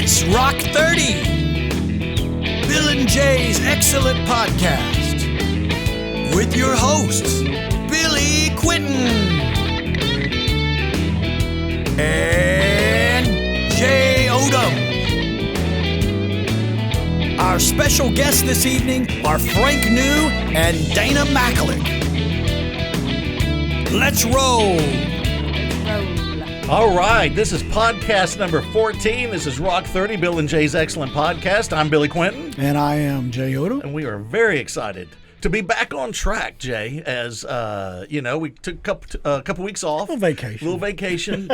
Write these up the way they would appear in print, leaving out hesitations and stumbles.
It's Rock 30, Bill and Jay's excellent podcast, with your hosts, Billy Quinton and Jay Odom. Our special guests this evening are Frank New and Dana Macalik. Let's roll. All right, this is podcast number 14. This is Rock 30, Bill and Jay's excellent podcast. I'm Billy Quinton. And I am Jay Odom. And we are very excited to be back on track, Jay, as, we took a couple weeks off. A little vacation.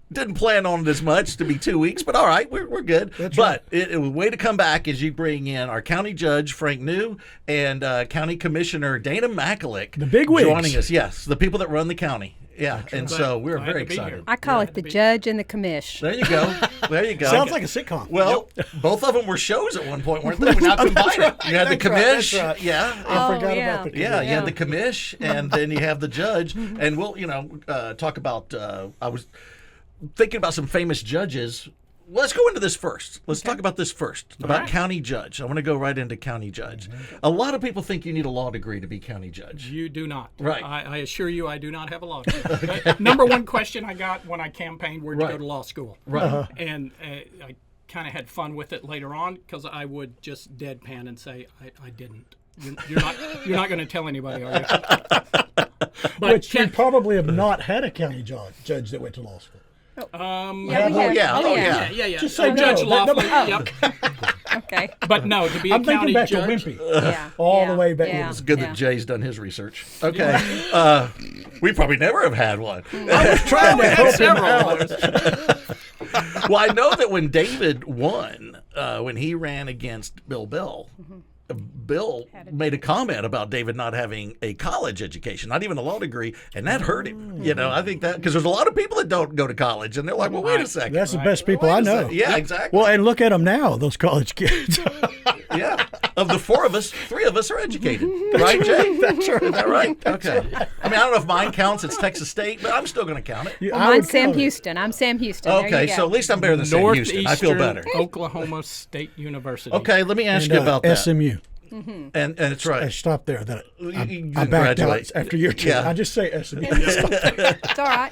Didn't plan on it as much to be 2 weeks, but all right, we're good. That's but right. It was way to come back as you bring in our county judge, Frank New, and county commissioner, Dana Macalik. The big wigs. Joining us, yes, the people that run the county. Yeah, That's and right. so we're very excited. I call it the judge and the commish. There you go. There you go. Sounds like a sitcom. Well, both of them were shows at one point, weren't they? We now combined it. You had the commish. That's right. Yeah. I forgot about the commish. Yeah, you had the commish, and then you have the judge. And we'll, talk about, I was thinking about some famous judges. Let's go into this first. Let's talk about this first, about county judge. I want to go right into county judge. A lot of people think you need a law degree to be county judge. You do not. Right. I assure you I do not have a law degree. Number one question I got when I campaigned, where'd you go to law school? Right. And I kind of had fun with it later on because I would just deadpan and say, I didn't. You're not going to tell anybody, are you? Which you probably have not had a county judge that went to law school. Yeah. Just say Judge no. Lawfully. Oh. Yep. Okay. But no, to be a I'm county thinking back judge. to Wimpy. All the way back. Yeah. It's good that Jay's done his research. Okay. We probably never have had one. I was trying to help him out. Well, I know that when David won, when he ran against Bill Bell, Bill made a comment about David not having a college education, not even a law degree, and that hurt him. I think that because there's a lot of people that don't go to college, and they're like, well, wait a second. That's the best people I know. Yeah, exactly. Well, and look at them now, those college kids. Yeah. Of the four of us, three of us are educated. Right, Jay? That's right. Is that right? Okay. I mean, I don't know if mine counts. It's Texas State, but I'm still going to count it. Well, mine's Sam Houston. I'm Sam Houston. There Okay, you go. so at least I'm better than Sam Houston. I feel better. Oklahoma State University. Okay, let me ask you about that. SMU. And it's right. I stopped there. Then You I backed graduate. out after year two. Yeah. I just say SMU. It's all right.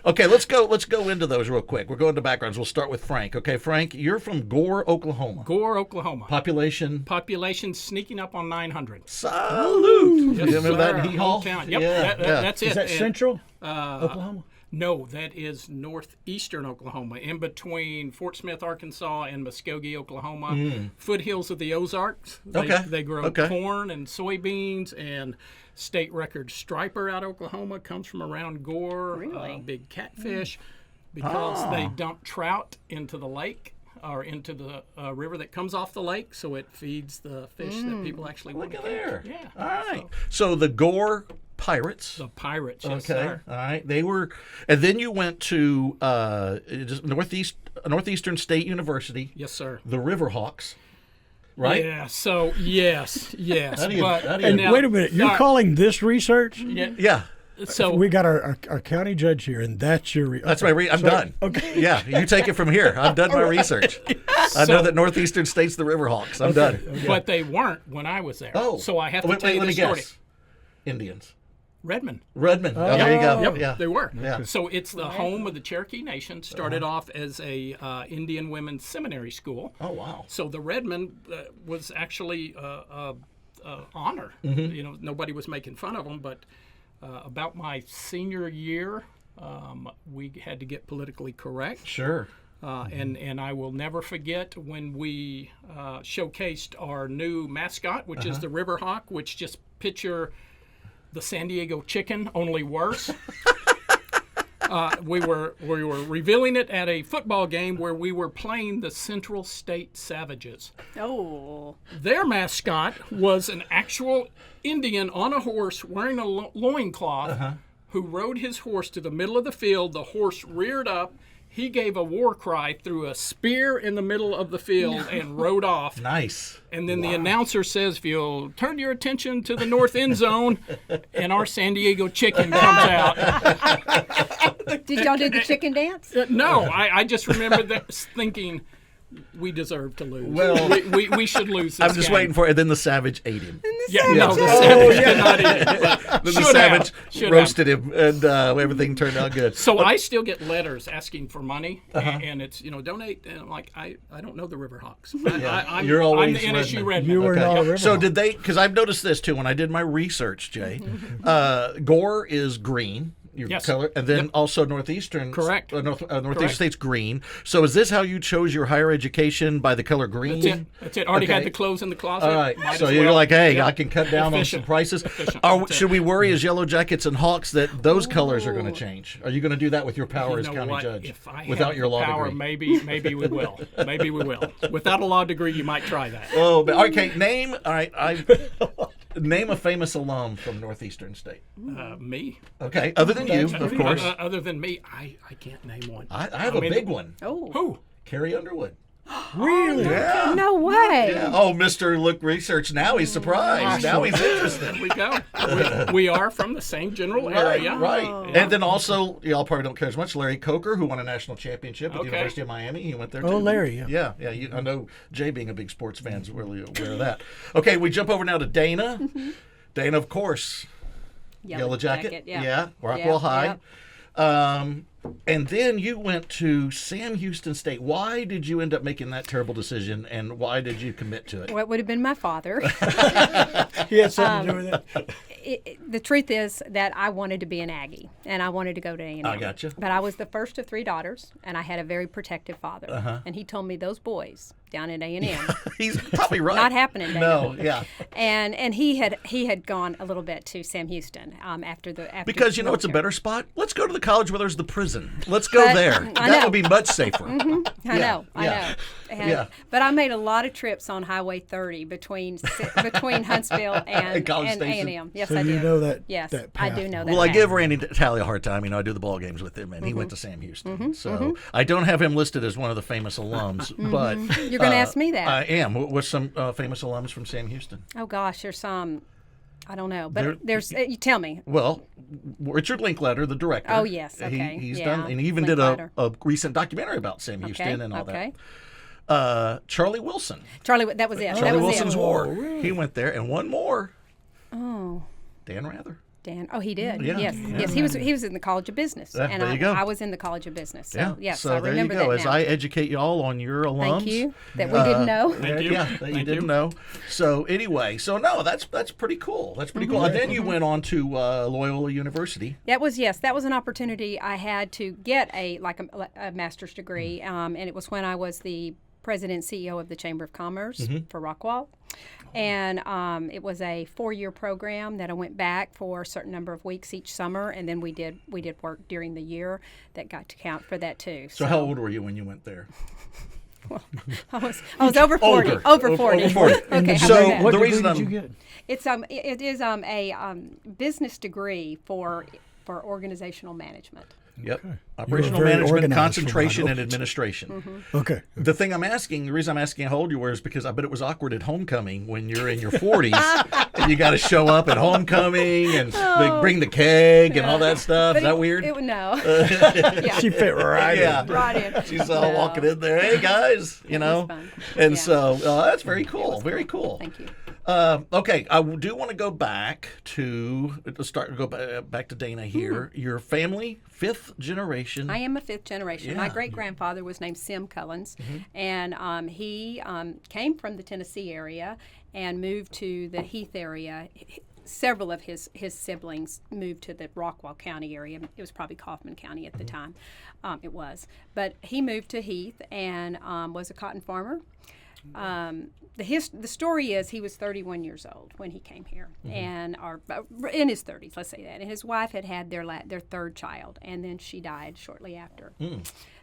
Okay, let's go into those real quick. We're going to backgrounds. We'll start with Frank. Okay, Frank, you're from Gore, Oklahoma. Gore, Oklahoma. Population sneaking up on 900. Salute. Yes, You remember sir. that in Hee-Haw? Hometown. Yep, Yeah, that's it. Is that And, central Oklahoma? No, that is northeastern Oklahoma, in between Fort Smith, Arkansas, and Muskogee, Oklahoma. Foothills of the Ozarks. They grow corn and soybeans, and state record striper out of Oklahoma comes from around Gore. Really? Big catfish, because they dump trout into the lake or into the river that comes off the lake, so it feeds the fish that people actually want to Look at there. Yeah. All right. So the Gore Pirates. The Pirates, yes, Okay. sir. All right. They were, and then you went to Northeastern State University. Yes, sir. The Riverhawks. Right. Yeah. So yes. How do you- And now- wait a minute, you're calling this research? Yeah. So We got our county judge here, and that's your. That's my. I'm done. Okay. Yeah. You take it from here. I've done my research. I know that Northeastern State's the Riverhawks. I'm done. But they weren't when I was there. Oh. So I have to Wait, tell you let the me story. guess. Indians. Redmond. Redmond. Oh, there you go. Yep, Yeah. they were. Yeah. So it's the home of the Cherokee Nation. Started off as a Indian women's seminary school. Oh, wow. So the Redmond was actually honor. Nobody was making fun of them. But about my senior year, we had to get politically correct. Sure. And I will never forget when we showcased our new mascot, which is the Riverhawk, which just picture the San Diego chicken, only worse. We were revealing it at a football game where we were playing the Central State Savages. Oh. Their mascot was an actual Indian on a horse wearing a loincloth who rode his horse to the middle of the field. The horse reared up. He gave a war cry, threw a spear in the middle of the field, and rode off. Nice. And then the announcer says, if you'll turn your attention to the north end zone, and our San Diego chicken comes out. Did y'all do the chicken dance? No, I just remember thinking, We deserve to lose. Well, we should lose this I'm just game. waiting for it. And then the Savage ate him. Yeah, no, the Savage did not eat it. Then the Should Savage have. roasted him, and everything turned out good. So I still get letters asking for money, and it's, donate. And I'm like, I don't know the Riverhawks. You're always I'm the NSU Redman. Redman. You were not a Riverhawk. So did they? Because I've noticed this too when I did my research, Jay. Gore is green. Your Yes. color, and then also Northeastern. Correct. Northeastern Correct. State's green. So is this how you chose your higher education, by the color green? That's it. Already Okay. had the clothes in the closet. All right. Might So as you're well. like, hey, Yeah. I can cut down Efficient. on some prices. Efficient. That's Should it. we worry as Yellow Jackets and Hawks that those colors are going to change? Are you going to do that with your power You as know county what? judge If I without had your the law power, degree? maybe we will. Maybe we will. Without a law degree, you might try that. Oh, but okay. Name. All right. Name a famous alum from Northeastern State. Me? Okay, other than you, of course. Other than me, I can't name one. I have a big one. Oh. Who? Carrie Underwood. Really? Yeah. No way. Yeah. Oh, Mr. Look Research. Now he's surprised. Now he's interested. There we go. We are from the same general area. Right. Yeah. And then also, y'all probably don't care as much, Larry Coker, who won a national championship at the Okay. University of Miami. He went there too. Oh, Larry, yeah. Yeah. I know Jay, being a big sports fan, is really aware of that. Okay, we jump over now to Dana. Dana, of course. Yellow Jacket. Yeah. Rockwall Yeah, High. And then you went to Sam Houston State. Why did you end up making that terrible decision, and why did you commit to it? What would have been my father. He had something to do with it. The truth is that I wanted to be an Aggie, and I wanted to go to A&M. I gotcha. But I was the first of 3 daughters, and I had a very protective father. And he told me those boys down at A&M, He's probably right. not happening. Dana. No, yeah. And he had gone a little bit to Sam Houston after Because the it's a military. better spot. Let's go to the college where there's the prison. Let's go But- there. I That know. would be much safer. I know. yeah. Yeah. But I made a lot of trips on Highway 30 between Huntsville and College Station. A&M. Yes, So I do. you know that. Yes, that I path. do know that. Well, I path. give Randy Talley a hard time. I do the ball games with him, and he went to Sam Houston. So I don't have him listed as one of the famous alums, but You're going to ask me that. I am. What's some famous alums from Sam Houston? Oh gosh, there's some. I don't know, There- but there's. You tell me. Well, Richard Linklater, the director. Oh, yes, okay, He's yeah, done, and he even did Linklater. a recent documentary about Sam Houston and all okay. that. Charlie Wilson. Charlie, that was it. Charlie that was Wilson's it. War. really? He went there, and one more. Oh, Dan Rather. Dan. Oh, he did. Yeah. Yes, Yeah. yes. He was in the College of Business, and there you go. I was in the College of Business. So yes, So I there remember you go. that As now. I educate you all on your alums. Thank you. That we didn't know. Thank you. Yeah, that you Thank didn't know. So anyway, no, that's pretty cool. That's pretty cool. And then you went on to Loyola University. That was an opportunity I had to get a master's degree, and it was when I was the president and CEO of the Chamber of Commerce for Rockwall, and it was a 4-year program that I went back for a certain number of weeks each summer, and then we did work during the year that got to count for that too. So how old were you when you went there? I was over 40. Older. Over 40. Over 40. Okay, how So about that? What the degree reason did you I'm- get? It is a business degree for organizational management. Yep. Operational very management, organized concentration, from and that. administration. Okay. The thing I'm asking, the reason I'm asking how old you were is because I bet it was awkward at homecoming when you're in your 40s and you got to show up at homecoming and they bring the keg and all that stuff. But Is that weird? No. Yeah. She fit right Yeah. in. Right in. She's all No. walking in there. Hey guys, It was fun. and Yeah. so that's very cool. Very cool. Thank you. Okay, I do want to go back to back to Dana here. Your family, 5th generation. I am a 5th generation. My Yeah. great-grandfather was named Sim Cullens, and he came from the Tennessee area and moved to the Heath area. Several of his siblings moved to the Rockwall County area. It was probably Kaufman County at the time. It was. But he moved to Heath and was a cotton farmer. The story is he was 31 years old when he came here, and in his 30s, let's say that. And his wife had their 3rd child, and then she died shortly after.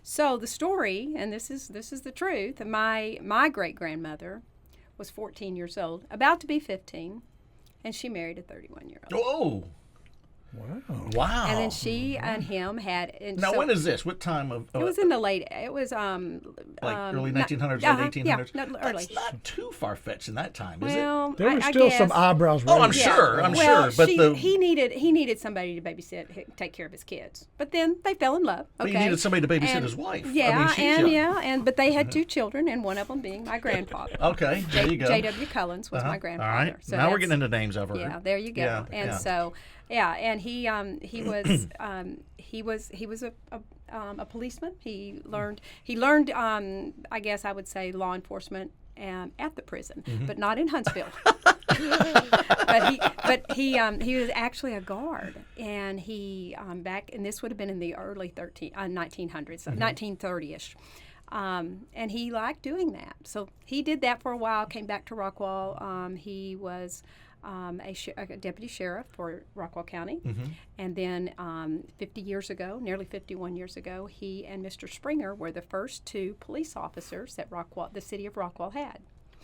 So the story, and this is the truth. My great grandmother was 14 years old, about to be 15, and she married a 31-year-old. Oh. Wow. And then she and him had. And Now, so when is this? What time of? it was in the late. It was early 1900s, late 1800s. Yeah, early. That's not too far fetched in that time, is it? Well, There were I still guess. some eyebrows Oh, I'm raised. sure. I'm well, sure. But he needed somebody to babysit, take care of his kids. But then they fell in love. But Okay. he needed somebody to babysit And- his wife. Yeah, I mean, she's young. but they had 2 children, and one of them being my grandfather. Okay, there you go. J.W. Cullens was my All grandfather. right. So Now we're that's- getting into names I've heard. Yeah, there you go. Yeah, and yeah. so, yeah, and he was he was a policeman. He learned I guess I would say law enforcement at the prison, Mm-hmm. but not in Huntsville. but he was actually a guard, and he and this would have been in the early 1900s, 1930ish. And he liked doing that. So he did that for a while, came back to Rockwall. He was a deputy sheriff for Rockwall County. And then 50 years ago, nearly 51 years ago, he and Mr. Springer were the first 2 police officers that the city of Rockwall had.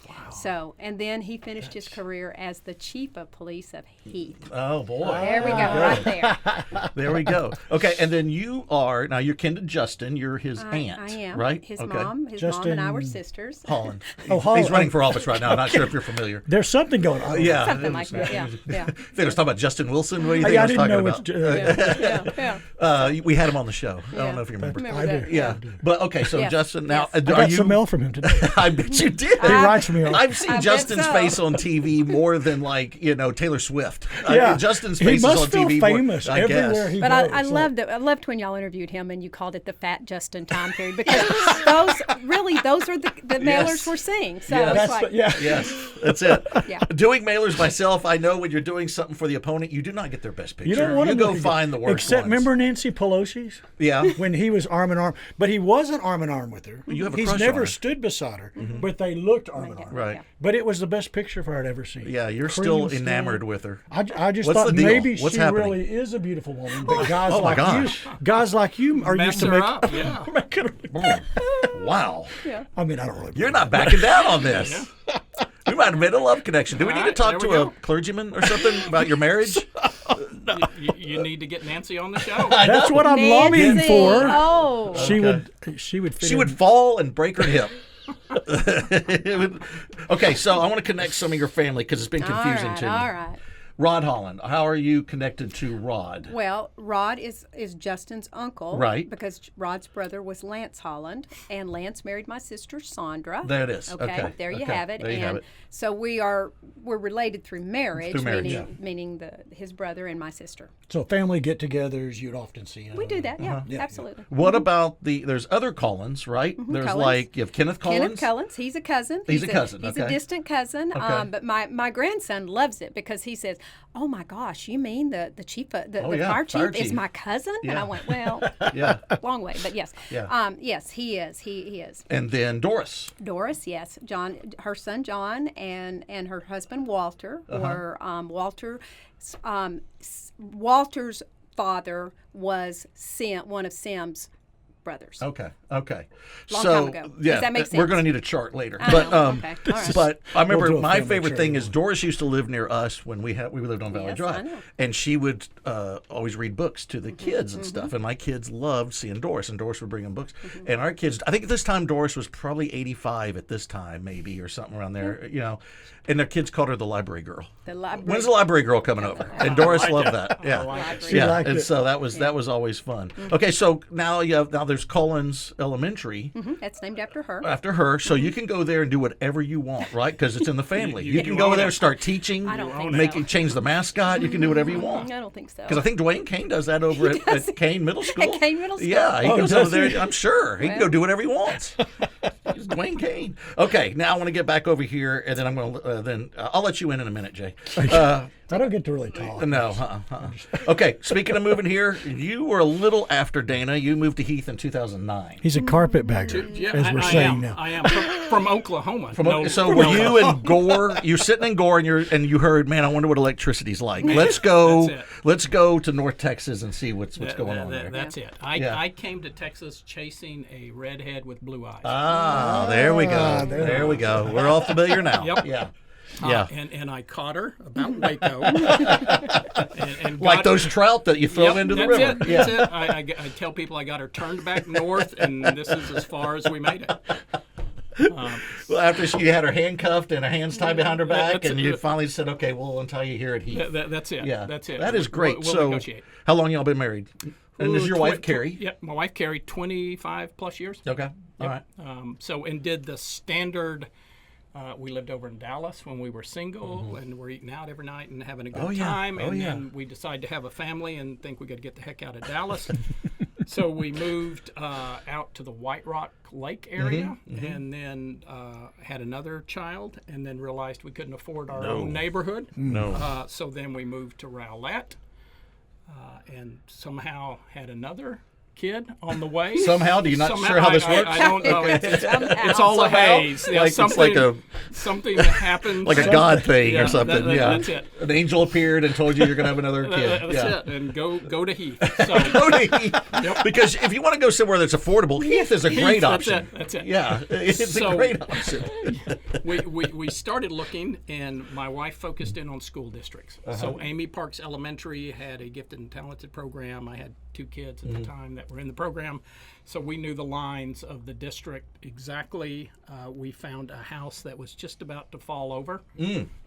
Wow. So, and then he finished his career as the chief of police of Heath. Oh, boy. There we go, right there. There we go. Okay, and then now you're kin to Justin. You're his aunt, I am. right? His okay. mom and I were sisters. Holland. Holland. He's running for office right now. I'm not sure if you're familiar. There's something going on. Yeah. Something like that, yeah. I think I was talking about Justin Wilson. What do you think I I was didn't talking know about? which. Yeah. We had him on the show. I don't Yeah. know if you remember. Remember I that? do. Yeah, but okay. So Yes. Justin, now Yes. I are got you? some mail from him today. I bet you did. He writes for me. I've seen I bet Justin's so. face on TV more than Taylor Swift. Yeah. Justin's He face must is on feel TV famous more, I everywhere guess. he But goes. I loved when y'all interviewed him and you called it the Fat Justin time period because those are the mailers we're seeing. So Yes. it's That's like, Yes, that's it. Yeah. Doing mailers myself, I know when you're doing something for the opponent, you do not get their best picture. You don't want to go find the worst Except, ones. remember Nancy Pelosi's? Yeah. When he was arm in arm, but he wasn't arm in arm with her. You have a He's crush never on her. stood beside her, but they looked arm in arm. Right. Yeah. But it was the best picture I'd ever seen. Yeah, you're Cream still skin. enamored with her. I just What's thought the deal? maybe What's she happening? really is a beautiful woman. But guys Oh, my like gosh. guys like you are Mess used to her make. up, yeah. make it- Wow. I mean, I don't really. You're not backing down on this. We might have made a love connection. Do we All need to right, talk there to we a go. clergyman or something about your marriage? You need to get Nancy on the show. That's what I'm lobbying Nancy. for. Oh. She would. She would. Fit She in. would fall and break her hip. Okay, so I want to connect some of your family because it's been confusing to me. All right. Rod Holland, how are you connected to Rod? Well, Rod is Justin's uncle. Right. Because Rod's brother was Lance Holland, and Lance married my sister Sandra. There it is. Okay. There you Okay. have it. There you and have it. so we're related through marriage, Through marriage, meaning his brother and my sister. So family get-togethers, you'd often see them. We do that. Uh-huh. Yeah, absolutely. What about there's other Collins, right? There's Cullens. you have Kenneth Collins. Kenneth Cullens, he's a cousin. He's a cousin, He's okay. a distant cousin. Okay. But my grandson loves it because he says, "Oh my gosh, you mean the chief, the yeah, fire fire chief is chief. my cousin?" And Yeah. I went, "Well, Yeah. long way, but yes, Yeah. yes, he is. He is." And then Doris. Doris, yes, John, her son John, and her husband Walter, or Walter's father was one of Sim's brothers. Okay. Long so time ago. yeah, Does that make we're sense? going to need a chart later. I But know. Okay. All right. but I remember We'll do a my family favorite chart. thing is Doris used to live near us when we lived on Valley Yes, Drive, I know. and she would always read books to the kids and stuff. And my kids loved seeing Doris, and Doris would bring them books. And our kids, I think at this time Doris was probably 85 at this time, maybe or something around there, And their kids called her the library girl. The library. When's the library girl coming over? And Doris loved that. Yeah. Library. Yeah, liked and it. so that was always fun. Okay, so now there's Collins Elementary That's named after her. after her, so you can go there and do whatever you want, right? Because it's in the family. You can you go own there, it. start teaching, I don't think make so. change the mascot. You can do whatever you want. I don't think so. Because I think Dwayne Kane does that over at Kane Middle School. Kane Middle School? Yeah, he Oh, goes does over there. he? I'm sure he can go do whatever he wants. He's Dwayne Kane. Okay, now I want to get back over here, and then I'm going to I'll let you in a minute, Jay. I don't get to really talk. No. Okay, speaking of moving here, you were a little after Dana. You moved to Heath in 2009. He's a carpetbagger, Yeah, as we're I saying am. now. I am from Oklahoma. So were you and Gore? You're sitting in Gore, and you heard, man, I wonder what electricity's like. Let's go. That's it. Let's go to North Texas and see what's going on there. That's it. I came to Texas chasing a redhead with blue eyes. There we go. There we go. We're all familiar now. Yep. Yeah. Yeah. And I caught her about Waco. and Like got- those trout that you throw into the that's river. It, that's it. I tell people I got her turned back north, and this is as far as we made it. Well, after she had her handcuffed and her hands tied behind her back, that's and it. you finally said, "Okay, we'll untie you here at Heath." That's it. Yeah, That's it. That is great. We'll So, negotiate. how long y'all been married? And is your wife Tw- Carrie? Yep, my wife Carrie, 25 plus years. Okay, all right. And did the standard. We lived over in Dallas when we were single, and we're eating out every night and having a good time. And then we decided to have a family and think we got to get the heck out of Dallas. So we moved out to the White Rock Lake area, and then had another child, and then realized we couldn't afford our own neighborhood. No. So then we moved to Rowlett, and somehow had another kid on the way. Somehow, do you not sure how this works? I don't know. It's all a haze. Yeah, Like, it's like something that happens. like a God thing or something. That's it. An angel appeared and told you you're going to have another kid. That's it. And go to Heath. So, Go to Heath. Because if you want to go somewhere that's affordable, Heath is a great option. That's it. Yeah, it's a great option. we started looking, and my wife focused in on school districts. So Amy Parks Elementary had a gifted and talented program. I had 2 kids at the time that were in the program, so we knew the lines of the district exactly. We found a house that was just about to fall over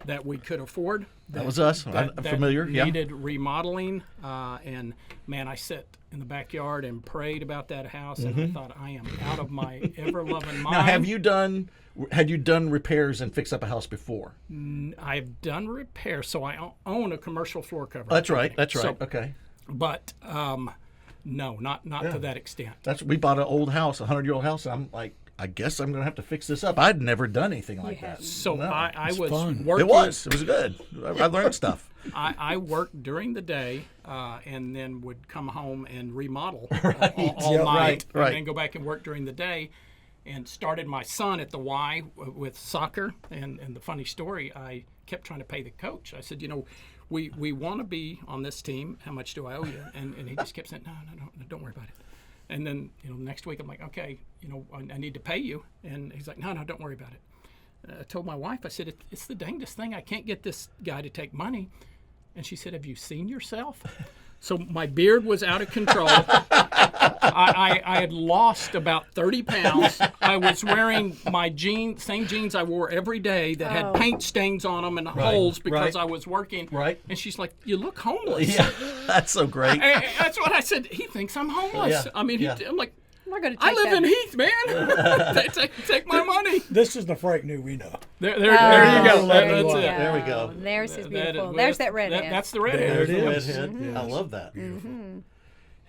that we could afford. That was us. I'm familiar. Yeah. Needed remodeling, and man, I sat in the backyard and prayed about that house, and I thought, I am out of my ever-loving mind. Now, had you done repairs and fixed up a house before? I've done repairs, so I own a commercial floor cover. That's right. That's right. So, Okay. But no, not to that extent. We bought an old house, a 100-year-old house, and I'm like, I guess I'm going to have to fix this up. I'd never done anything like that. So No. I was fun. working. It was good. I learned stuff. I worked during the day and then would come home and remodel all Yeah, night, right. and then go back and work during the day. And started my son at the Y with soccer. And the funny story, I kept trying to pay the coach. I said, we want to be on this team. How much do I owe you? And he just kept saying, no, don't worry about it. And then, next week I'm like, okay, I need to pay you. And he's like, no, don't worry about it. I told my wife, I said, it's the dangest thing. I can't get this guy to take money. And she said, have you seen yourself? So my beard was out of control. I had lost about 30 pounds. I was wearing my same jeans I wore every day that had paint stains on them and holes because I was working. Right. And she's like, you look homeless. Yeah, that's so great. And that's what I said. He thinks I'm homeless. Yeah. I mean, Yeah. I'm like, I'm not going to I live in Heath, man. take my money. This is the Frank New we know. There you go. There That's you it. go. There we go. There's his beautiful. That- There's that redhead. That's the redhead. There it Red is. head. I love that. And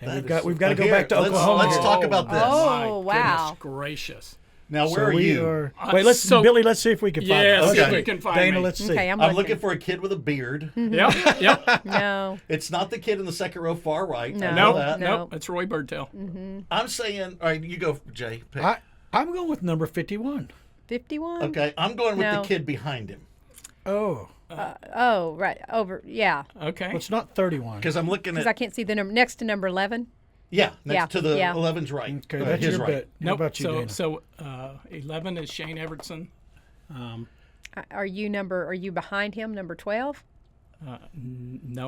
That we've is- got to go Here, back to let's- Oklahoma. Let's talk about this. Oh, My wow. goodness gracious. Now, So where are we you? are- Wait, Billy, let's see if we can find Yeah, it. see if Okay. we can find Dana, me. let's see. Okay, I'm I'm looking for a kid with a beard. Yep. No. It's not the kid in the second row far right. I No. know Nope. that. No. Nope. It's Roy Birdtail. I'm saying, all right, you go, Jay. Pick. I'm going with number 51. 51? Okay, I'm going with No. the kid behind him Oh, Oh, right. Over. Yeah. Okay. well, it's not 31. because I'm looking Because I at can't see the number next to number 11. next Yeah, to the yeah. 11's right. Okay, that's his your right. bet. What Nope. about you, Dana? So 11 is Shane Evertson. Are you behind him, number 12? No,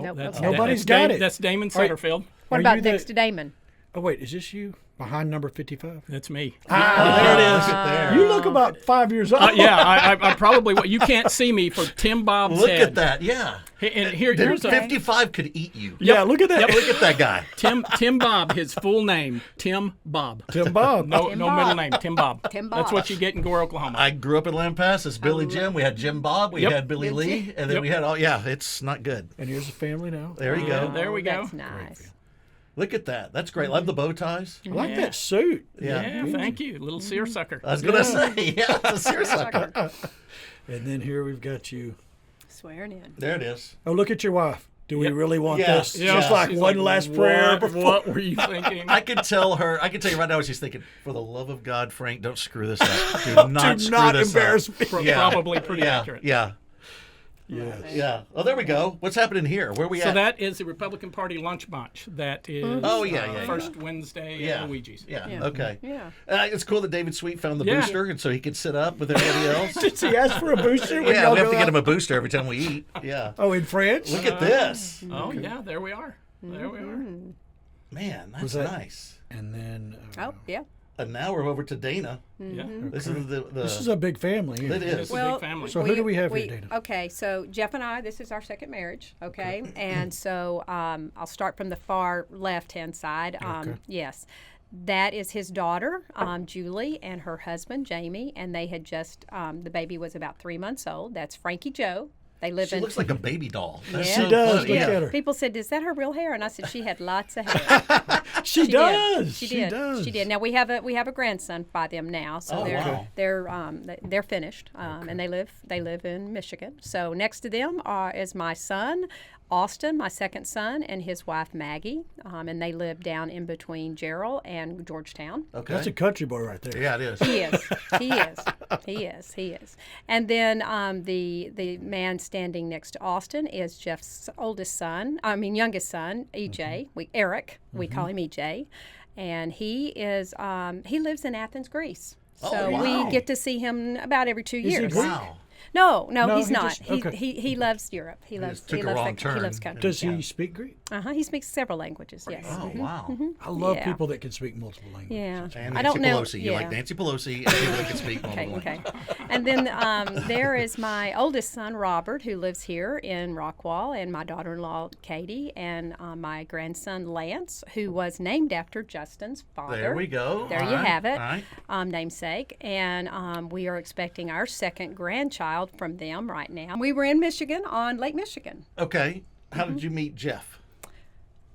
Nope, that's okay. Nobody's that's got it. That's Damon All right. Satterfield. What Are about you the- next to Damon? Oh, wait, is this you behind number 55? That's me. There it is. Look at there. You look about 5 years old. Yeah, I probably. You can't see me for Tim Bob's Look head. at that. Yeah. And here's a 55 could eat you. Yeah, look at that. Look at that guy. Tim Bob. His full name, Tim Bob. Tim Bob. No, Tim no Bob. middle name, Tim Bob. Tim That's Bob. what you get in Gore, Oklahoma. I grew up in Lampasas. Billy Jim. We had Jim Bob. We Yep. had Billy Billy Lee. Jim. And then Yep. we had all, yeah, it's not good. And here's the family now. There you Yeah, go. there we go. That's nice. Look at that. That's great. Love the bow ties. I like Yeah. that suit. Yeah, thank you, little seersucker. I was going to say, yeah, it's a seersucker. And then here we've got you. Swearing in. There it is. Oh, look at your wife. Do we really want Yeah. this? Yeah. Just like She's one last prayer what, before. What were you thinking? I can tell you right now what she's thinking. For the love of God, Frank, don't screw this up. Do not Do screw not this embarrass up. me. Probably pretty yeah, accurate. Yeah. Yes. Yeah. Oh, there we go. What's happening here? Where are we So at? that is the Republican Party lunch bunch. That is first Wednesday at Luigi's. Yeah. Okay. Yeah. It's cool that David Sweet found the Yeah. booster, and so he could sit up with everybody else. Did he ask for a booster? When Yeah, y'all we have go to get out? him a booster every time we eat. Yeah. Oh, in France? Look at this. Oh, yeah, there we are. There we are. Man, that's that- nice. And then. Oh, yeah. And now we're over to Dana. Yeah. This is the This is a big family. it is. It's a big family. So who do we have here, Dana? Okay, so Jeff and I, this is our second marriage, okay? And so I'll start from the far left-hand side. Yes. That is his daughter, Julie, and her husband, Jamie, and they had just, the baby was about 3 months old. That's Frankie Joe. They live She in. looks like a baby doll. That's Yeah. so She does. funny. Look at her. People said, "Is that her real hair?" And I said, "She had lots of hair." She does. She She did. does. She did. Now we have a grandson by them now, so Oh, wow. they're finished, and they live in Michigan. So next to them is my son, Austin, my second son, and his wife Maggie, and they live down in between Gerald and Georgetown. Okay. That's a country boy right there. Yeah, it is. He is. He is. He is. He is. And then the man standing next to Austin is Jeff's youngest son, EJ. Eric. We call him EJ, and he lives in Athens, Greece. Oh, So wow. we get to see him about every 2 he years. Greek? Wow. No, he's he not. just- okay. He loves Europe. He loves just took he a loves wrong he loves turn. country. Does he speak Greek? He speaks several languages. Yes. Oh, wow. I love Yeah. people that can speak multiple languages. Yeah. And I Nancy don't know. Pelosi. You like Nancy Pelosi and people that can speak multiple Okay, languages. okay. And then there is my oldest son, Robert, who lives here in Rockwall, and my daughter-in-law, Katie, and my grandson, Lance, who was named after Justin's father. There we go. There All you right, have it, all right. namesake. And we are expecting our second grandchild from them right now. We were in Michigan, on Lake Michigan, Okay. How Mm-hmm. did you meet Jeff?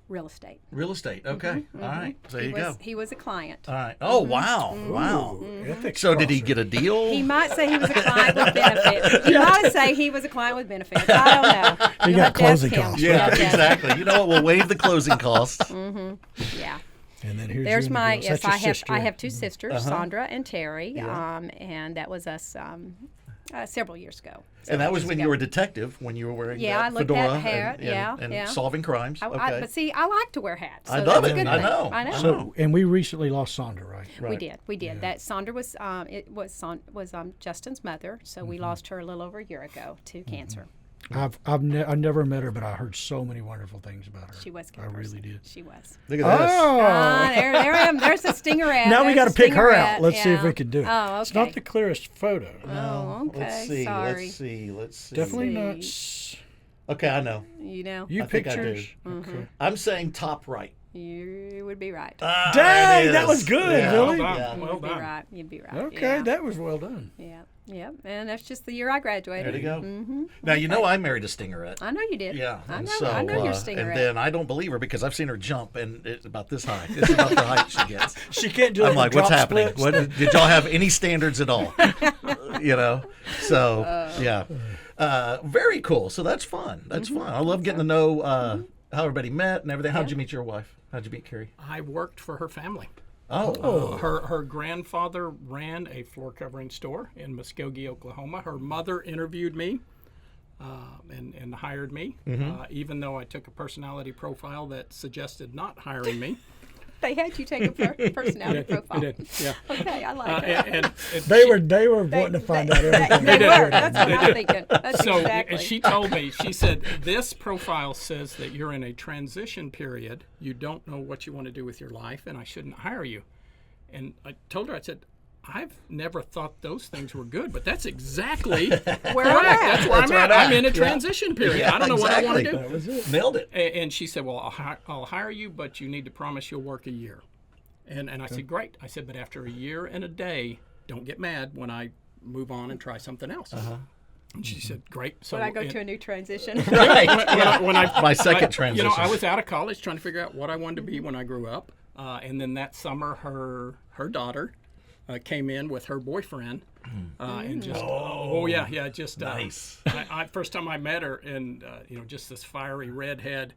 real estate. Real estate. Okay. All right. So there you go. He was a client. All right. Oh, wow. Wow. Ethics So did he crosser. get a deal? He might say he was a client with benefits. He might say he was a client with benefits. I don't know. He You'll got have to ask closing him. costs. Yeah, You'll have to ask him. exactly. You know what? We'll waive the closing costs. Yeah. And then here's There's you and the my girls. yes. That's your I have sister. I have two sisters, Sandra and Terry. And that was us several years ago. And that was when you were a detective, when you were wearing Yeah, I that looked fedora at hat, and yeah. solving crimes. Okay. But see, I like to wear hats. So I love that's it. a good I thing. know. I know. So, and we recently lost Sandra, right? We did. That Sandra was Justin's mother. So we lost her a little over a year ago to cancer. I've never met her, but I heard so many wonderful things about her. She was a good I person. really did. She was. Look at this. Oh, There I am. There's a stingerette. now we got got to pick her out. Let's see if we can do it. Oh, okay. It's not the clearest photo. Oh, okay. Let's see. Sorry. Let's see. Definitely see. not. s- Okay, I know. You know, You I think I pictures. do. Okay. I'm saying top right. you would be right. Ah, Dang, there it that is. was good, Yeah. really. Well done. Yeah. Well You'd be done. right. You'd be right. Okay, Yeah. that was well done. Yeah. And that's just the year I graduated. There you go. Now you know I married a stingerette. I know you did. Yeah, I and know. so, I know you're and stingerette. then I don't believe her because I've seen her jump, and it's about this high. It's about the height she gets. She can't do it. I'm like, what's drop happening? splits. What did y'all have any standards at all? You know, so yeah, very cool. So that's fun. That's fun. I love getting to know how everybody met and everything. How'd you meet your wife? How'd you meet Carrie? I worked for her family. Oh, Her grandfather ran a floor covering store in Muskogee, Oklahoma. Her mother interviewed me and hired me, even though I took a personality profile that suggested not hiring me. They had you take a personality profile. They did, yeah. Okay, I like it. And They were wanting to find out everything. They did. were. That's what I'm thinking. That's so exactly. she told me, she said, this profile says that you're in a transition period. You don't know what you want to do with your life, and I shouldn't hire you. And I told her, I said, I've never thought those things were good, but that's exactly Where correct. I'm at. That's where I'm at. right I'm in a Yeah. transition period. Yeah, I don't know what I want to do. exactly. That was it. nailed it. And she said, well, I'll hire you, but you need to promise you'll work a year. And I said, great. I said, but after a year and a day, don't get mad when I move on and try something else. And she said, great. So When I go to a new transition. Right. when I My second I transition. I was out of college trying to figure out what I wanted to be when I grew up. And then that summer, her daughter came in with her boyfriend. And just, just Nice. I first time I met her, and just this fiery redhead.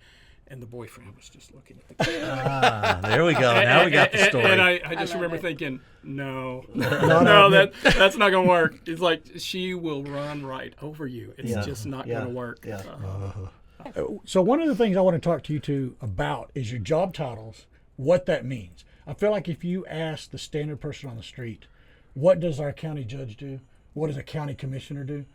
And the boyfriend was just looking at the camera. There we go. Now we got the story. And I just remember thinking, no, No, that's not going to work. It's like, she will run right over you. It's just not going to work. Yeah. So one of the things I want to talk to you two about is your job titles, what that means. I feel like if you ask the standard person on the street, what does our county judge do? What does a county commissioner do?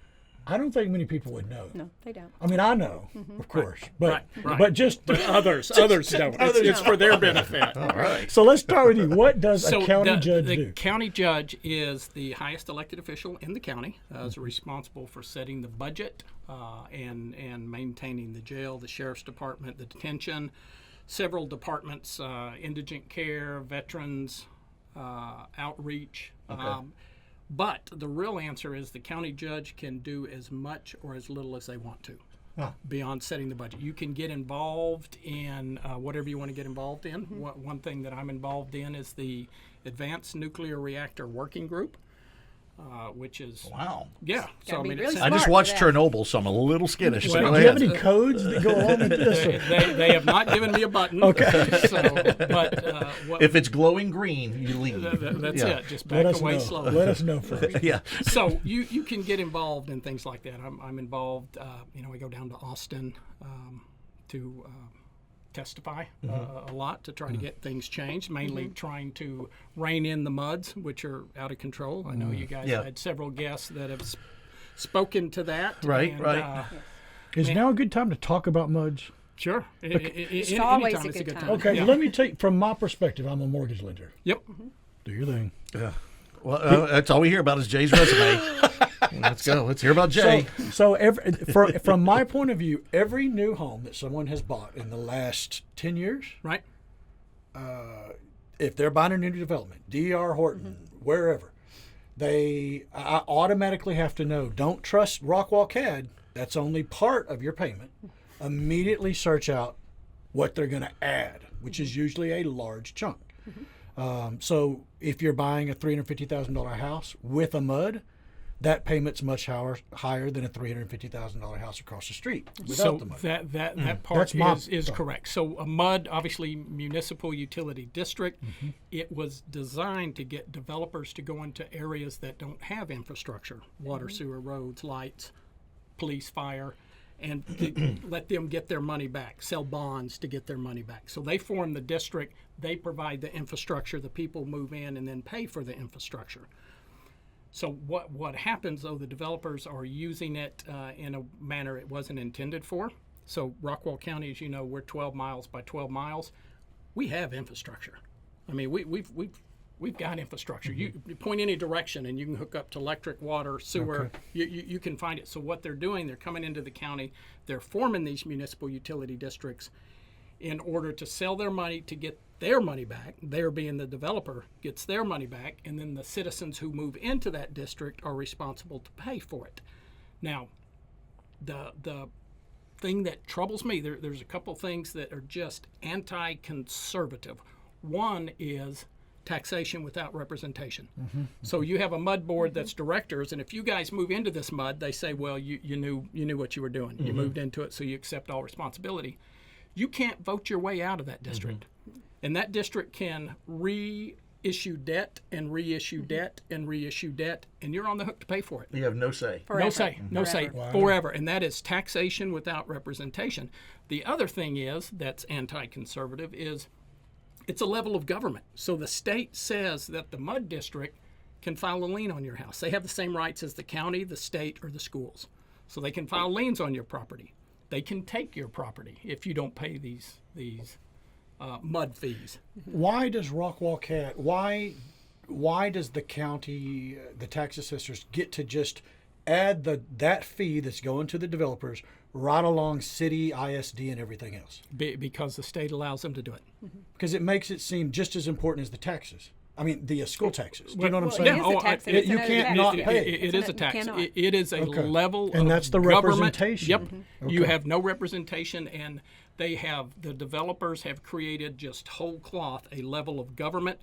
I don't think many people would know. No, they don't. I mean, I know, of course, but Right. but just Others don't. It's for their benefit. All right. so let's start with you. What does So a county judge the do? county judge is the highest elected official in the county. Is responsible for setting the budget and maintaining the jail, the sheriff's department, the detention, several departments, indigent care, veterans, outreach. But the real answer is the county judge can do as much or as little as they want to. Beyond setting the budget. You can get involved in whatever you want to get involved in. One thing that I'm involved in is the Advanced Nuclear Reactor Working Group, which is... Wow. Yeah. So, I mean, really it's, I just smart watched for that. Chernobyl, so I'm a little skittish. Well, so go Do you have ahead. any codes that go along with this? they have not given me a button. Okay. So, but what, If it's glowing green, you leave. that's Yeah. it. Just Let back us away know. slowly. Let us know first. Yeah. So you can get involved in things like that. I'm involved. We go down to Austin to testify a lot to try to get things changed. Mainly trying to rein in the MUDs, which are out of control. I know you guys Yeah. had several guests that have spoken to that. Right, and, right. Is now a good time to talk about MUDs? Sure. It's always Anytime a it's good time. Okay, Yeah. let me take, from my perspective, I'm a mortgage lender. Yep. Do your thing. Yeah. Well, that's all we hear about is Jay's resume. Let's go. Let's hear about Jay. So from my point of view, every new home that someone has bought in the last 10 years, Right. if they're buying a new development, D.R. Horton, wherever, I automatically have to know, don't trust Rockwall CAD. That's only part of your payment. Immediately search out what they're going to add, which is usually a large chunk. So if you're buying a $350,000 house with a MUD, that payment's much higher than a $350,000 house across the street without the MUD. That part is correct. So a MUD, obviously municipal utility district, it was designed to get developers to go into areas that don't have infrastructure, water, sewer, roads, lights, police, fire, and to let them get their money back, sell bonds to get their money back. So they form the district, they provide the infrastructure, the people move in and then pay for the infrastructure. So what happens, though, the developers are using it in a manner it wasn't intended for. So Rockwall County, as you know, we're 12 miles by 12 miles. We have infrastructure. I mean, we've got infrastructure. You point any direction and you can hook up to electric, water, sewer. You can find it. So what they're doing, they're coming into the county, they're forming these municipal utility districts in order to sell their money to get their money back. They're being the developer, gets their money back, and then the citizens who move into that district are responsible to pay for it. Now, the thing that troubles me, there's a couple things that are just anti-conservative. One is taxation without representation. So you have a MUD board that's directors, and if you guys move into this MUD, they say, well, you knew what you were doing. You moved into it, so you accept all responsibility. You can't vote your way out of that district. And that district can reissue debt and reissue debt and reissue debt, and you're on the hook to pay for it. You have no say. Forever. No say, Wow. forever. And that is taxation without representation. The other thing that's anti-conservative is it's a level of government. So the state says that the MUD district can file a lien on your house. They have the same rights as the county, the state, or the schools. So they can file liens on your property. They can take your property if you don't pay these MUD fees. Why does Rockwall CAD, why does the county, the tax assessors get to just add that fee that's going to the developers right along city, ISD, and everything else? Because the state allows them to do it. Because it makes it seem just as important as the taxes. I mean, the school taxes. Do you know what I'm Well, saying? it is a tax. It's you another can't tax. not pay it. It is a tax. cannot. It is a Okay. level And of that's the government. representation. Yep. Okay. You have no representation, and the developers have created just whole cloth a level of government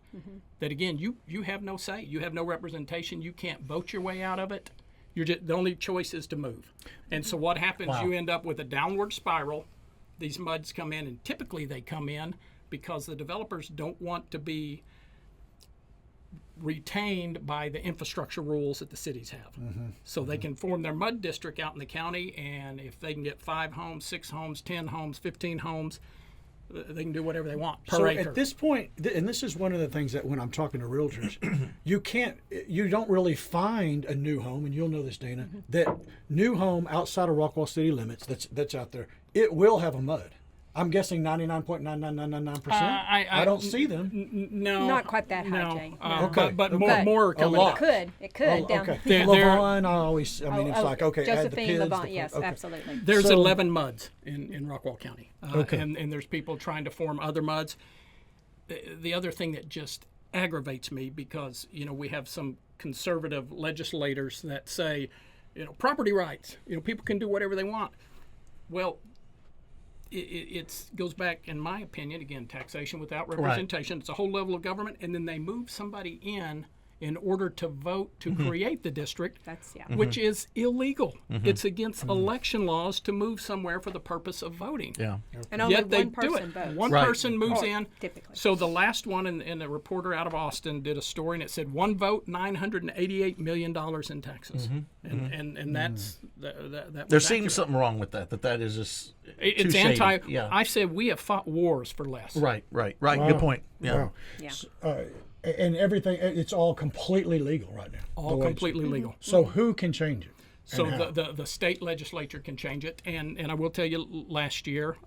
that, again, you have no say. You have no representation. You can't vote your way out of it. The only choice is to move. And so what happens, Wow. you end up with a downward spiral these MUDs come in, and typically they come in because the developers don't want to be retained by the infrastructure rules that the cities have. So they can form their MUD district out in the county, and if they can get 5 homes, 6 homes, 10 homes, 15 homes, they can do whatever they want per acre. At this point, and this is one of the things that when I'm talking to realtors, you don't really find a new home, and you'll know this, Dana, that new home outside of Rockwall city limits that's out there, it will have a MUD. I'm guessing 99.99999%. I don't see them. No, Not quite that high, Jay. No. Okay. But more are coming lot. up. It could. Down Okay. There- Lavon, it's like, okay, add the Josephine, PIDs. Lavon, yes, absolutely. There's So- 11 MUDs in Rockwall County. And there's people trying to form other MUDs. The other thing that just aggravates me, because, we have some conservative legislators that say, property rights, people can do whatever they want. Well, it goes back, in my opinion, again, taxation without representation. Right. It's a whole level of government, and then they move somebody in order to vote to create the district, which is illegal. It's against election laws to move somewhere for the purpose of voting. Yeah. And only Yet they one do person it. votes. One person moves in. Typically. So the last one, and a reporter out of Austin did a story, and it said one vote, $988 million in taxes. And that's that. There seems something wrong with that. That is just it's too anti. shady. Yeah. I said we have fought wars for less. Right. Wow. Good point. Yeah. Wow. Yeah. And everything, it's all completely legal right now. All completely legal. So who can change it? So the state legislature can change it, and I will tell you, last year,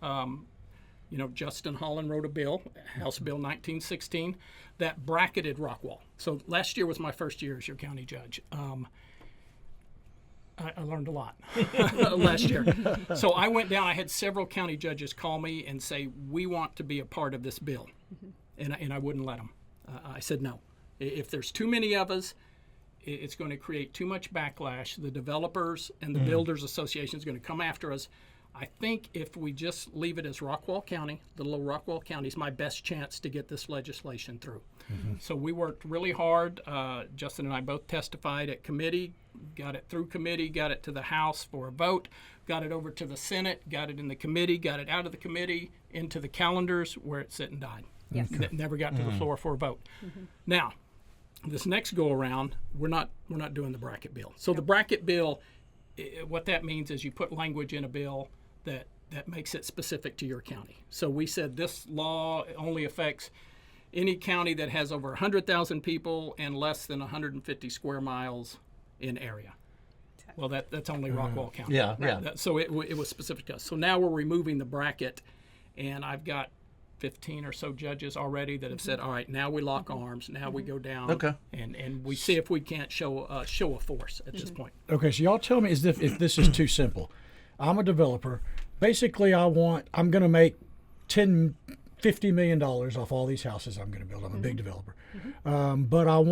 Justin Holland wrote a bill, House Bill 1916, that bracketed Rockwall. So last year was my first year as your county judge. I learned a lot last year. So I went down. I had several county judges call me and say, we want to be a part of this bill, and I wouldn't let them. I said no. If there's too many of us, it's going to create too much backlash. The developers and the builders association is going to come after us. I think if we just leave it as Rockwall County, the little Rockwall County is my best chance to get this legislation through. So we worked really hard. Justin and I both testified at committee, got it through committee, got it to the House for a vote, got it over to the Senate, got it in the committee, got it out of the committee, into the calendars where it sit and died. Yes. Never got to the floor for a vote. Now, this next go around, we're not doing the bracket bill. So the bracket bill, what that means is you put language in a bill that makes it specific to your county. So we said this law only affects any county that has over 100,000 people and less than 150 square miles in area. Well, that's only Rockwall County. Yeah. So it was specific to us. So now we're removing the bracket, and I've got 15 or so judges already that have said, all right, now we lock arms. Now we go down and we see if we can't show a force at this point. Okay, so y'all tell me if this is too simple. I'm a developer. Basically, I'm going to make $50 million off all these houses I'm going to build. I'm a big developer. But I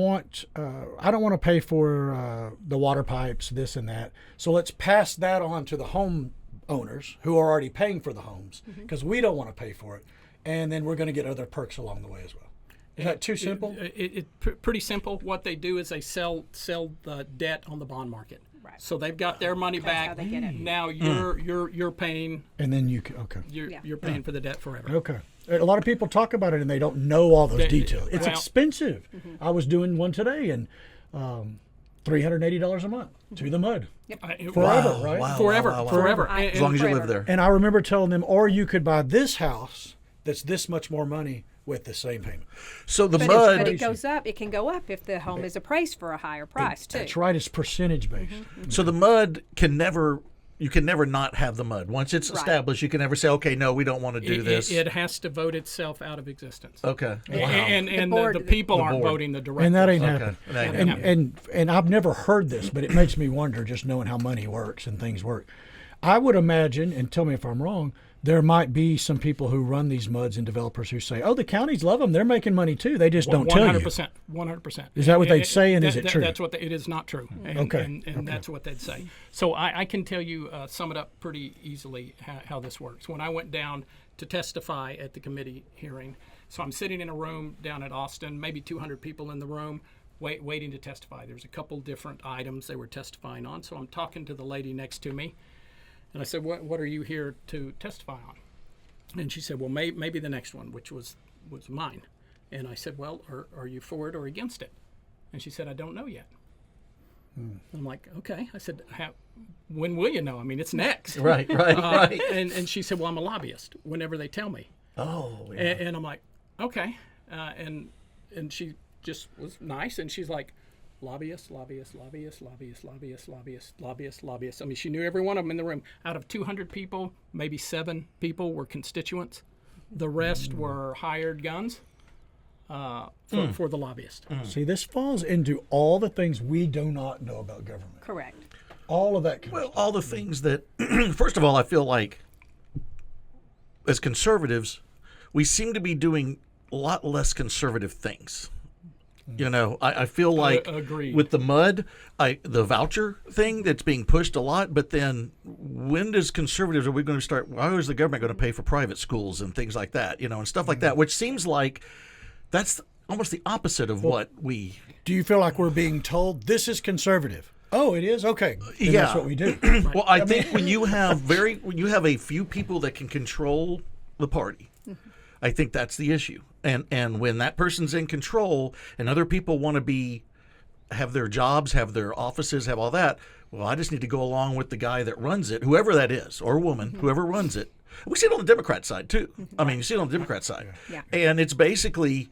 don't want to pay for the water pipes, this and that. So let's pass that on to the home owners who are already paying for the homes, because we don't want to pay for it. And then we're going to get other perks along the way as well. Is that too simple? It's pretty simple. What they do is they sell the debt on the bond market. Right. So they've got their money back. How they get it. Now you're paying. And then you're paying for the debt forever. Okay. A lot of people talk about it and they don't know all those details. It's expensive. I was doing one today and $380 a month to the MUD. Yep. Forever, right? Wow, Forever. As long as you live there. And I remember telling them, or you could buy this house that's this much more money with the same payment. So the But MUD. it goes up. It can go up if the home is appraised for a higher price too. That's right. It's percentage based. So the MUD you can never not have the MUD. Once it's established, you can never say, okay, no, we don't want to do this. It has to vote itself out of existence. Okay. And board- the people aren't board. voting the directors. And that ain't Okay. happening. That ain't happening. And I've never heard this, but it makes me wonder just knowing how money works and things work. I would imagine, and tell me if I'm wrong, there might be some people who run these MUDs and developers who say, oh, the counties love them. They're making money too. They just don't tell you. 100%. Is that what they'd say, and is it true? That's what it is not true. And that's what they'd say. So I can tell you, sum it up pretty easily how this works. When I went down to testify at the committee hearing, so I'm sitting in a room down at Austin, maybe 200 people in the room, waiting to testify. There's a couple different items they were testifying on. So I'm talking to the lady next to me. And I said, what are you here to testify on? And she said, well, maybe the next one, which was mine. And I said, well, are you for it or against it? And she said, I don't know yet. I'm like, okay. I said, when will you know? I mean, it's next. Right. And she said, well, I'm a lobbyist whenever they tell me. Oh, yeah. And I'm like, okay. And she just was nice. And she's like, lobbyist. I mean, she knew every one of them in the room. Out of 200 people, maybe 7 people were constituents. The rest were hired guns. For the lobbyist. See, this falls into all the things we do not know about government. Correct. All of that. Well, all the things that, first of all, I feel like as conservatives, we seem to be doing a lot less conservative things. You know, I feel like agreed. With the mud, the voucher thing that's being pushed a lot, but then when does conservatives, are we going to start, why is the government going to pay for private schools and things like that, you know, and stuff like that, which seems like that's almost the opposite of what we... Do you feel like we're being told this is conservative? Oh, it is? Okay. Then Yeah. That's what we do. Well, I think when you have a few people that can control the party, I think that's the issue. And when that person's in control and other people want to have their jobs, have their offices, have all that, well, I just need to go along with the guy that runs it, whoever that is, or woman, whoever runs it. We see it on the Democrat side, too. I mean, you see it on the Democrat side. Yeah. And it's basically,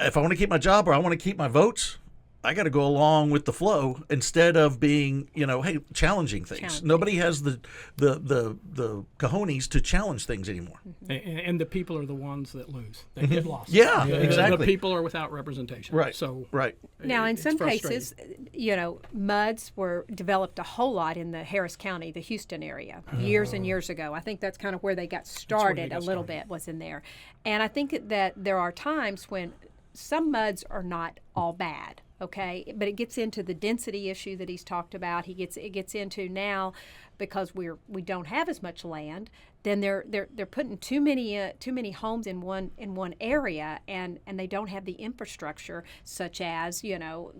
if I want to keep my job or I want to keep my votes, I got to go along with the flow instead of being, you know, hey, challenging things. Nobody has the cojones to challenge things anymore. And the people are the ones that lose. They get lost. Yeah, The exactly. people are without representation. Right. So right. Now, in it's some frustrating. cases, you know, MUDs were developed a whole lot in the Harris County, the Houston area, years and years ago. I think that's kind of where they got started a little bit, was in there. And I think that there are times when some MUDs are not all bad. Okay, but it gets into the density issue that he's talked about. It gets into now, because we don't have as much land. Then they're putting too many homes in one area, and they don't have the infrastructure, such as, you know,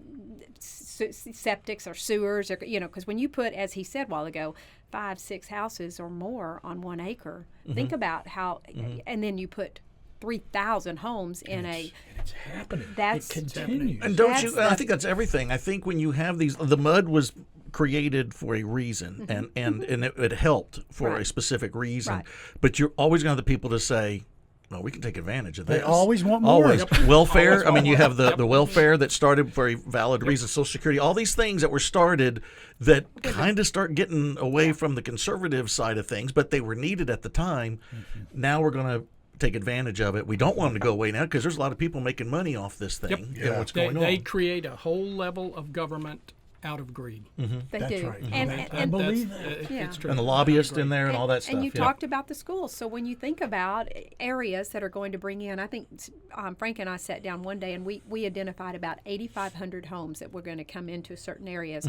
septics or sewers, or, you know, because when you put, as he said a while ago, 5-6 houses or more on 1 acre, think about how, and then you put 3,000 homes in It's happening. That's it continues. And don't you? I think that's everything. I think when you have these, the mud was created for a reason, and it helped for a specific reason. Right. But you're always going to have the people to say, "No, we can take advantage of this." They always want more. Always welfare. I mean, you have the welfare that started for a valid reason. Social Security. All these things that were started that kind of start getting away from the conservative side of things, but they were needed at the time. Now we're going to take advantage of it. We don't want them to go away now because there's a lot of people making money off this thing. And what's going on. They create a whole level of government out of greed. They That's do. right. And I believe that. It's true. And the lobbyists in there and all that stuff. And you yeah. talked about the schools. So when you think about areas that are going to bring in, I think Frank and I sat down one day and we identified about 8,500 homes that were going to come into certain areas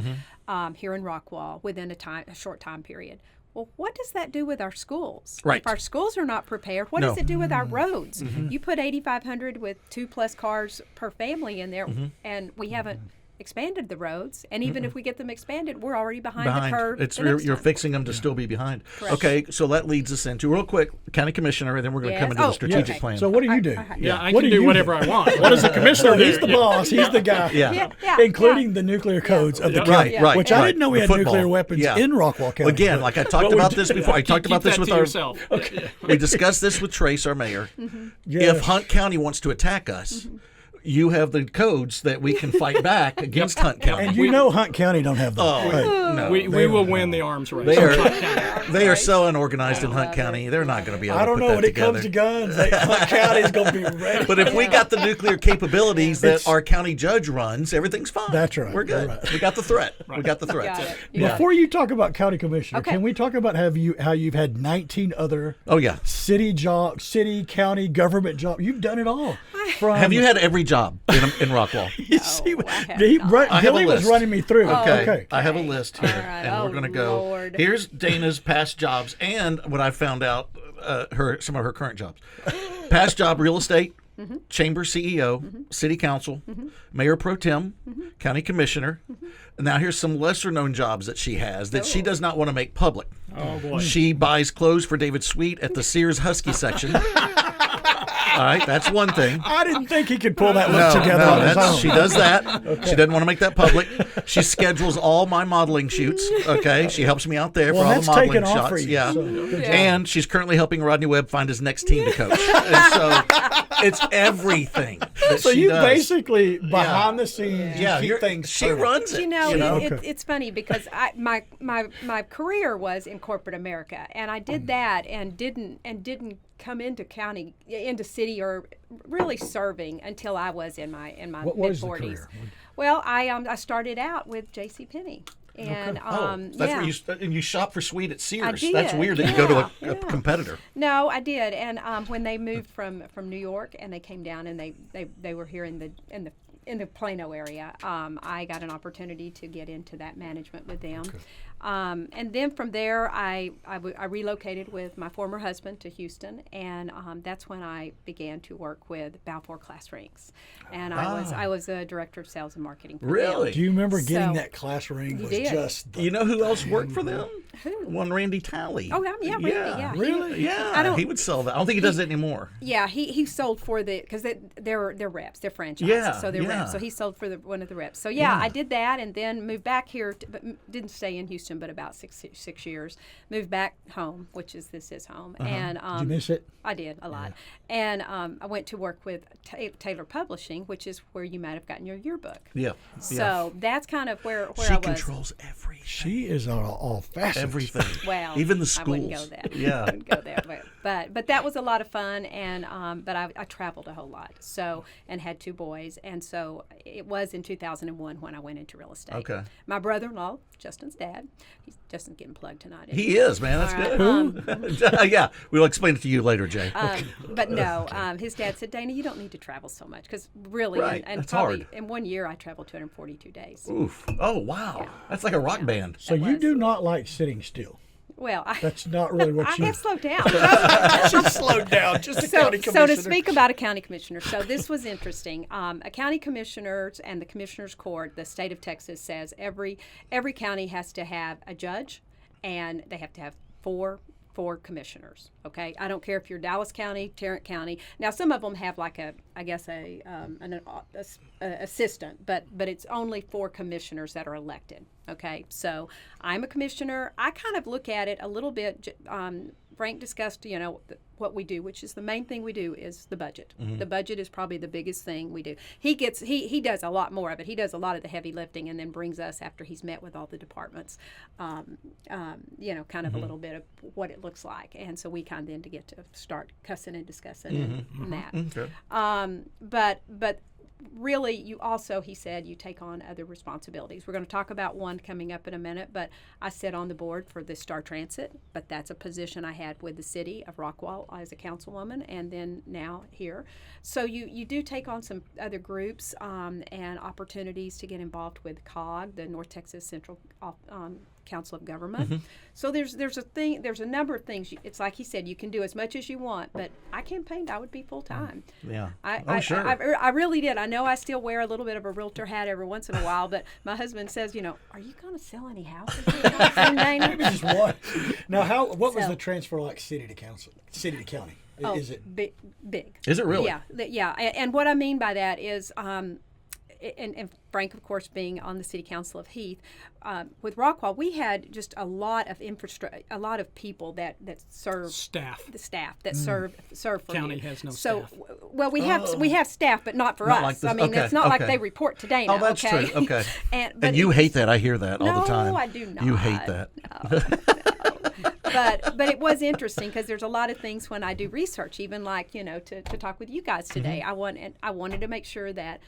here in Rockwall within a short time period. Well, what does that do with our schools? Right. If our schools are not prepared, what does it do with our roads? You put 8,500 with 2+ cars per family in there, and we haven't expanded the roads. And even if we get them expanded, we're already behind the curve. It's the next you're time. fixing them to still be behind. Correct. Okay, so that leads us into real quick county commissioner, and then we're going to come into the strategic plan. So what do you do? Yeah, I What can do do you whatever I want. What does the commissioner So do? he's the boss. He's the guy. Yeah. Including the nuclear codes of the Right, county. right, Which right. I didn't know we The had football. nuclear weapons Yeah. in Rockwall County. Again, like I talked about this before. I talked about this Keep with that to our. yourself. We discussed this with Trace, our mayor. Yes. If Hunt County wants to attack us, you have the codes that we can fight back against Hunt County. And you know Hunt County don't have those. Hey, no. We will win the arms race. They are so unorganized in Hunt County. They're not going to be able I to don't put know that when it together. comes to guns. Hunt County's going to be ready. But if we got the nuclear capabilities that our county judge runs, everything's fine. That's right. We're good. That's right. We got the threat. We got the threat. Got it. Yeah. Before you talk about county commissioner, Okay. can we talk about how you've had 19 other Oh yeah. city, county, government jobs? You've done it all. From, Have you had every job in Rockwall? You see, I have Billy was list. running me through. Okay. I have a list here, All right. and we're Oh, going to go. Lord. Here's Dana's past jobs and what I found out some of her current jobs. Past job: real estate, chamber CEO, city council, mayor pro tem, county commissioner, Now, here's some lesser-known jobs that she has that she does not want to make public. Oh, boy. She buys clothes for David Sweet at the Sears Husky section. All right, that's one thing. I didn't think he could pull that look together on his own. She does that. She doesn't want to make that public. She schedules all my modeling shoots. Okay, she helps me out there for all the modeling shots. For you, yeah. So And she's currently helping Rodney Webb find his next team to coach. And so it's everything. That so she you does. basically behind the scenes, Yeah, you keep things. she perfect. runs it. It's funny because my career was in corporate America, and I did that and didn't come into city or really serving until I was in my mid-40s. Well, I started out with J.C. Penney. And that's where you shop for Sweet at Sears. I did. That's weird that you go to a competitor. No, I did. And when they moved from New York and they came down and they were here in the Plano area, I got an opportunity to get into that management with them. Okay. And then from there, I relocated with my former husband to Houston, and that's when I began to work with Balfour Class Rings. And I was a director of sales and marketing for Really? them. Do you remember getting that class ring? Was did. just You know who else worked for them? Who? One Randy Talley. Oh, yeah, Randy, yeah. Really? Yeah, he would sell that. I don't think he does it anymore. Yeah, he sold for because they're reps, they're franchise. Yeah, so they're reps. So he sold for one of the reps. So I did that and then moved back here, but didn't stay in Houston, but about six years. Moved back home, which is home. And did you miss it? I did a lot. And I went to work with Taylor Publishing, which is where you might have gotten your yearbook. Yeah. So that's kind of where she I was. controls everything. She is all facets. Everything. Well, even the schools. I wouldn't go there. Yeah. I wouldn't go there. But that was a lot of fun, and but I traveled a whole lot. So and had two boys, and so it was in 2001 when I went into real estate. Okay. My brother-in-law, Justin's dad, Justin's getting plugged tonight. He is, man. That's good. Yeah, we'll explain it to you later, Jay. But no, his dad said, Dana, you don't need to travel so much because really, Right. and That's probably hard. in 1 year I traveled 242 days. Oof. Oh, wow. Yeah. That's like a rock band. So you was. do not like sitting still. Well, That's not really what I you. have slowed down. She's slowed down. Just a So county commissioner. to speak about a county commissioner, so this was interesting. A county commissioners and the commissioners court, the state of Texas says every county has to have a judge, and they have to have four commissioners. Okay, I don't care if you're Dallas County, Tarrant County. Now some of them have like an assistant, but it's only 4 commissioners that are elected. Okay, so I'm a commissioner. I kind of look at it a little bit. Frank discussed, what we do, which is the main thing we do is the budget. Mm-hmm. The budget is probably the biggest thing we do. He does a lot more of it. He does a lot of the heavy lifting and then brings us after he's met with all the departments, kind of a little bit of what it looks like. And so we kind of then to get to start cussing and discussing and that. Okay. But really, he said, you take on other responsibilities. We're going to talk about one coming up in a minute, but I sit on the board for the Star Transit, but that's a position I had with the city of Rockwall as a councilwoman, and then now here. So you do take on some other groups and opportunities to get involved with COG, the North Texas Central Council of Government. Mm-hmm. So there's a number of things. It's like he said, you can do as much as you want, but I campaigned I would be full time. Yeah. Sure. I really did. I know I still wear a little bit of a realtor hat every once in a while, but my husband says, are you going to sell any houses? Maybe just one. Now, what was the transfer like city to county? Is it big? Is it really? Yeah. And what I mean by that is, and Frank, of course, being on the City Council of Heath, with Rockwall, we had just a lot of infrastructure, a lot of people that serve the staff that serve for County you. has no staff. Well, we have staff, but not for not us. Like this. I mean, it's not like they report to Dana. Oh, that's okay? true. Okay. and you hate that. I hear that all the time. No, I do not. You hate that. No. But it was interesting because there's a lot of things when I do research, even like to talk with you guys today. Mm-hmm. I wanted to make sure that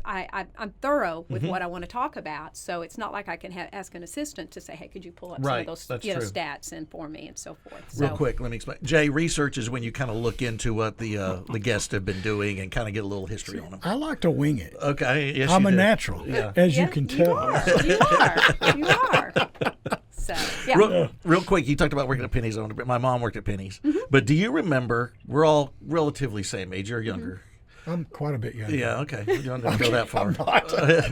I'm thorough with what I want to talk about. So it's not like I can ask an assistant to say, hey, could you pull up some of those stats in for me and so forth. Real quick, let me explain. Jay, research is when you kind of look into what the guests have been doing and kind of get a little history on them. I like to wing it. Okay. Yes, I'm you a do. natural, as you can tell. You are. So, yeah. Real quick, you talked about working at Penny's. My mom worked at Penny's. Mm-hmm. But do you remember, we're all relatively same age, you're younger. I'm quite a bit younger. Yeah, okay. You don't have to go that far.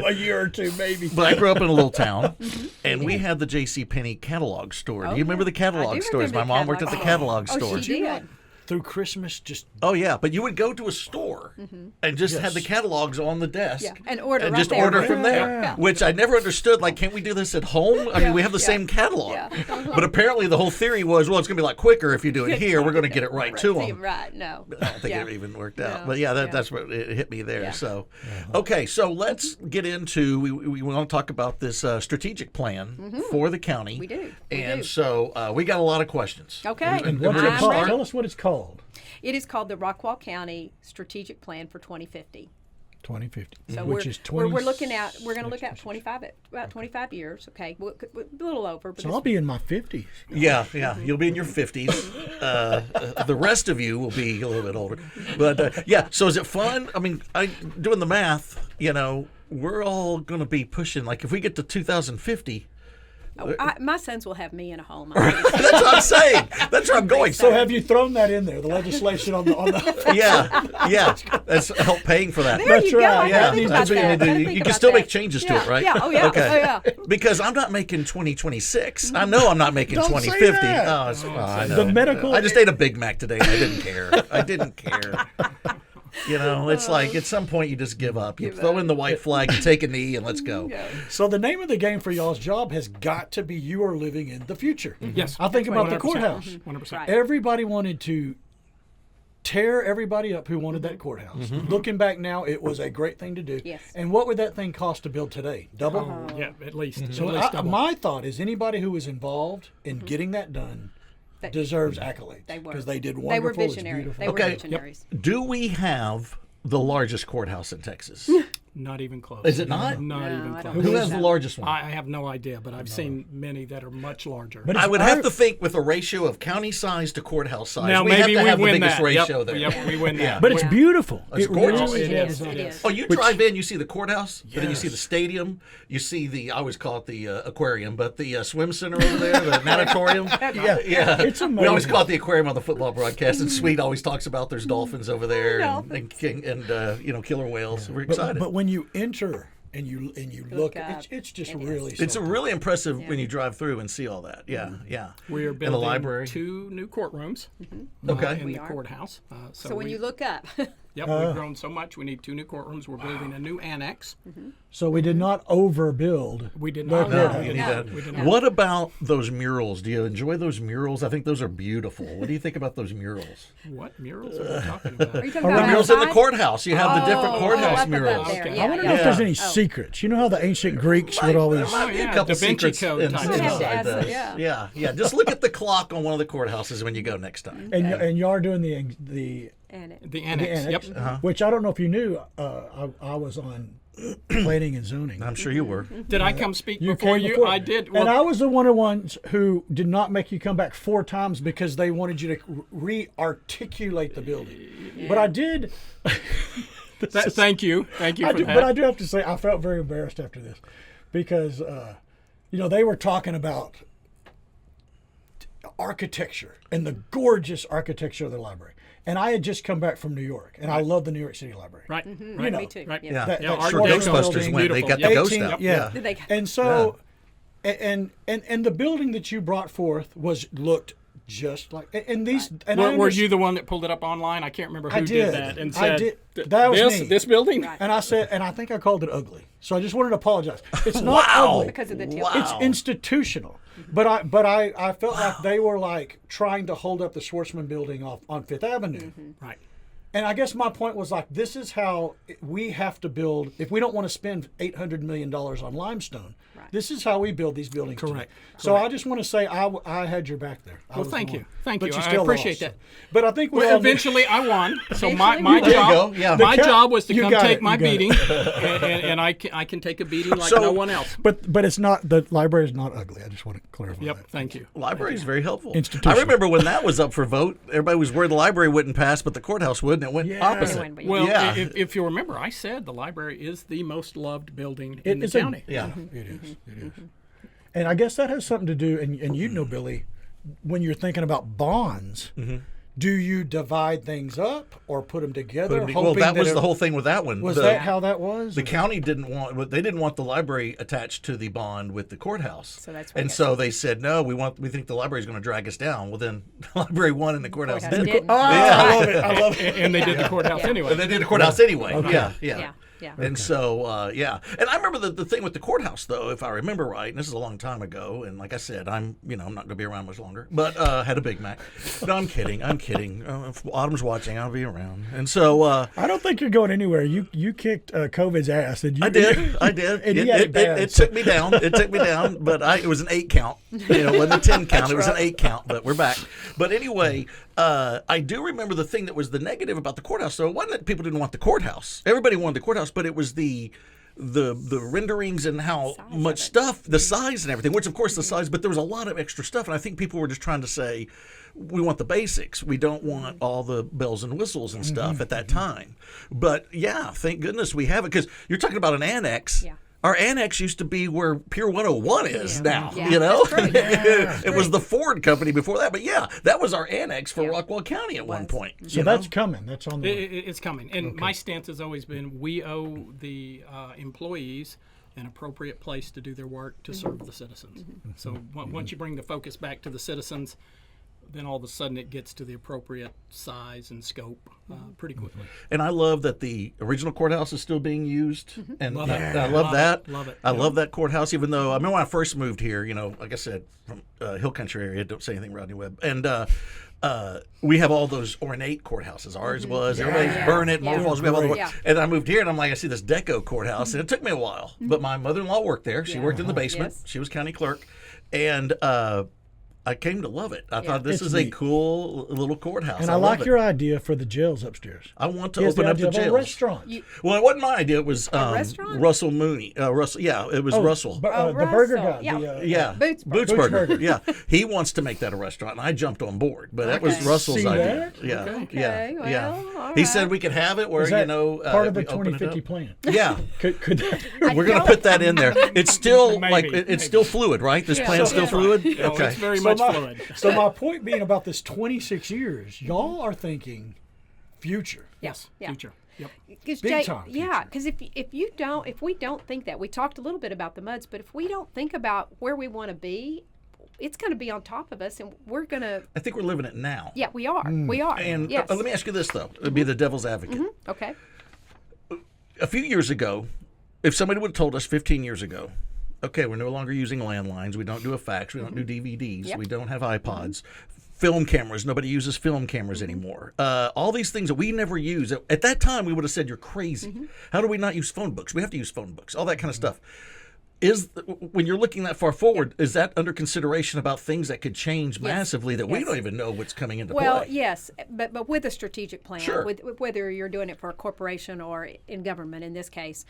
A year or two, maybe. But I grew up in a little town, and we had the J.C. Penney catalog store. Do you remember the catalog stores? My mom worked at the catalog store. She did. Through Christmas, just Oh yeah, but you would go to a store and just have the catalogs on the desk, Yeah, and order right just there. order from there. Yeah. Which I never understood. Like, can't we do this at home? I mean, we have the same catalog, Yeah. but apparently the whole theory was, well, it's going to be a lot quicker if you do it here. We're going to get it right to them. Right, no. I don't think it even worked out. No. But yeah, Yeah. that's what it hit me there. Yeah. So, okay, so let's get into, we want to talk about this strategic plan for the county. We do. We And do. so we got a lot of questions. Okay. and what's it I'm called? ready. Tell us what it's called. It is called the Rockwall County Strategic Plan for 2050. 2050, So which we're, is 20. we're looking at we're going to look at about 25 years. Okay, a little over. But So I'll be in my 50s. Yeah, you'll be in your 50s. The rest of you will be a little bit older. But yeah, so is it fun? I mean, doing the math, we're all going to be pushing, like if we get to 2050, my sons will have me in a home. that's what I'm saying. That's where I'm going. So have you thrown that in there? The legislation on the yeah, that's help paying for that. There That's you go. right. I Yeah, didn't think that's about what you that. I need to didn't do. think You can about still that. make changes to it, right? Yeah. Oh yeah. Okay. Oh yeah. Because I'm not making 2026. I know I'm not making Don't say 2050. that. Oh, it's fine. The medical- I just ate a Big Mac today. And I didn't care. I didn't care. It's like at some point you just give up. You throw in the white flag, you take a knee, and let's go. So the name of the game for y'all's job has got to be you are living in the future. Yes. I think about the 100%. courthouse. 100%. Right. Everybody wanted to tear everybody up who wanted that courthouse. Looking back now, it was a great thing to do. Yes. And what would that thing cost to build today? Double? Yeah, at least. So At least double. my thought is anybody who was involved in getting that done deserves accolades. They were. Because they did They wonderful. were It was visionary. beautiful. They were Okay. visionaries. Do we have the largest courthouse in Texas? Not even close. Is it not? Not No, even I close. don't Who think has so. the largest one? I have no idea, but I've seen many that are much larger. But I it's would have our- to think with a ratio of county size to courthouse size. now we maybe have to we have the win biggest that. ratio Yep, there. Yep, we win that. But it's Yeah. beautiful. It's It gorgeous. really It is. is. It is. Oh, you drive in, you see the courthouse, and then you see the stadium, you see I always call it the aquarium, but the swim center over there, the natatorium. Yeah. It's We always amazing. call it the aquarium on the football broadcast, and Sweet always talks about there's dolphins over there and killer whales. We're excited. But when you enter and you look, up. it's just It is. really it's something. really impressive when you drive through and see all that. Yeah, yeah. We are And building the library. 2 new courtrooms Okay. in We the are. courthouse. So when you look up, Yep, we've grown so much. We need 2 new courtrooms. We're building a new annex. So we did not overbuild. We did the not. No, courthouse. you need No. that. We did not. What about those murals? Do you enjoy those murals? I think those are beautiful. What do you think about those murals? What murals are we talking about? are you talking Around about Murals in the outside? courthouse. You have the different Oh, courthouse up above murals. there. Okay. Yeah, I want to yeah. know if there's any Oh. secrets. You know how the ancient Greeks would always. There might be yeah, a couple Da Vinci secrets Code type inside stuff. Yeah, those. yeah. Yeah. Just look at the clock on one of the courthouses when you go next time. And you are doing the And it, The the annex. annex, Yep. which I don't know if you knew. I was on planning and zoning. I'm sure you were. Did I come speak You before came you? before. I did. And I was the one of the ones who did not make you come back 4 times because they wanted you to re-articulate the building. But I did. Thank you. Thank you for that. But I do have to say, I felt very embarrassed after this because, they were talking about architecture and the gorgeous architecture of the library. And I had just come back from New York, and I love the New York City Library. Right. You Right. know, me too. Right. Yeah. That Art short Deco Ghostbusters building, went. They beautiful. got the Yep. ghost 18 out. yeah. Did they- And so, and the building that you brought forth looked just like, and these, and I Were you the one that pulled it up online? I can't remember who I did. that and I said did. That was this me. this building. Right. And I said, and I think I called it ugly. So I just wanted to apologize. It's not Wow. ugly. because of the tilt. It's institutional. But I felt like they were like trying to hold up the Schwartzman building on Fifth Avenue. Right. And I guess my point was like, this is how we have to build. If we don't want to spend $800 million on limestone, this is how we build these buildings. Correct. So I just want to say I had your back there. I Well, was thank the you. one. Thank But you. I still appreciate lost. that. But I think we Well, all knew- eventually I won. So my Eventually you job, did. Yeah. my The job was to you come got take it, my you got beating, and I can take a beating like So- no one else. But it's not, the library is not ugly. I just want to clarify Yep. that. Thank you. Library is very helpful. I Institutional. remember when that was up for vote, everybody was worried the library wouldn't pass, but the courthouse would, and it went Yeah. opposite. It went- Well, Yeah. if you remember, I said the library is the most loved building It in the is a- county. Yeah. It is. It is. And I guess that has something to do, and you know, Billy, when you're thinking about bonds, Do you divide things up or put them together? Well, that was the whole thing with that one. Was that how that was? The county didn't want the library attached to the bond with the courthouse. So that's so they said, no, we think the library's going to drag us down. Well, then the library won and the courthouse didn't. didn't. I love it. And they did the courthouse anyway. And they did the courthouse anyway. Okay. Yeah. And so, And I remember the thing with the courthouse, though, if I remember right, and this is a long time ago, and like I said, I'm not going to be around much longer, but had a Big Mac. No, I'm kidding. If Autumn's watching, I'll be around. And so... I don't think you're going anywhere. You kicked COVID's ass. Did you? I did. And it took me down. But it was an 8 count. It wasn't a 10 count. It was an 8 count, but we're back. But anyway... I do remember the thing that was the negative about the courthouse, though. It wasn't that people didn't want the courthouse. Everybody wanted the courthouse, but it was the renderings and how much stuff, the size and everything, which, of course, the size, but there was a lot of extra stuff. And I think people were just trying to say, we want the basics. We don't want all the bells and whistles and stuff at that time. But, yeah, thank goodness we have it, because you're talking about an annex. Yeah. Our annex used to be where Pier 101 is now, It was the Ford company before that. But, that was our annex for Rockwall County at one point. So that's coming. That's on the way. It's coming. And my stance has always been we owe the employees an appropriate place to do their work to serve the citizens. So once you bring the focus back to the citizens, then all of a sudden it gets to the appropriate size and scope pretty quickly. And I love that the original courthouse is still being used. And Love it. I love that. Love it. I love that courthouse, even though, I remember when I first moved here, like I said, from Hill Country area, don't say anything, Rodney Webb. And we have all those ornate courthouses. Ours was, everybody's burn it, Motor Falls, we have all the And I moved here, and I'm like, I see this deco courthouse, and it took me a while. But my mother-in-law worked there. She worked in the basement. Yes. She was county clerk. And I came to love it. I thought this is a cool little courthouse. And I like your idea for the jails upstairs. I want to open up the jails. A restaurant. Well, it wasn't my idea. It was restaurant? Russell Mooney. It was Russell. The burger guy. Boots Burger. Yeah, he wants to make that a restaurant, and I jumped on board. But that was Russell's See idea. that? Yeah. All He right. said we could have it where Is that part of the we open it 2050 up. plan? Yeah. Could that? We're going to put that in there. It's still Maybe. it's still fluid, right? This plan's still That's right. fluid. No, Okay. it's very much fluid. So my point being about this 26 years, y'all are thinking future. Yes. Yeah. Future. Yep. Big time Yeah, because if we don't think that, we talked a little bit about the MUDs, but if we don't think about where we want to be, it's going to be on top of us, and we're going to. I think we're living it now. Yeah, we are. We are. And yes. let me ask you this, though. It'd be the devil's advocate. Okay. A few years ago, if somebody would have told us 15 years ago, okay, we're no longer using landlines, we don't do a fax, we don't do DVDs, Yep. we don't have iPods, film cameras, nobody uses film cameras anymore. All these things that we never use. At that time, we would have said, you're crazy. How do we not use phone books? We have to use phone books, all that kind of stuff. When you're looking that far forward, is that under consideration about things that could change massively that we don't even know what's coming into play? Well, yes, but with a strategic plan, Sure. with whether you're doing it for a corporation or in government in this case,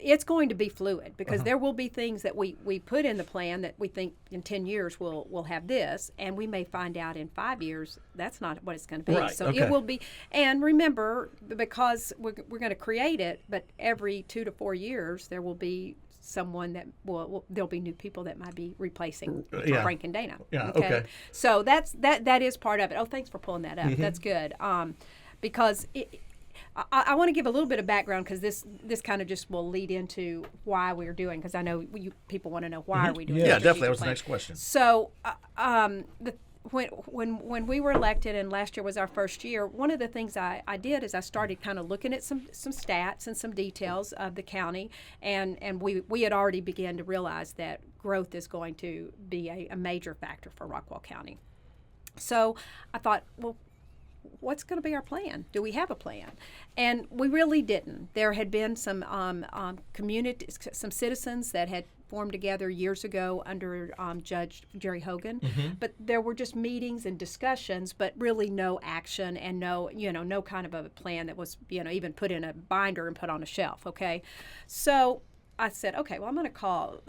it's going to be fluid because there will be things that we put in the plan that we think in 10 years we'll have this, and we may find out in 5 years that's not what it's going to be. Right, So okay. it will be, and remember, because we're going to create it, but every 2 to 4 years there will be someone that there'll be new people that might be replacing Frank and Dana. Yeah, okay. So that is part of it. Oh, thanks for pulling that up. That's good. Because I want to give a little bit of background because this kind of just will lead into why we're doing, because I know people want to know why are we doing. Yeah, this definitely. That was the plan. next question. So when we were elected, and last year was our first year, one of the things I did is I started kind of looking at some stats and some details of the county, and we had already begun to realize that growth is going to be a major factor for Rockwall County. So I thought, well, what's going to be our plan? Do we have a plan? And we really didn't. There had been some some citizens that had formed together years ago under Judge Jerry Hogan, but there were just meetings and discussions, but really no action and no kind of a plan that was even put in a binder and put on a shelf. Okay, so I said, okay, well I'm going to call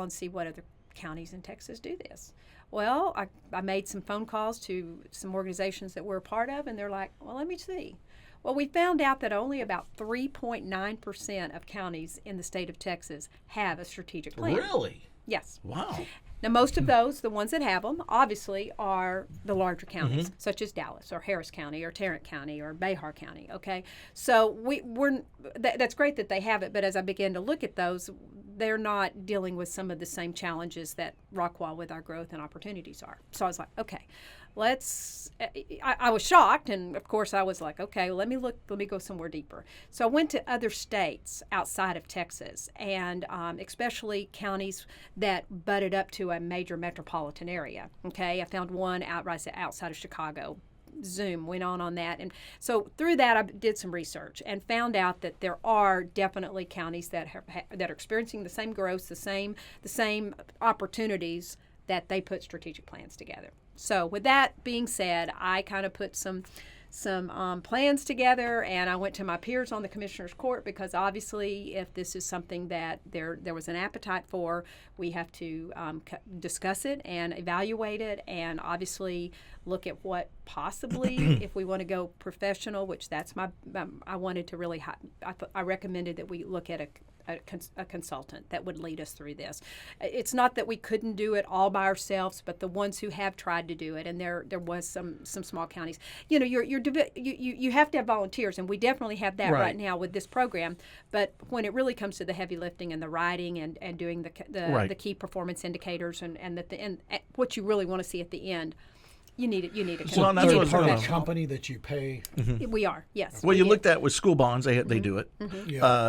and see what other counties in Texas do this. Well, I made some phone calls to some organizations that we're a part of, and they're like, well, let me see. Well, we found out that only about 3.9% of counties in the state of Texas have a strategic plan. Really? Yes. Wow. Now, most of those, the ones that have them, obviously, are the larger counties, such as Dallas or Harris County or Tarrant County or Behar County. Okay, so that's great that they have it, but as I began to look at those, they're not dealing with some of the same challenges that Rockwall with our growth and opportunities are. So I was like, okay, I was shocked, and of course I was like, okay, well, let me go somewhere deeper. So I went to other states outside of Texas, and especially counties that butted up to a major metropolitan area. Okay, I found one outside of Chicago. Zoom went on that, and so through that I did some research and found out that there are definitely counties that are experiencing the same growth, the same opportunities, that they put strategic plans together. So with that being said, I kind of put some plans together, and I went to my peers on the Commissioner's Court, because obviously if this is something that there was an appetite for, we have to discuss it and evaluate it, and obviously look at what possibly, if we want to go professional, which that's I wanted to really, I recommended that we look at a consultant that would lead us through this. It's not that we couldn't do it all by ourselves, but the ones who have tried to do it, and there was some small counties. You know, you have to have volunteers, and we definitely have that right now with this program. But when it really comes to the heavy lifting and the writing and doing the key performance indicators and what you really want to see at the end, you need a company that you pay. We are, yes. Well, you looked at with school bonds, they do it,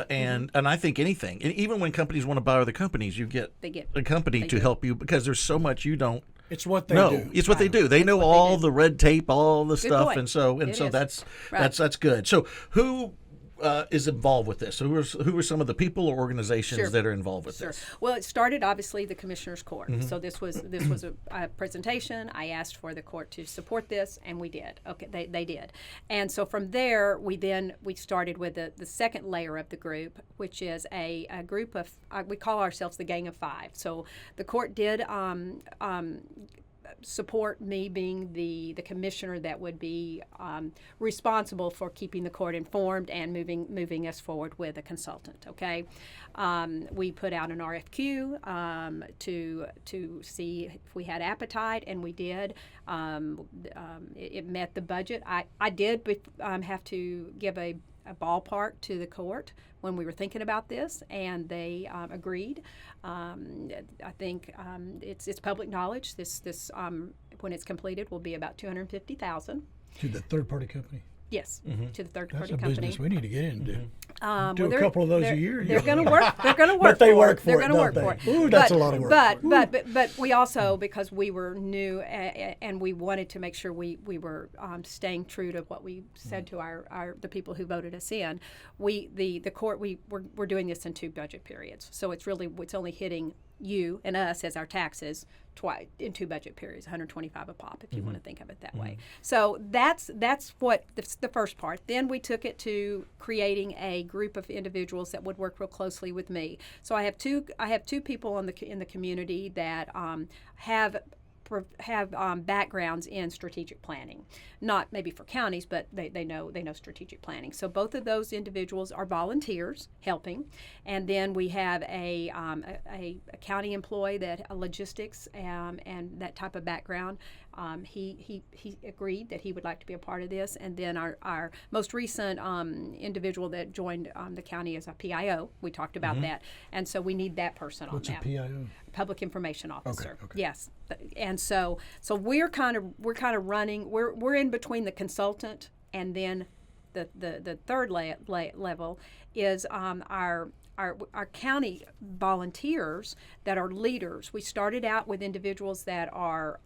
and I think anything, even when companies want to buy other companies, you get a company to help you, because there's so much you don't. It's what they do. It's what they do. They know all the red tape, all the stuff, and so that's good. So who is involved with this? Who are some of the people or organizations that are involved with this? Well, it started obviously the Commissioner's Court. So this was a presentation. I asked for the court to support this, and we did. Okay, they did. And so from there, we started with the second layer of the group, which is a group of, we call ourselves the Gang of Five. So the court did support me being the commissioner that would be responsible for keeping the court informed and moving us forward with a consultant. Okay, we put out an RFQ to see if we had appetite, and we did. It met the budget. I did have to give a ballpark to the court when we were thinking about this, and they agreed. I think it's public knowledge. This when it's completed will be about $250,000 to the third-party company. Yes, to the third-party company. company. Business we need to get into. Do a couple of those a year. They're going to work. They're going to work. But they work for They're it. They're going to work for it. Ooh, that's a lot of work. But we also, because we were new and we wanted to make sure we were staying true to what we said to the people who voted us in. The court we're doing this in 2 budget periods, so it's only hitting you and us as our taxes twice in 2 budget periods, 125 a pop, if you want to think of it that way. So that's what the first part. Then we took it to creating a group of individuals that would work real closely with me. So I have two people in the community that have backgrounds in strategic planning, not maybe for counties, but they know strategic planning. So both of those individuals are volunteers helping, and then we have a county employee that logistics and that type of background. He agreed that he would like to be a part of this, and then our most recent individual that joined the county is a PIO. We talked about that, and so we need that person on that. What's a PIO? Public Information Officer. Okay. Yes, and so we're kind of running. We're in between the consultant and then the third level is our county volunteers that are leaders. We started out with individuals that are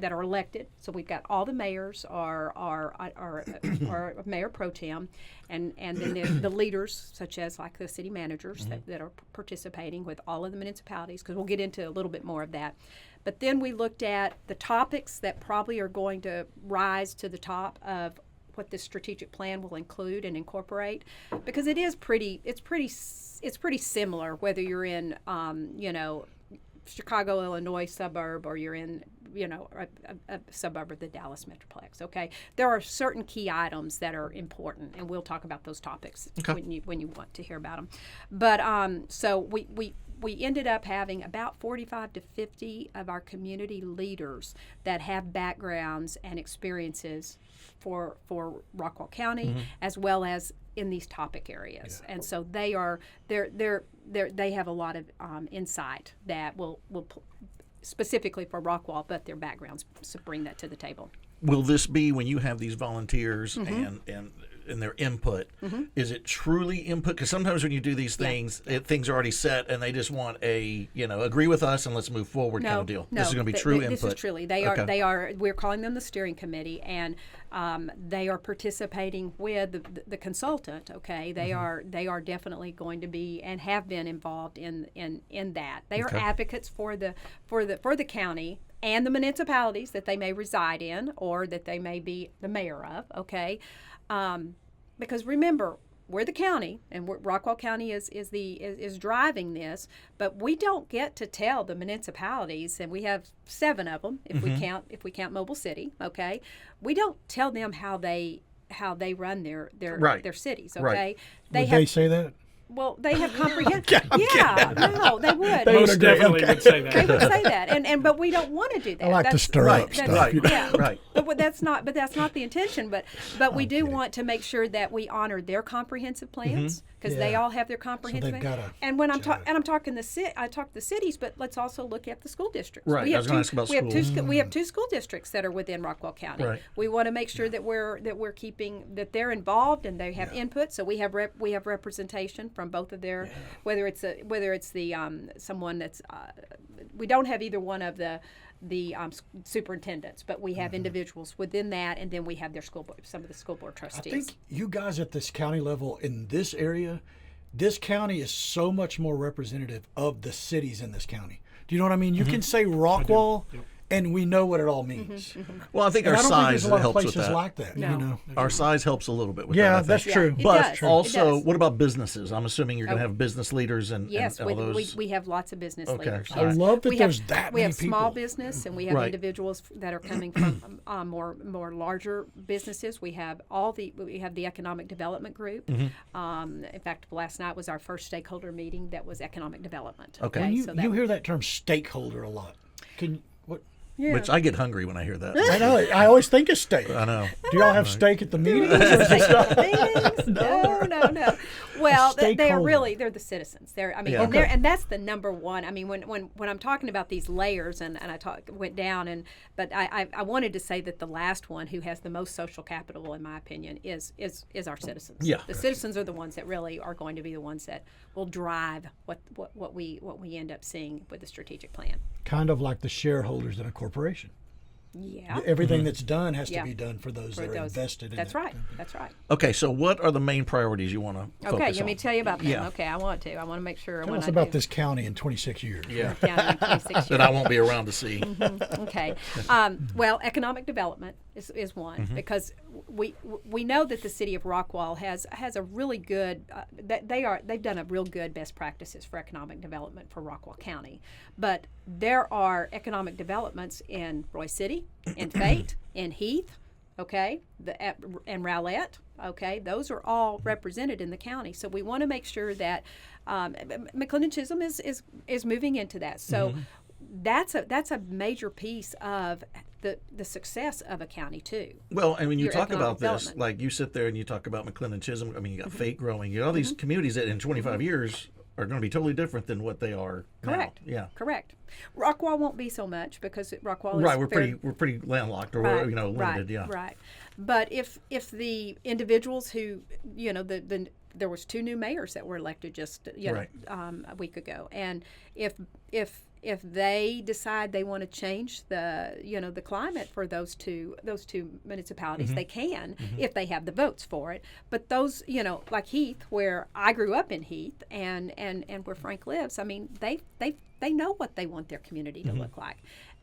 elected. So we've got all the mayors are mayor pro tem, and then the leaders, such as like the city managers that are participating with all of the municipalities, because we'll get into a little bit more of that. But then we looked at the topics that probably are going to rise to the top of what this strategic plan will include and incorporate, because it's pretty similar whether you're in Chicago, Illinois suburb, or you're in a suburb of the Dallas Metroplex. Okay, there are certain key items that are important, and we'll talk about those topics when you want to hear about them. But so we ended up having about 45 to 50 of our community leaders that have backgrounds and experiences for Rockwall County, as well as in these topic areas. And so they have a lot of insight that will specifically for Rockwall, but their backgrounds bring that to the table. Will this be when you have these volunteers and their input? Is it truly input? Because sometimes when you do these things, things are already set, and they just want agree with us and let's move forward kind of deal. No, this is going to be true input. This is truly. They are. We're calling them the steering committee, and they are participating with the consultant. Okay, they are definitely going to be and have been involved in that. They are advocates for the county and the municipalities that they may reside in or that they may be the mayor of. Okay. Because remember, we're the county, and Rockwall County is driving this, but we don't get to tell the municipalities, and we have 7 of them if we count Mobile City. Okay, we don't tell them how they run their cities. Okay, right. They say that. Well, they have comprehension. No, they would. They most definitely would say that. They would say that, but we don't want to do that. I like to stir up stuff. Right. But that's not the intention. But we do want to make sure that we honor their comprehensive plans because they all have their comprehensive. So plans. And when I'm talking I talk the cities, but let's also look at the school districts. Right. I was going to ask about schools. We have 2 school districts that are within Rockwall County. Right. We want to make sure that we're keeping that they're involved and they have input. So we have representation from both of their whether it's the someone that's we don't have either one of the superintendents, but we have individuals within that, and then we have some of the school board trustees. I think you guys at this county level in this area, this county is so much more representative of the cities in this county. Do you know what I mean? You can say Rockwall, and we know what it all means. Well, I think our size helps with that. Like that. No. You know? Our size helps a little bit with that. Yeah, that's true. But also, what about businesses? I'm assuming you're going to have business leaders and all those. We have lots of business leaders. I love that there's that many people. We have small business, and we have individuals that are coming from more larger businesses. We have the economic development group. In fact, last night was our first stakeholder meeting that was economic development. Okay. You hear that term stakeholder a lot. Yeah. Which I get hungry when I hear that. I know. I always think of steak. I know. Do y'all have steak at the meetings? No. Well, they're the citizens. And that's the number one. I mean, when I'm talking about these layers, and I went down, but I wanted to say that the last one who has the most social capital, in my opinion, is our citizens. Yeah. The citizens are the ones that really are going to be the ones that will drive what we end up seeing with the strategic plan. Kind of like the shareholders in a corporation. Yeah. Everything that's done has to be done for those that are invested in it. That's right. That's right. Okay, so what are the main priorities you want to focus on? Okay, let me tell you about them. Yeah. Okay, I want to make sure. Tell us about this county in 26 years. Yeah. County in 26 years. That I won't be around to see. Okay. Well, economic development is one because we know that the city of Rockwall has a really good they've done a real good best practices for economic development for Rockwall County, but there are economic developments in Roy City, in Fate, in Heath, okay, and Rowlett. Okay, those are all represented in the county. So we want to make sure that McLennan Chisholm is moving into that. So that's a major piece of the success of a county too. Well, and when you Your talk about economic this, like you sit there and you talk about McLennan Chisholm, I mean, you got Fate growing, you got all these communities that in 25 years are going to be totally different than what they are Correct. now. Yeah. Correct. Rockwall won't be so much because Rockwall is right. We're pretty landlocked or right, limited. Right, yeah. Right. But if the individuals who there was 2 new mayors that were elected just a week ago, and if they decide they want to change the climate for those two municipalities, they can if they have the votes for it. But those like Heath, where I grew up in Heath, and where Frank lives, I mean they know what they want their community to look like,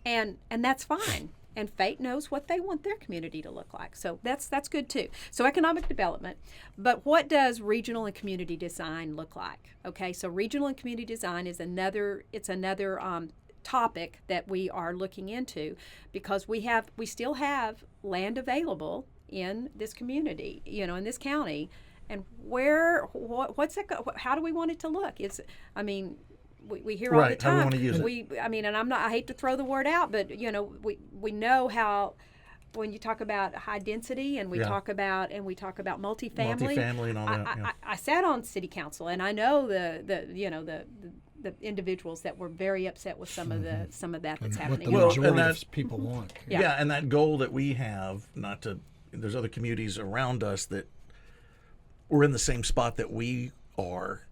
and that's fine. And Fate knows what they want their community to look like. So that's good too. So economic development. But what does regional and community design look like? Okay, so regional and community design is another topic that we are looking into because we still have land available in this community, in this county. And what's it? How do we want it to look? we hear all the Right, how we time. wanna use it. I mean, and I hate to throw the word out, but we know how. When you talk about high density and we talk about multifamily, and all that. I sat on city council and I know the individuals that were very upset with some of that's happening. What the majority that's of people want. Yeah, and that goal that we have, there's other communities around us that were in the same spot that we are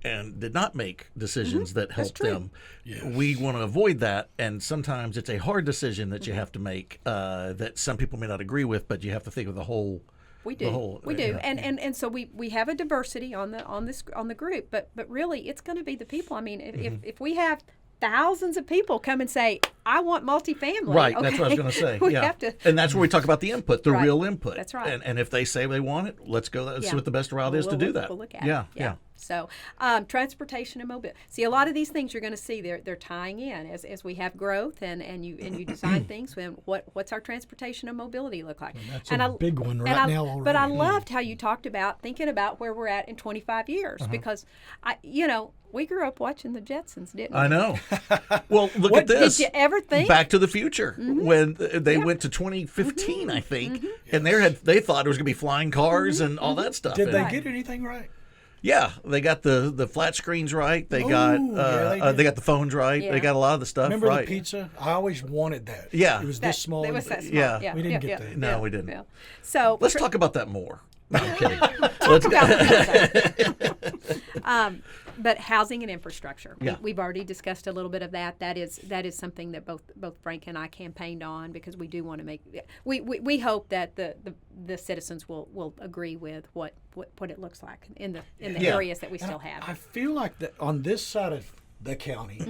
and did not make decisions that help them. Yes. We want to avoid that, and sometimes it's a hard decision that you have to make that some people may not agree with, but you have to think of the whole. We do. And so we have a diversity on the group, but really it's going to be the people. I mean, if we have thousands of people come and say, I want multifamily. Right, okay, that's what I was going to say. we have to, and that's where we talk about the input, the real input. That's right. And if they say they want it, let's go. Let's see what the best route is to do that. We'll look at it. Yeah. So transportation and mobility. See, a lot of these things you're going to see they're tying in as we have growth and you design things. When what's our transportation and mobility look like? That's a big one now already. But I loved how you talked about thinking about where we're at in 25 years because we grew up watching the Jetsons, didn't we? I know. Well, look at this. Did you ever think? Back to the Future, when they went to 2015, I think, and they thought it was going to be flying cars and all that stuff. Did they get anything right? Yeah, they got the flat screens right. They got they got the phones right. Yeah. They got a lot of the stuff Remember right. the pizza? I always wanted that. Yeah. It was this small. It was that small. Yeah. We didn't get that. No, we didn't. Yeah. So Let's talk about that more. No, I'm kidding. talk about but housing and infrastructure. Yeah. We've already discussed a little bit of that. That is something that both Frank and I campaigned on because we do want to make. We hope that the citizens will agree with what it looks like in the areas that we still have. I feel like that on this side of the county,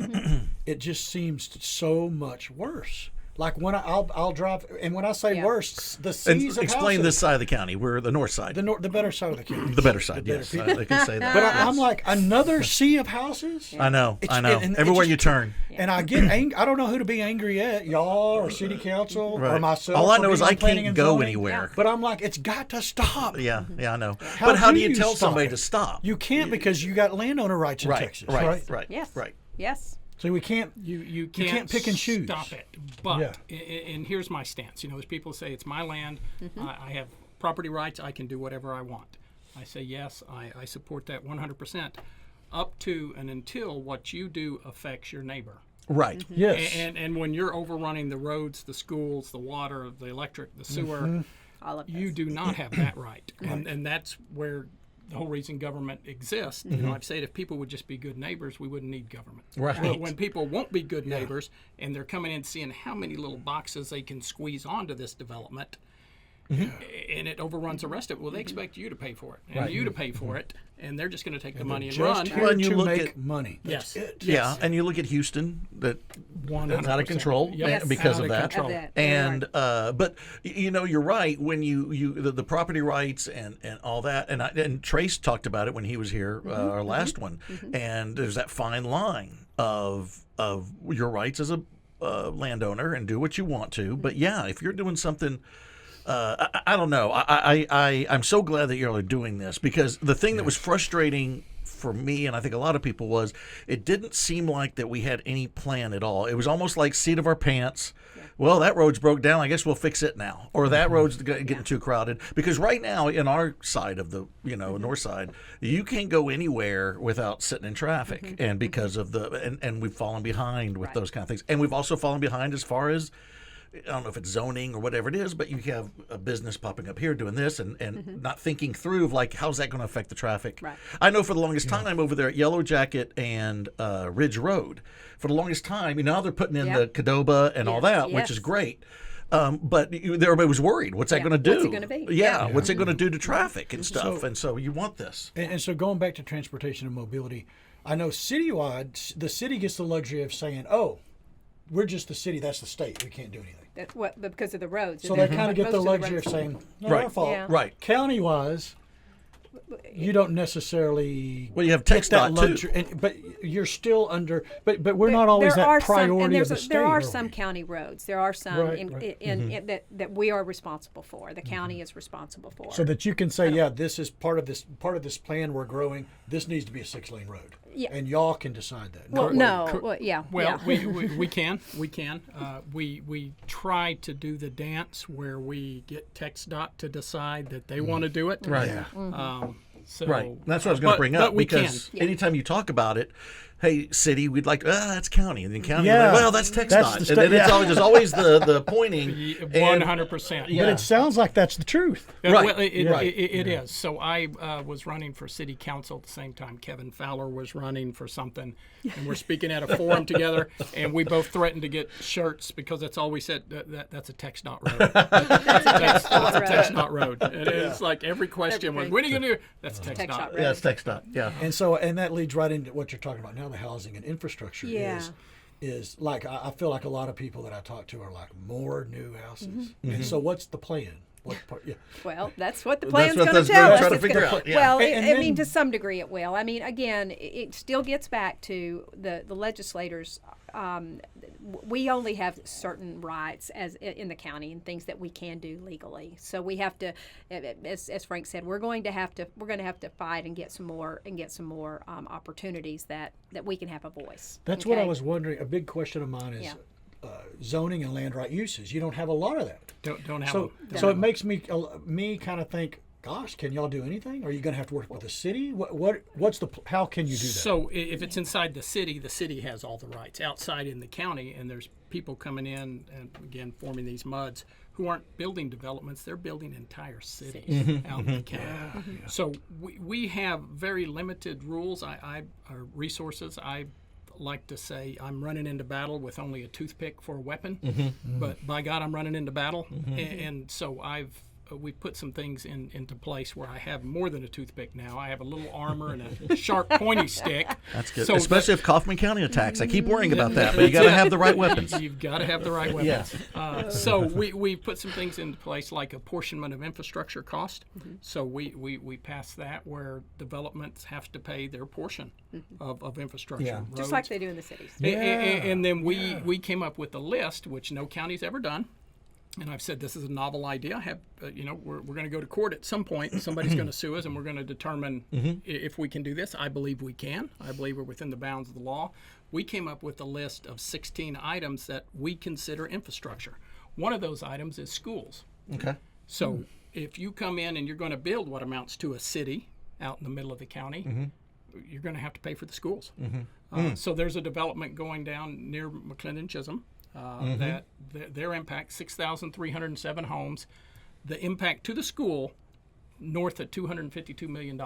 it just seems so much worse. Like when I'll drive, and when I say worse, the seas of explain houses, this side of the county. We're the north side. the better side of the county. The better side, better yes. people. I can say that. But I'm like, another sea of houses? I know. and Everywhere just- you turn. And I get angry. I don't know who to be angry at, y'all or city council or myself. All I for know is being I on planning can't and go zoning. anywhere. But I'm like, it's got to stop. Yeah, I know. How But how do do you you tell stop somebody it? to stop? You can't because you got landowner rights in Texas, right? Yes. Right. Yes. So we can't. You can't pick and choose. Stop it. But and here's my stance. As people say, it's my land. I have property rights. I can do whatever I want. I say yes. I support that 100%. Up to and until what you do affects your neighbor. Right. Yes. And when you're overrunning the roads, the schools, the water, the electric, the sewer, All of you those. do not have that right. And that's where the whole reason government exists. I've said if people would just be good neighbors, we wouldn't need government. Right. But when people won't be good neighbors and they're coming in seeing how many little boxes they can squeeze onto this development, and it overruns the rest of it, well, they expect you to pay for it and you to pay for it, and they're just going to take the money and run. Here When you to look make at- money. Yes. That's it. Yeah, and you look at Houston, that's out of 100%. control Yes. because Out of that. control. Of that. And but you're right when you the property rights and all that, and Trace talked about it when he was here, our last one, and there's that fine line of your rights as a landowner and do what you want to, but if you're doing something. I don't know. I'm so glad that you're doing this because the thing that was frustrating for me and I think a lot of people was it didn't seem like that we had any plan at all. It was almost like seat of our pants. Well, that road's broke down. I guess we'll fix it now. Or that road's getting too crowded. Because right now, in our side of the north side, you can't go anywhere without sitting in traffic, and because of and we've fallen behind with those kind of things. And we've also fallen behind as far as. I don't know if it's zoning or whatever it is, but you have a business popping up here doing this and not thinking through of how's that going to affect the traffic. Right. I know for the longest time over there at Yellow Jacket and Ridge Road, for the longest time, now they're putting in the Cadoba and all that, which is great. But everybody was worried. What's that going to do? What's it going to be? Yeah, what's it going to do to traffic and stuff? And so you want this. And so going back to transportation and mobility, I know citywide, the city gets the luxury of saying, "Oh, we're just the city. That's the state. We can't do anything." That's what because of the roads. So they kind of get the luxury of saying, "Not our fault." Yeah. Right. County-wise, you don't necessarily. Well, you have get that TxDOT, too. luxury, but you're still under. But we're not always There are that priority of the some, state. there are are some we? county roads. There are some that we are responsible for. The county is responsible for. So that you can say, this is part of this plan we're growing. This needs to be a 6-lane road. Yeah. And y'all can decide that. Well, no. Well, yeah. Well, yeah. we can. We try to do the dance where we get TxDOT to decide that they want to do it. Right. Yeah. So, Right. That's what I was going to bring up, but we because can. anytime you talk about it, hey, city, we'd like, that's county. And then county, Yeah. like, well, that's TxDOT. That's the And then it's yeah. always, there's always the pointing. 100%. Yeah. But it sounds like that's the truth. Right. Well, it Right. is. So I was running for city council at the same time Kevin Fowler was running for something, and we're speaking at a forum together, and we both threatened to get shirts because that's all we said. That's a TxDOT road. That's a TxDOT road. And it's like every question was, "When are you going to do?" That's TxDOT. TxDOT road. Yeah, it's TxDOT. Yeah. And that leads right into what you're talking about now, the housing and infrastructure is like, I feel like a lot of people that I talk to are like, more new houses. And so what's the plan? What part? Yeah. Well, that's what the That's plan's what going to that's tell gonna us. try to It's figure gonna- out, yeah. Well, And I mean, then- to some degree it will. I mean, again, it still gets back to the legislators. We only have certain rights as in the county and things that we can do legally. So we have to, as Frank said, we're going to have to fight and get some more opportunities that we can have a voice. That's what I okay? was wondering. A big question of mine is zoning and land right uses. You don't have a lot of that. Don't have So, them. so it makes me kind of think, gosh, can y'all do anything? Are you going to have to work with the city? What's the how can you do that? So if it's inside the city has all the rights. Outside in the county, and there's people coming in and again forming these MUDs who aren't building developments; they're building entire cities out in the county. So we have very limited rules. Or resources. I like to say I'm running into battle with only a toothpick for a weapon, but by God, I'm running into battle, and so we put some things into place where I have more than a toothpick now. I have a little armor and a sharp pointy stick. That's good. So Especially if Kaufman County attacks. I keep worrying about that, but you got to have the right weapons. You've got to have the right weapons. So we put some things into place like apportionment of infrastructure cost. So we pass that where developments have to pay their portion of infrastructure. Yeah. Roads. Just like they do in the cities. And then we came up with a list, which no county's ever done. And I've said this is a novel idea. I have, we're going to go to court at some point. Somebody's going to sue us, and we're going to determine if we can do this. I believe we can. I believe we're within the bounds of the law. We came up with a list of 16 items that we consider infrastructure. One of those items is schools. Okay. So if you come in and you're going to build what amounts to a city out in the middle of the county, you're going to have to pay for the schools. So there's a development going down near McClendon Chisholm. That their impact 6,307 homes, the impact to the school north of $252 million,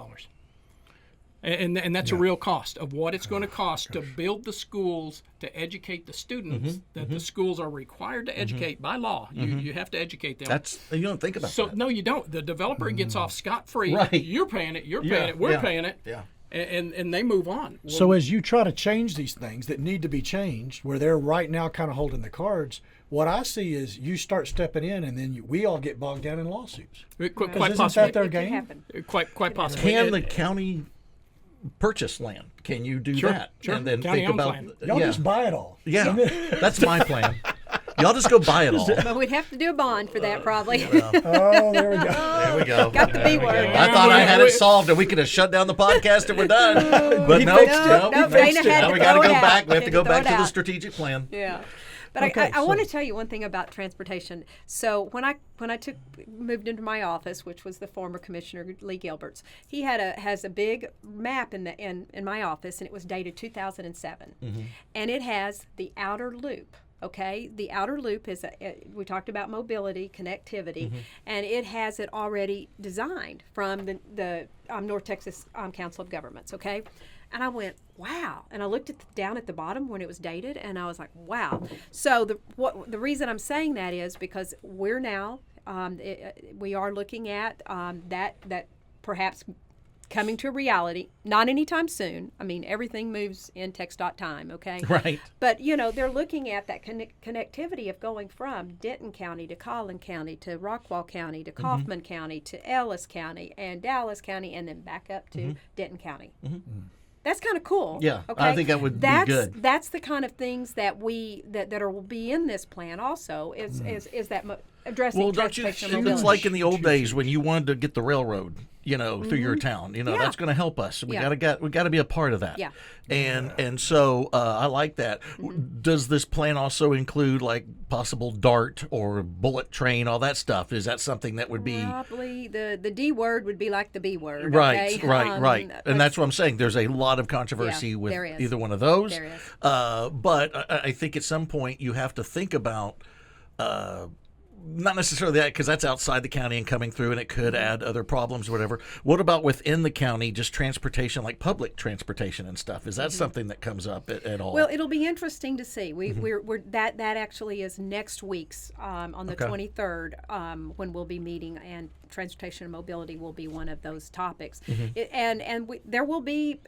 and that's a real cost of what it's going to cost to build the schools to educate the students that the schools are required to educate by law. You have to educate them. You don't think about that. No, you don't. The developer gets off scot-free. Right. You're paying it. You're paying it. We're paying it. Yeah. And they move on. So as you try to change these things that need to be changed, where they're right now kind of holding the cards, what I see is you start stepping in, and then we all get bogged down in lawsuits. Quite Isn't possibly. that their It can game? happen. Quite possibly. Can the county purchase land? Can you do Sure, that? sure. And then County think owns about land. Y'all just buy it all. Yeah, that's my plan. Y'all just go buy it all. But we'd have to do a bond for that, probably. Oh, there we go. There we go. Got the B There we word. go. I thought I had it solved and we could have shut down the podcast and we're done. But no, fixed it. no, No, we fixed Dana it. had Now to we got to throw go it out. back. We have to Had go to throw back it to the out. strategic plan. Yeah. But Okay, I want so- to tell you one thing about transportation. So when I moved into my office, which was the former Commissioner Lee Gilbert's, he has a big map in my office, and it was dated 2007, and it has the outer loop. Okay, the outer loop is we talked about mobility, connectivity, and it has it already designed from the North Texas Council of Governments. Okay. And I went, wow. And I looked down at the bottom when it was dated, and I was like, wow. So the reason I'm saying that is because we're now, we are looking at that perhaps coming to reality, not anytime soon. I mean, everything moves in TxDOT time, okay? Right. But, they're looking at that connectivity of going from Denton County to Collin County to Rockwall County to Kaufman County to Ellis County and Dallas County and then back up to Denton County. That's kind of cool. Yeah, okay? I think that would be good. That's the kind of things that will be in this plan. Also, is that addressing Well, don't you? transportation It's mobility. like in the old days when you wanted to get the railroad, through your town. Yeah. That's going to help us. We Yeah. got to be a part of that. Yeah. And so I like that. Does this plan also include like possible DART or bullet train, all that stuff? Is that something that would be Probably the D word would be like the B word. right, okay? right? And that's what I'm saying. There's a lot of controversy with there is. either one of those. There is. But I think at some point you have to think about. Not necessarily that, because that's outside the county and coming through, and it could add other problems or whatever. What about within the county, just transportation, like public transportation and stuff? Is that something that comes up at all? Well, it'll be interesting to see. We're that actually is next week's on the 23rd when we'll be meeting, and transportation and mobility will be one of those topics. There will be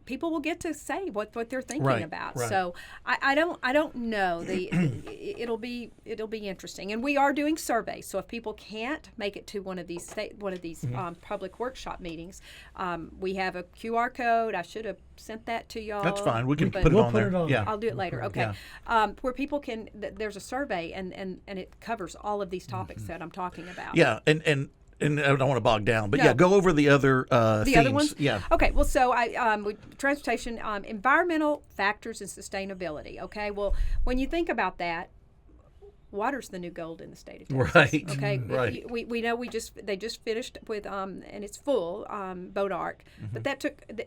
people will get to say what they're thinking about. Right. So I don't know. It'll be interesting, and we are doing surveys. So if people can't make it to one of these public workshop meetings, we have a QR code. I should have sent that to y'all. That's fine. We can but put it We'll on put there. it on. Yeah. I'll do it later. Okay. Yeah. Where people can, there's a survey and it covers all of these topics that I'm talking about. Yeah, and I don't want to bog down, but No. go over the other themes. Other ones? Yeah. Okay. Well, so transportation, environmental factors and sustainability. Okay. Well, when you think about that, water's the new gold in the state of Texas. Right. Okay. Right. We know they just finished with and it's full boat arc, but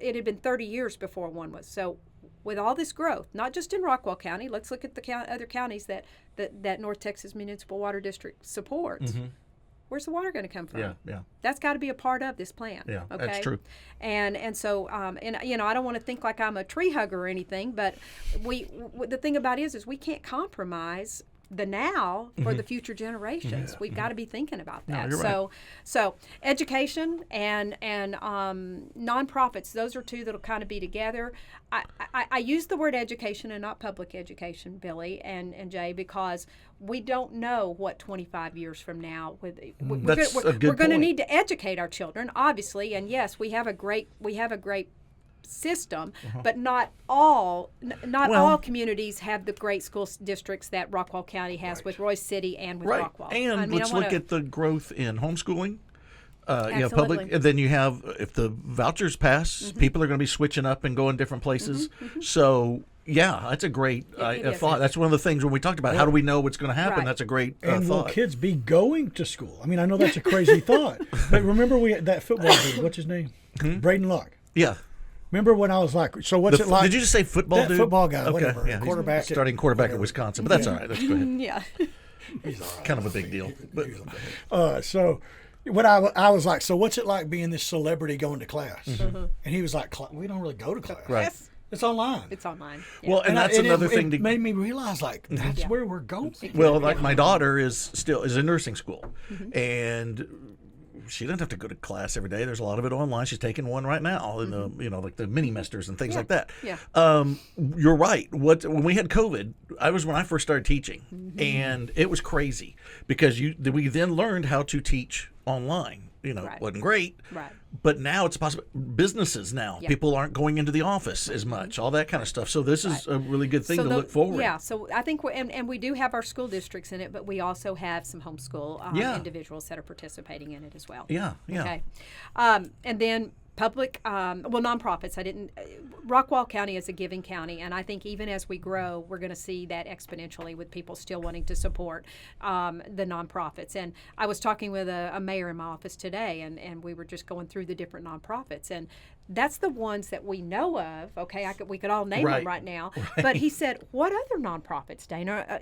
it had been 30 years before one was. So with all this growth, not just in Rockwall County, let's look at the other counties that North Texas Municipal Water District supports. Where's the water going to come from? Yeah. That's got to be a part of this plan. Yeah, okay? that's true. And so I don't want to think like I'm a tree hugger or anything, but the thing about it is we can't compromise the now for the future generations. We've got to be thinking about that. you're right. So education and nonprofits, those are two that'll kind of be together. I use the word education and not public education, Billy and Jay, because we don't know what 25 years from now we're going to need to educate our children, obviously. And yes, we have a great system, but not all communities have the great school districts that Rockwall County has with Royce City and with Rockwall. And let's look at the growth in homeschooling. You have Absolutely. public, and then you have, if the vouchers pass, people are going to be switching up and going different places. So yeah, that's a great thought. That's one of the things when we talked about how do we know what's going to happen. Right. That's a great And will thought. kids be going to school? I mean, I know that's a crazy thought, but remember we had that football dude. What's his name? Braden Locke. Yeah. Remember when I was like, so what's it like? Did you just say football that dude? football guy, Okay, whatever, yeah, he's quarterback. starting quarterback at Wisconsin, but that's all right. Let's go ahead. Yeah. He's all right. Kind of a big deal. But So when I was like, so what's it like being this celebrity going to class? And he was like, we don't really go to class. right. It's online. It's online. Yeah. Well, and that's another thing it made me realize, like, that's where we're going. Well, like my daughter is in nursing school, and she doesn't have to go to class every day. There's a lot of it online. She's taking one right now in the like the mini mesters and things like that. Yeah. You're right. When we had COVID, when I first started teaching, and it was crazy because we then learned how to teach online. It wasn't great. Right. But now it's possible. Businesses now, people aren't going into the office as much, all that kind of stuff. So this is a really good thing to look forward. Yeah, so I think, and we do have our school districts in it, but we also have some homeschool individuals that are participating in it as well. Yeah. Okay. And then public, nonprofits. Rockwall County is a giving county, and I think even as we grow, we're going to see that exponentially with people still wanting to support the nonprofits. And I was talking with a mayor in my office today, and we were just going through the different nonprofits, and that's the ones that we know of. Okay, we could all name them right now. But he said, "What other nonprofits, Dana?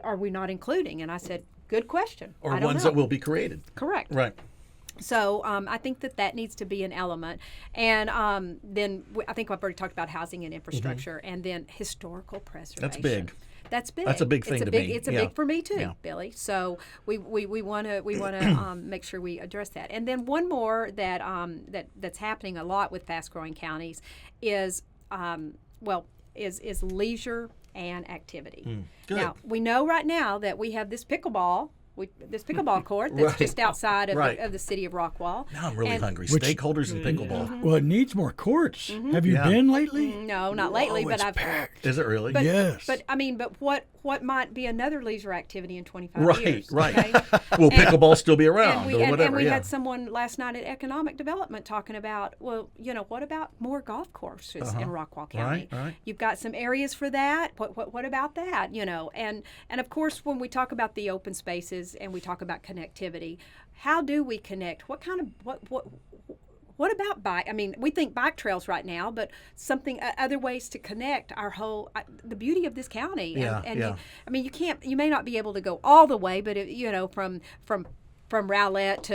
Are we not including?" And I said, "Good question. Or I don't ones know." that will be created. Correct. Right. So I think that needs to be an element. And then I think I've already talked about housing and infrastructure, and then historical preservation. That's big. That's big. That's a big thing to me. It's a big for me too, Billy. So we want to make sure we address that. And then one more that's happening a lot with fast growing counties is leisure and activity. Good. Now we know right now that we have this pickleball this pickleball court that's Right. just outside of, Right. of the city of Rockwall. Now I'm really And- hungry. Stakeholders and pickleball. Well, it needs more courts. Have you Yeah. been lately? No, not lately, Oh, but it's I've. packed. Is it really? But, Yes. But I mean, but what might be another leisure activity in 25 Right, years? right. Okay? Will pickleball still be around And or whatever? and we yeah. had someone last night at Economic Development talking about, well, what about more golf courses in Rockwall County? Right. You've got some areas for that. What about that? And of course, when we talk about the open spaces and we talk about connectivity, how do we connect? What kind of what about bike? I mean, we think bike trails right now, but something other ways to connect our whole the beauty of this county. Yeah, and yeah. you may not be able to go all the way, but from Rowlett to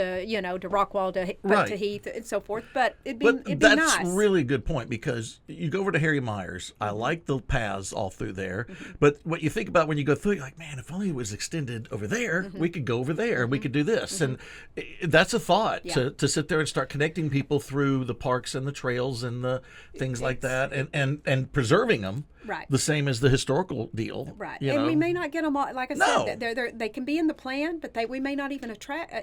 Rockwall Right. to Heath and so forth. But it'd be But it'd be that's nice. really a good point because you go over to Harry Myers. I like the paths all through there. Mm-hmm. But what you think about when you go through, you're like, man, if only it was extended over there, Mm-hmm. we could go over there. We could do this. And that's a thought Yeah. to sit there and start connecting people through the parks and the trails and the things like that and preserving them. Right. The same as the historical deal. Right, you and know? we may not get them all. Like I No. said, they can be in the plan, but we may not even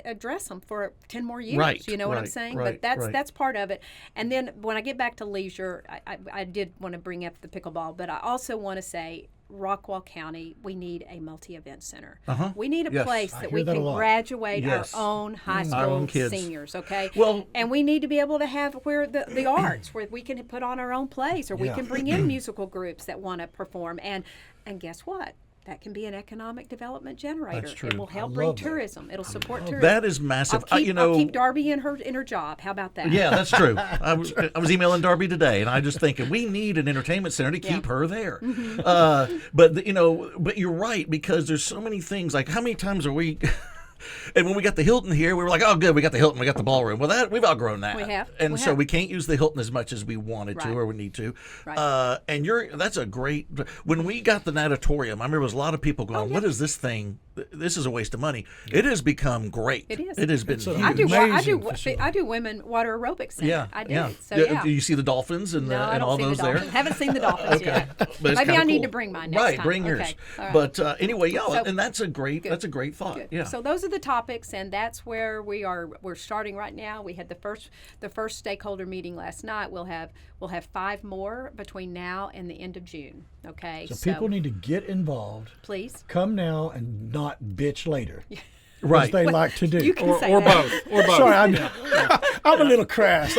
address them for 10 more years. Right, You know what I'm right, saying? right, But right. that's part of it. And then when I get back to leisure, I did want to bring up the pickleball, but I also want to say Rockwall County, we need a multi-event center. We need a Yes. place I that hear we that a can lot. graduate Yes. our own high Our school own kids. seniors. Okay. Well- and we need to be able to have where the arts, where we can put on our own plays, or we Yeah. can bring in musical groups that want to perform. And guess what? That can be an economic development generator. That's true. It will I help bring love that. tourism. It'll support tourism. That is massive. I'll keep, you know, I'll keep Darby in her job. How about that? Yeah, that's true. I was emailing Darby today, and I just thinking we need an entertainment center to keep her there. But you're right because there's so many things. Like how many times are we? And when we got the Hilton here, we were like, "Oh, good, we got the Hilton, we got the ballroom." Well, that we've outgrown that. We have. and We so have. we can't use the Hilton as much as we wanted to Right. or we need to. Right. And that's a great. When we got the natatorium, I remember there was a lot of people going, "What is this thing? This is a waste of money." It has become great. It is. It has been. It's a- huge. Amazing facility. I do women water aerobics center. Yeah, I do. yeah. So yeah. Do you see the dolphins and, No, I and don't all see those the there? dolphins. Haven't seen the dolphins yet. But it's Maybe kinda I need cool. to bring mine next right, time. bring yours. Okay. All right. But anyway, yeah, So- and that's a great thought. Good. Yeah. So those are the topics, and that's where we're starting right now. We had the first stakeholder meeting last night. We'll have 5 more between now and the end of June. Okay. So people need to get involved. please. Come now and not bitch later. right. As they like to do. You can say Or that. both. Or both. Sorry, I'm a little crass.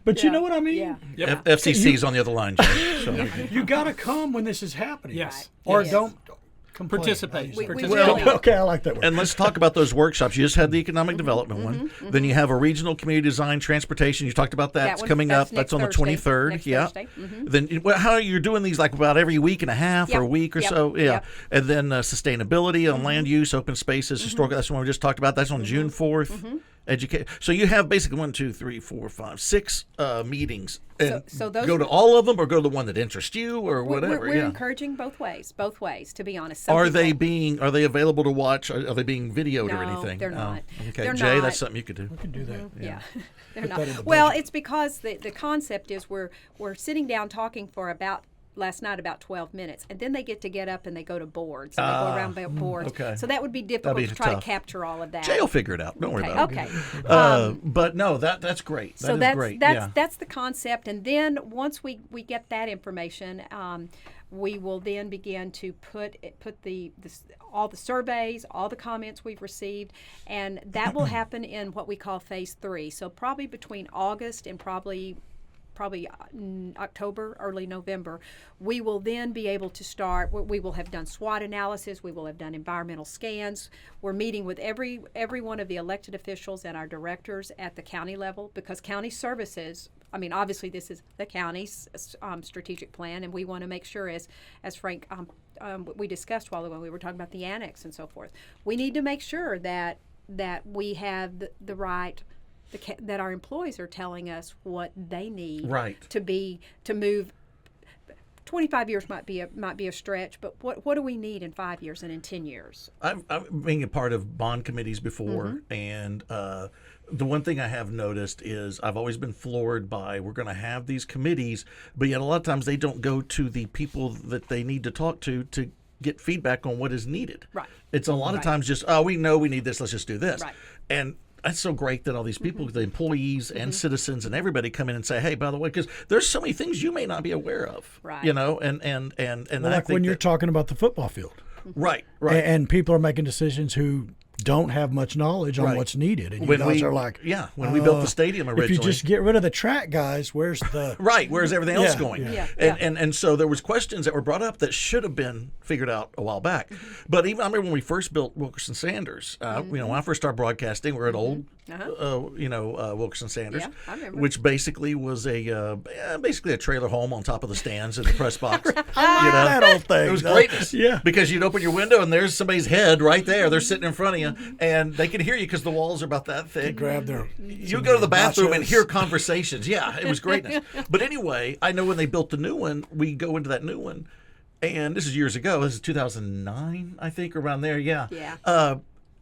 But you Yeah. know what I mean? Yeah. Yep. FCC's on the other line, Jay. So. You got to come when this is happening. Yes. Or Yes. don't complain. Participate. We Participate. really- Okay, I like that word. And let's talk about those workshops. You just had the economic Mm-hmm. development one. Then you have a regional community design transportation. You talked about that. That It's one- coming that's up. That's next on the Thursday. 23rd. Next yeah. Thursday. Mhm. Then how you're doing these like about every week and a half or Yep. a week or Yep. so. Yeah. Yep. And then sustainability on land use, open spaces, historical. That's the one we just talked about. That's on June 4th. Educate. So you have basically 1, 2, 3, 4, 5, 6 meetings. And So those go are to all of them, or go to the one that interests you, or whatever. We're yeah. encouraging both ways, to be honest. Some Are people- they available to watch? Are they being videoed or No, anything? they're Oh, not. okay, They're Jay, not. that's something you could do. We can do that. Yeah, they're Put not. that in the Well, budget. it's because the concept is we're sitting down talking for about 12 minutes, and then they get up and they go to boards and they go around boards. okay. So that would be difficult be to try tough. to capture all of that. Jay will figure it out. Don't worry Okay. about it. Okay. But no, that's great. So That is that's great. that's yeah. that's the concept, and then once we get that information, we will then begin to put all the surveys, all the comments we've received, and that will happen in what we call phase 3. So probably between August and probably October, early November, we will then be able to start. We will have done SWOT analysis. We will have done environmental scans. We're meeting with every one of the elected officials and our directors at the county level, because county services, I mean, obviously this is the county's strategic plan, and we want to make sure, as Frank we discussed a while ago when we were talking about the annex and so forth, we need to make sure that we have the right. That our employees are telling us what they need Right. to move. 25 years might be a stretch, but what do we need in 5 years and in 10 years? I've been a part of bond committees before, Mm-hmm. and the one thing I have noticed is I've always been floored by we're going to have these committees, but yet a lot of times they don't go to the people that they need to talk to get feedback on what is needed. Right. It's a lot of times just, we know we need this, let's just do this. Right. And that's so great that all these people, the employees and citizens and everybody come in and say, hey, by the way, because there's so many things you may not be aware of, Right. you know, and Well, I like think when you're talking about the football field. right. And people are making decisions who don't have much knowledge on Right. what's needed. And you When guys we are like, when we built the stadium originally. if you just get rid of the track guys, where's the Right, where's everything else Yeah, going? yeah. And so there was questions that were brought up that should have been figured out a while back. But even I remember when we first built Wilkerson Sanders, you know, when I first started broadcasting, we were at old, Wilkerson Sanders, Yeah, I remember. which basically was basically a trailer home on top of the stands in the press box. I like that old thing. It was though. greatness. Yeah. Because you'd open your window and there's somebody's head right there. They're sitting in front of you and they can hear you because the walls are about that thick. Grab their You go to the bathroom and nachos. hear conversations. Yeah, it was greatness. But anyway, I know when they built the new one, we go into that new one, and this is years ago. This is 2009, I think, around there. Yeah. Yeah.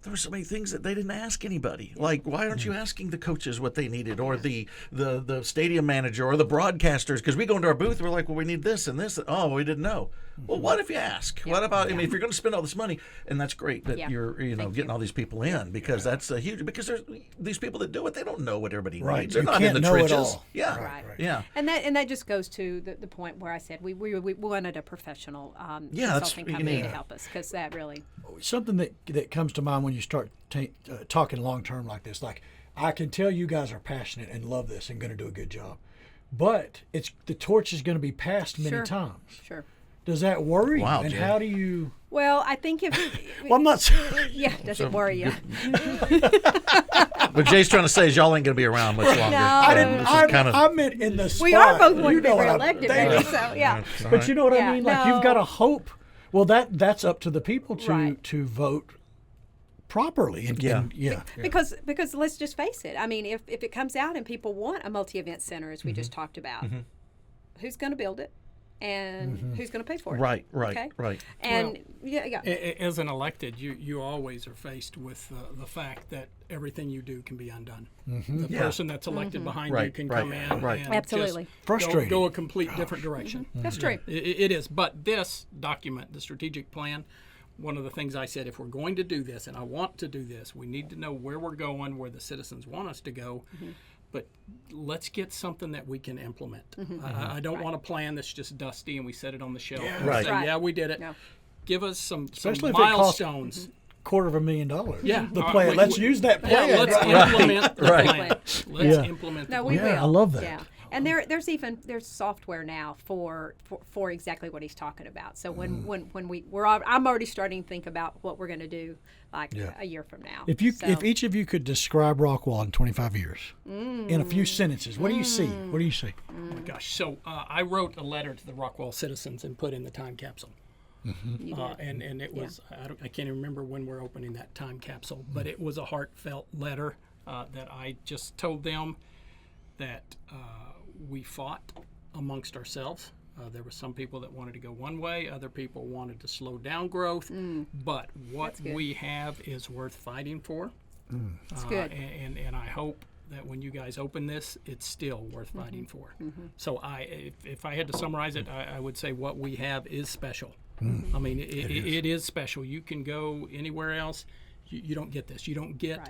There were so many things that they didn't ask anybody. Like, why aren't you asking the coaches what they needed, or the stadium manager, or the broadcasters? Because we go into our booth, we're like, well, we need this and this. Oh, we didn't know. Well, what if you ask? What about? I mean, if you're going to spend all this money, and that's great that Yeah. you're getting all these people in, because that's a huge. Because there's these people that do it, they don't know what everybody Right. needs. They're You not in can't the know it trenches. all. Yeah, Right. yeah. And that just goes to the point where I said we wanted a professional that's consulting what you company need. to help us, because that really something that comes to mind when you start talking long term like this. Like, I can tell you guys are passionate and love this and going to do a good job, but the torch is going to be passed many Sure. times. sure. Does that worry Wow, you? And Jay. how do you? Well, I think if Well, I'm not. yeah, does it worry you? But Jay's trying to say is y'all ain't going to be around much longer. No. I didn't. This is kind of. I meant in the spot. We are both going You to be know what I'm reelected, thinking. baby. So yeah. But you know what Yeah, I mean? Like, no. you've got to hope. Well, that's up to the people to Right. to vote properly. And, Yeah. and- yeah. Because let's just face it. I mean, if it comes out and people want a multi-event center, as we just talked about, who's going to build it, and who's going to pay for it? Right. Okay? Right. And yeah. As an elected, you always are faced with the fact that everything you do can be undone. The person that's elected behind you Right, can right, come in right. and Absolutely. just Frustrating. go a complete different direction. That's true. It is. But this document, the strategic plan, one of the things I said, if we're going to do this, and I want to do this, we need to know where we're going, where the citizens want us to go. But let's get something that we can implement. I don't want a plan that's just dusty and we set it on the shelf. And Right. say, Right. yeah, we did it. No. Give us some Especially if it costs milestones. $250,000. Yeah. The plan. Let's use that Yeah, plan. let's Right. implement the Right. plan. Let's Yeah. implement the No, plan. we will. I love that. Yeah. And there's software now for exactly what he's talking about. So when I'm already starting to think about what we're going to do like Yeah. a year from now. If each of you could describe Rockwall in 25 years in a few sentences, what do you see? What do you see? Oh my gosh. So I wrote a letter to the Rockwall citizens and put in the time capsule. You did. And it was, I can't even remember when we're opening that time capsule, but it was a heartfelt letter that I just told them that we fought amongst ourselves. There were some people that wanted to go one way, other people wanted to slow down growth, but what we have is worth fighting for. It's good. And I hope that when you guys open this, it's still worth fighting for. So if I had to summarize it, I would say what we have is special. I mean, it is special. You can go anywhere else. You don't get this. You don't get Right.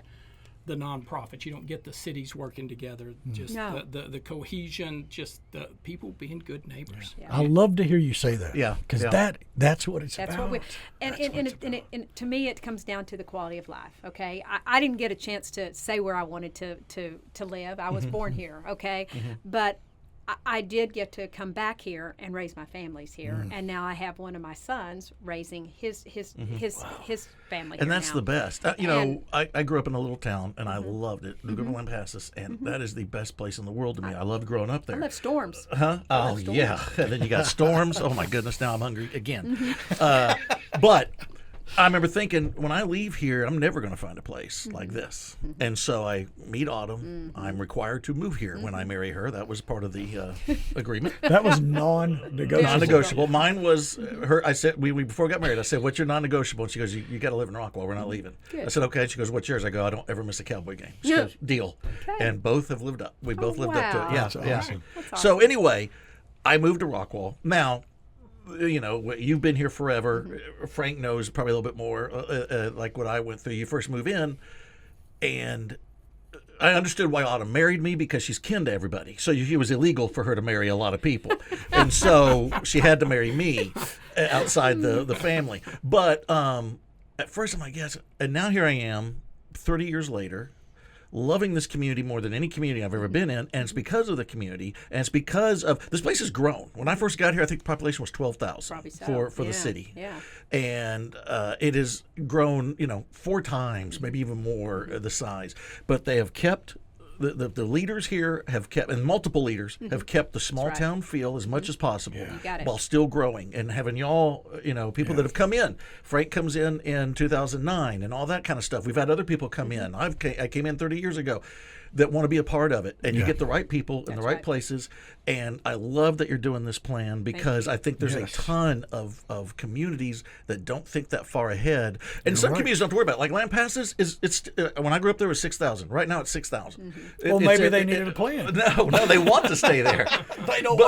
the nonprofits. You don't get the cities working together. Just No. the cohesion, just the people being good neighbors. Yeah. I love to hear you say that. Yeah, Because yeah. that's what it's That's about. what we and to me it comes down to the quality of life. Okay, I didn't get a chance to say where I wanted to live. I was born here. Okay, but I did get to come back here and raise my families here, and now I have one of my sons raising his family. And here that's now. the best. And- I grew up in a little town, and I loved it. New Government Passes, and that is the best place in the world to me. I loved growing up there. I love storms. Huh? Oh, yeah. And then you got storms. Oh, my goodness. Now I'm hungry again. But I remember thinking, when I leave here, I'm never going to find a place like this. And so I meet Autumn. I'm required to move here when I marry her. That was part of the agreement. That was non-negotiable. Non-negotiable. Mine was her. I said we before we got married. I said, "What's your non-negotiable?" And she goes, "You got to live in Rockwall. We're not leaving." Good. I said, "Okay." She goes, "What's yours?" I go, "I don't ever miss a Cowboy game." She goes, "Deal." Okay. And both have lived up. We both lived up to it. wow. Yeah, That's yeah. awesome. That's So awesome. anyway, I moved to Rockwall. Now, you know, you've been here forever. Frank knows probably a little bit more, like what I went through. You first move in, and I understood why Autumn married me, because she's kin to everybody. So it was illegal for her to marry a lot of people. And so she had to marry me outside the family. But at first I'm like, yes. And now here I am, 30 years later, loving this community more than any community I've ever been in. And it's because of the community. And it's because of, this place has grown. When I first got here, I think the population was 12,000 for the city. Yeah. And it has grown, 4 times, maybe even more the size. But they have kept, the leaders here have kept, and multiple leaders have kept the small town feel as much as possible while still growing and having y'all, people that have come in. Frank comes in 2009 and all that kind of stuff. We've had other people come in. I came in 30 years ago that want to be a part of it. And you get the right people in the right places. And I love that you're doing this plan, because I think there's a ton of communities that don't think that far ahead. And some communities don't have to worry about it. Like Lampasas, when I grew up there was 6,000. Right now it's 6,000. Well, maybe they needed a plan. No, they want to stay there. They don't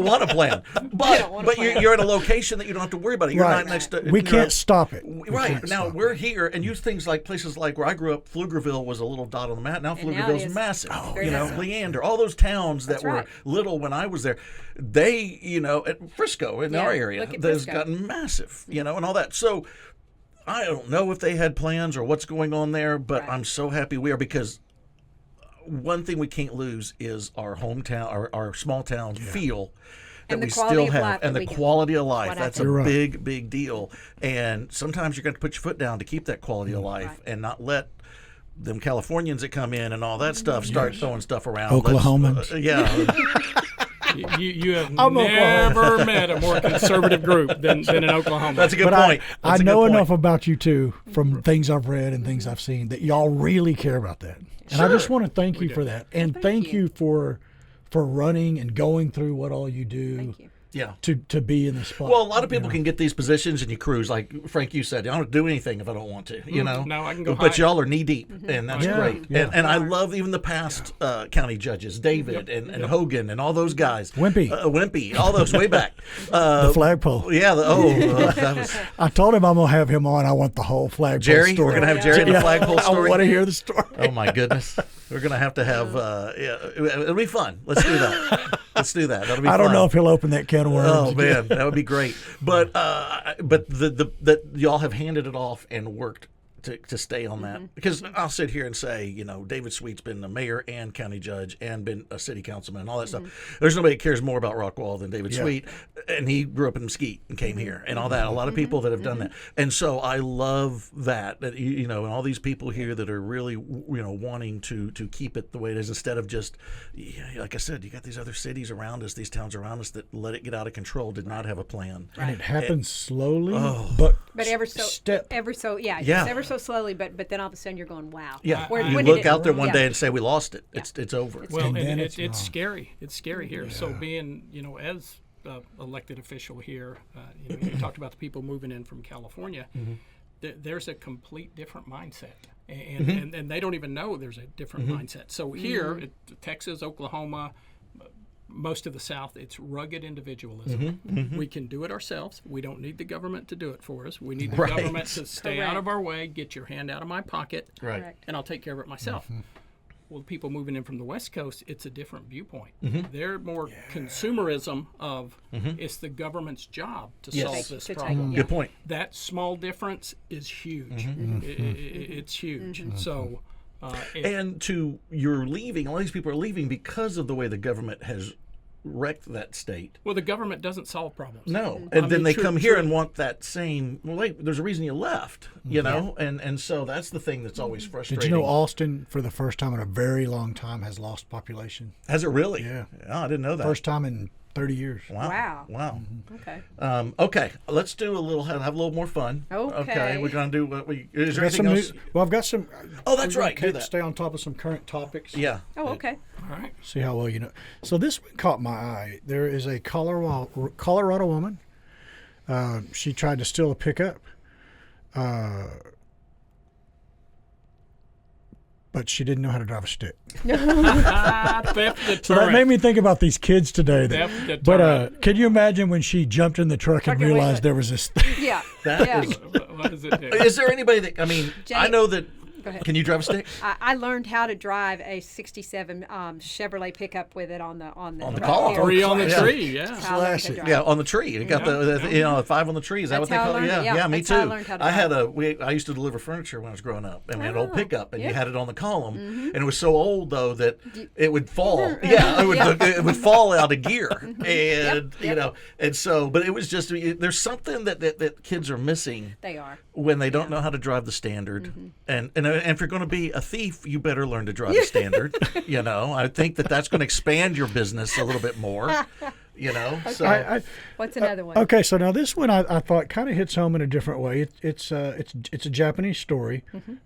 want a plan. But you're at a location that you don't have to worry about it. You're not next to. We can't stop it. Right. Now we're here and use things like places like where I grew up. Pflugerville was a little dot on the map. Now Pflugerville's massive. Leander, all those towns that were little when I was there, they, at Frisco in our area, that's gotten massive, and all that. So I don't know if they had plans or what's going on there, but I'm so happy we are, because one thing we can't lose is our hometown, our small town feel that we still have, and the quality of life. That's a big deal. And sometimes you're going to put your foot down to keep that quality of life and not let them Californians that come in and all that stuff start throwing stuff around. Oklahomans. You have never met a more conservative group than in Oklahoma. That's a good point. I know enough about you two from things I've read and things I've seen that y'all really care about that. And I just want to thank you for that. And thank you for running and going through what all you do. Thank you. To be in the spot. Well, a lot of people can get these positions and you cruise, like Frank, you said, I don't do anything if I don't want to, No, I can go But y'all are knee deep, and that's great. Yeah. And I love even the past county judges, David and Hogan and all those guys. Wimpy, all those way back. The flagpole. Yeah. That was. I told him I'm going to have him on. I want the whole flagpole story. We're going to have Jerry the flagpole story. I want to hear the story. Oh, my goodness. We're going to have it'll be fun. Let's do that. That'll be fun. I don't know if he'll open that can of worms. Oh, man, that would be great. But that y'all have handed it off and worked to stay on that. Because I'll sit here and say, David Sweet's been the mayor and county judge and been a city councilman and all that stuff. There's nobody that cares more about Rockwall than David Sweet. And he grew up in Mesquite and came here and all that. A lot of people that have done that. And so I love that and all these people here that are really, wanting to keep it the way it is, instead of just, like I said, you got these other cities around us, these towns around us that let it get out of control, did not have a plan. And it happens slowly, but ever so slowly, but then all of a sudden you're going, wow. Yeah, you look out there one day and say, we lost it. It's over. Well, and it's scary. It's scary here. Yeah. So being, as elected official here, you talked about the people moving in from California. There's a complete different mindset. And they don't even know there's a different mindset. So here, Texas, Oklahoma, most of the South, it's rugged individualism. We can do it ourselves. We don't need the government to do it for us. We need the government to stay out of our way, get your hand out of my pocket, and I'll take care of it myself. Well, the people moving in from the West Coast, it's a different viewpoint. They're more consumerism of it's the government's job to solve this problem. Good point. That small difference is huge. It's huge. So... and you're leaving, a lot of these people are leaving because of the way the government has wrecked that state. Well, the government doesn't solve problems. No. And then they come here and want that same, well, wait, there's a reason you left, know? And so that's the thing that's always frustrating. Did you know Austin, for the first time in a very long time, has lost population? Has it really? Yeah. Oh, I didn't know that. First time in 30 years. Wow. Okay. Okay. Let's do have a little more fun. Okay. We're gonna do what we. Is there anything else? Well, I've got some. Oh, that's right. Do that. Stay on top of some current topics. Yeah. Oh, okay. All right. See how well you know. So this one caught my eye. There is a Colorado woman. She tried to steal a pickup. but she didn't know how to drive a stick. Theft deterrent. So that made me think about these kids today. Theft deterrent. But can you imagine when she jumped in the truck and realized there was this? Yeah. That is- What does it do? Is there anybody that, I mean, I know that, Go ahead. can you drive a stick? I learned how to drive a '67 Chevrolet pickup with it on the column. here. 3 on the Yeah. tree, yeah. That's how I learned to drive. Yeah, on the tree. You got the 5 on the tree. Is that That's what they how I call it? learned it. Yeah, Yeah, me that's how I too. learned how to I had drive. I used to deliver furniture when I was growing up, and we had an old pickup, and you Yeah. had it on the column, and it was so old though that it would fall. Yeah, it would fall out of gear, and you know, and so, but it was just there's something that kids are missing. They are. When they don't know how to drive the standard, and if you're going to be a thief, you better learn to drive the standard. You know, I think that's going to expand your business a little bit more. You know, so What's another one? Okay, so now this one I thought kind of hits home in a different way. It's a Japanese story,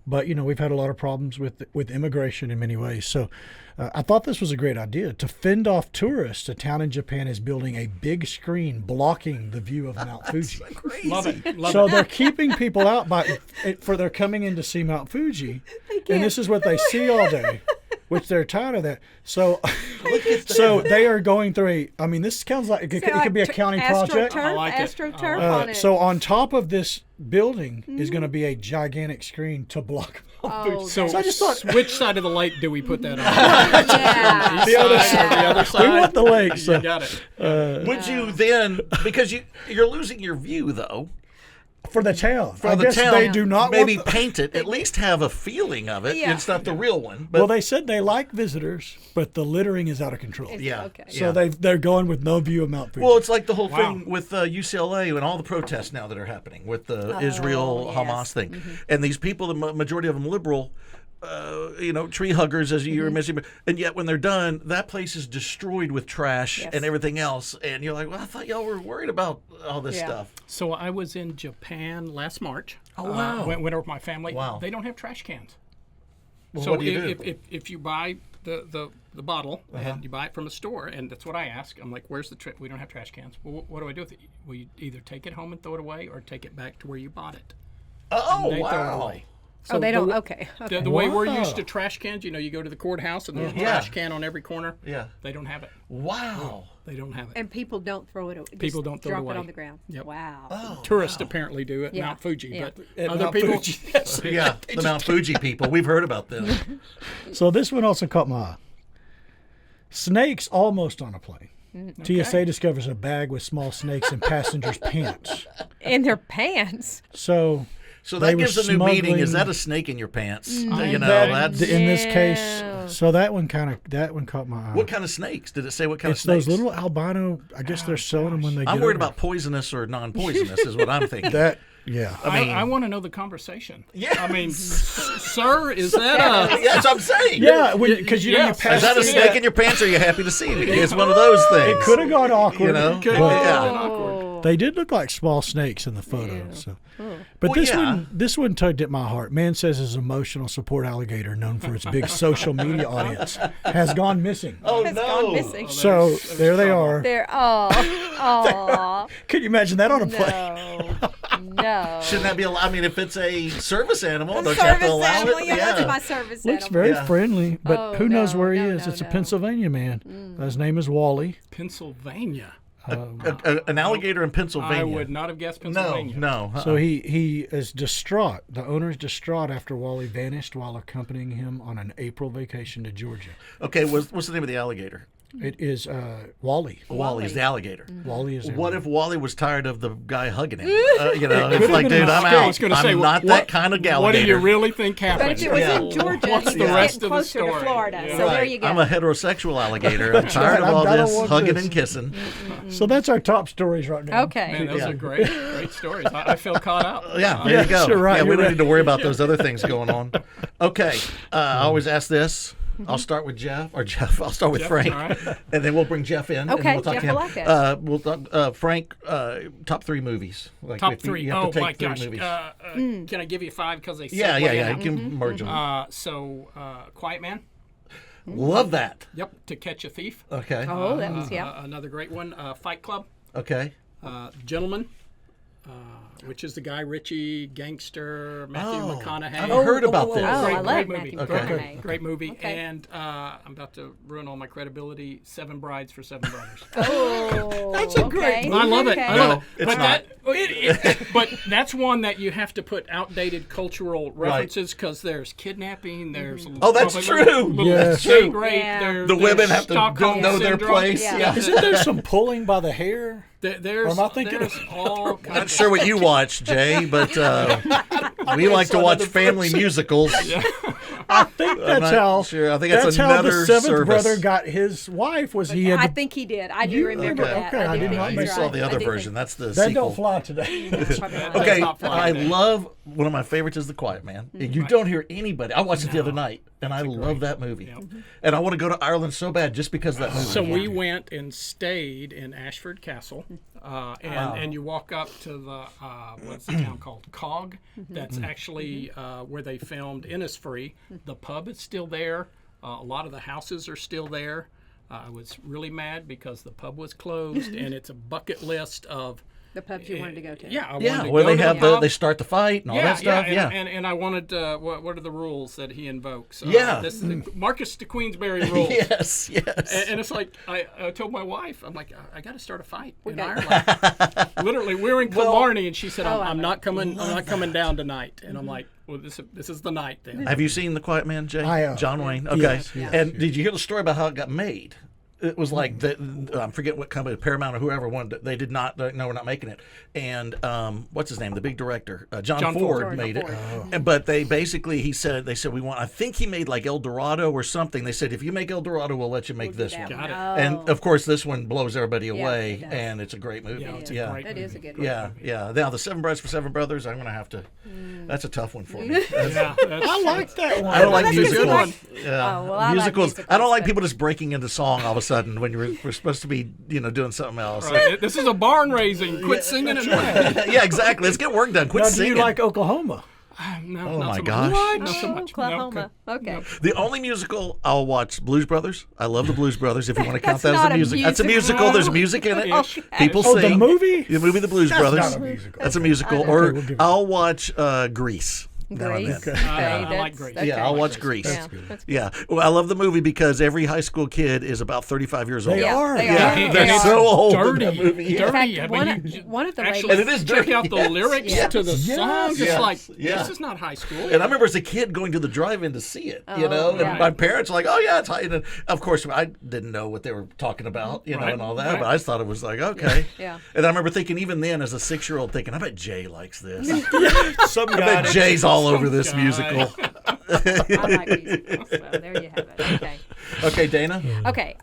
but you know we've had a lot of problems with immigration in many ways. So I thought this was a great idea to fend off tourists. A town in Japan is building a big screen blocking the view of Mount Fuji. Love it. Love So it. they're keeping people out for they're coming in to see Mount Fuji, and this is what they see all day, which they're tired of that. So, so they are going through I mean, this sounds like it could be a county project. I like it. AstroTurf on it. So on top of this building is going to be a gigantic screen to block Mount Fuji. So, So I just thought which side of the lake do we put that on? yeah. East other side or the other side? we want the lake. So. You got it. would you then, because you're losing your view though. For the town. For I the guess town, they do not maybe want paint it. At least have a feeling of it. Yeah. It's not the real one. But well, they said they like visitors, but the littering is out of control. yeah. Okay. So yeah. they're going with no view of Mount Fuji. Well, it's like the whole Wow. thing with UCLA and all the protests now that are happening with the Israel-Hamas thing. And these people, the majority of them liberal, you know, tree huggers, as you were mentioning. And yet when they're done, that place is destroyed with trash Yes. and everything else. And you're like, well, I thought y'all were worried about all this Yeah. stuff. So I was in Japan last March. Oh, wow. Went over with my family. Wow. They don't have trash cans. Well, So what do you do? if you buy the bottle and you buy it from a store, and that's what I ask. I'm like, where's the we don't have trash cans. Well, what do I do with it? Well, you either take it home and throw it away, or take it back to where you bought it. Oh, They throw it wow. away. Oh, they don't. the- Okay. The way we're Wow. used to trash cans, you know, you go to the courthouse and there's a Yeah. trash can on every corner. Yeah. They don't have it. Wow. They don't have it. And people don't throw it away. People don't throw it drop away. it on the ground. Yep. Wow. Oh, Tourists apparently do at Yeah. Mount Fuji, Yeah. but At other Mount people. Fuji. yeah, the Mount Fuji people. We've heard about them. So this one also caught my eye. Snakes almost on a plane. TSA discovers a bag with small snakes in passengers' pants. In their pants. So So They that were gives a new meaning. Is smuggling- that a snake in your pants? You that- know, that's in this No. case, so that one caught my eye. what kind of snakes? Did it say what kind It's of snakes? those little albino. I guess they're selling them when they. I'm get worried over. about poisonous or non-poisonous. Is what I'm thinking. that. Yeah. I mean, I want to know the conversation. Yeah. I mean, sir, is that a. yeah, that's what I'm saying. Yeah, because you know you Yes. pass Is that a through snake in your pants? Or are you happy to see me? It's one of those things. It could have gone awkward. You know? Could but Yeah. been awkward. they did look like small snakes in the photo. So. But Well, yeah. this one tugged at my heart. Man says his emotional support alligator, known for its big social media audience, has gone missing. Oh It's no! gone missing. So there they are. They're oh Can you imagine that on a plane? no. Shouldn't that be allowed? I mean, if it's a service animal, don't you have to Service allow animal, it? yeah, that's my service Looks animal. very Yeah. friendly, but Oh, who knows no, where he no, is? no, It's a no. Pennsylvania man. His name is Wally. Pennsylvania. An alligator in Pennsylvania. I would not have guessed No, Pennsylvania. no. So he is distraught. The owner is distraught after Wally vanished while accompanying him on an April vacation to Georgia. Okay, what's the name of the alligator? It is Wally. Wally's the alligator. Wally is. What if Wally was tired of the guy hugging him? You know, it's like, been dude, a I'm mistake. I out. was going to I'm say, not that kind of alligator. What do you really think happened? But if it was in Georgia, What's he's the rest getting of the closer to story? Florida. Yeah. So there Right. you go. I'm a heterosexual alligator. I'm tired right. of all I don't this want hugging this. and kissing. So that's our top stories right now. Okay. Man, those Yeah. are great stories. I feel caught up. Yeah, there you go. you're right, Yeah, we you're don't right. need to worry about those other things going on. Okay, I always ask this. I'll start with Jeff. I'll start with Jeff, Frank, all right. and then we'll bring Jeff in. Okay, and we'll talk Jeff to him. will like that. We'll talk, Frank. Top 3 movies. Like Top if you- three. You have Oh to take my 3 gosh. movies. Can I give you 5 because they Yeah. segue You out? can merge them. So, Quiet Man. Love that. Yep. To Catch a Thief. Okay. Oh, that was yeah. Another great one. Fight Club. Okay. Gentleman. which is the Guy Ritchie gangster, Matthew McConaughey. I've heard about this. I love great Matthew movie. McConaughey. Great movie. Okay. And I'm about to ruin all my credibility. 7 Brides for 7 Brothers. Oh, That's a great okay. I love it. Okay. I love No, it. it's not. But that's one that you have to put outdated cultural references because there's kidnapping. There's Oh, that's true. Yes. Gay rape. Yeah. There, The there's women have to Stockholm know their syndrome. place. Yeah. Yeah. Isn't there some pulling by the hair? There's, Or am I thinking there's all kinds Not of sure what you watch, Jay, but we like to watch family musicals. I think that's not how. sure. I think that's how the another seventh service. brother got his wife. Was he had I to, think he did. I do remember okay. that. Okay, I do did think not he's You make saw right. the I other do version. think- That's the that sequel. don't fly today? that's probably right. Okay, not flying I today. love one of my favorites is The Quiet Man. You don't hear anybody. I watched it the other night, and I love that movie. And I want to go to Ireland so bad just because of that movie. So we went and stayed in Ashford Castle, and you walk up to the what's the town called? Cog. That's actually where they filmed Innisfree. The pub is still there. A lot of the houses are still there. I was really mad because the pub was closed, and it's a bucket list of. The pubs you wanted to go to. Yeah, I wanted yeah, to where go they to have the pub. they start the fight and all that stuff. Yeah, and I wanted what are the rules that he invokes? Yeah. This is the Marcus de Queensberry rules. yes. And it's like I told my wife, I'm like, I got to start a fight in Ireland. Literally, we were in Killarney, and she said, I'm not coming. I'm not coming down tonight. And I'm like, well, this is the night then. Have you seen The Quiet Man, Jay? I have. John Wayne. Okay. Yes, yes, And did you hear the story about how it got made? It was like I forget what company, Paramount or whoever wanted it. They did not. No, we're not making it. And what's his name? The big director, John Ford made it. And, but they basically, they said we want. I think he made like El Dorado or something. They said if you make El Dorado, we'll let you make this one. Got it. And of course, this one blows everybody away, it does. and it's a great movie. Yeah, it's a yeah. great That is a good one. Yeah. Now, The 7 Brides for 7 Brothers, I'm going to have to. That's a tough one for me. Yeah, I like that one. I don't like That's a good musicals. one. Yeah. Oh, well, I like musicals. musicals, I don't like but- people just breaking into song all of a sudden when we're supposed to be, doing something else. Right. This is a barn raising. Quit singing and Yeah, exactly. Let's get work done. Quit Now, do singing. you like Oklahoma? No, Oh, not my so gosh. Much. Not so much. Oklahoma. Okay. The only musical I'll watch, Blues Brothers. I love the Blues Brothers. If you want to count That's that as not a a music, that's a musical. musical. There's music in it. Okay. People Oh, sing. the movie? The movie, The Blues That's Brothers. not a musical. That's a musical. Okay, Or we'll give it- I'll watch Grease. Now and Grease. then. Okay, I like that's- Grease. okay. Yeah, I'll watch Grease. Yeah, that's good. Yeah, well, I love the movie because every high school kid is about 35 years old. They Yeah, are. they Yeah, are. they're They are. so old in Dirty. that movie. Yeah. Dirty. In fact, I mean, one of the actually, ladies- And it is check dirty, out the yes. lyrics Yeah. to the Yes. songs. Yes. It's like, Yeah. this is not high school. And I remember as a kid going to the drive-in to see it, Oh, and yeah. my parents were like, "Oh yeah, it's high." And of course, I didn't know what they were talking about, Right. and all that. Right. But I just thought it was like, okay. Yeah. And I remember thinking, even then, as a 6-year-old, thinking, "I bet Jay likes this. Some I guy. bet Jay's all over this guy. musical." I like musicals. So there you have it. Okay. Okay, Dana. Okay.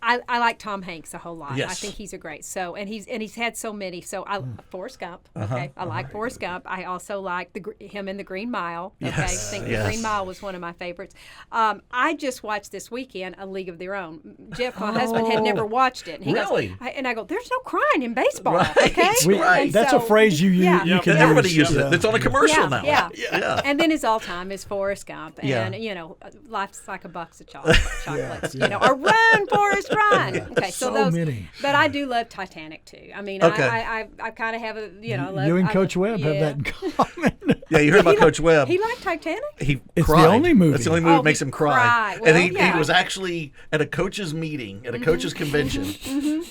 I like Tom Hanks a whole lot. I Yes. think he's a great. So and he's had so many. So Forrest Gump. Okay, I like Forrest Gump. I also like him in The Green Mile. Okay, I Yes, think yes. The Green Mile was one of my favorites. I just watched this weekend A League of Their Own. Jeff, my husband, had never watched it. And he Really? goes, and I go, "There's no crying in baseball." Right, Okay, right. And That's so- a phrase you use. Yeah. You can Everybody use. uses it. It's on a commercial now. Yeah. Yeah. And then his all-time is Forrest Gump, Yeah. and life's like a box of chocolates, or run, Forrest, run. Okay, so So those. many. But I do love Titanic too. I mean, Okay. I kind of have a I love, You and I Coach love- Webb have yeah. that in common. Yeah, you heard about Coach Webb. He liked Titanic. He It's the cried. only movie. That's the only movie Oh, that makes he him cry. cried. And Well, he yeah. was actually at a coach's meeting, at a coach's convention,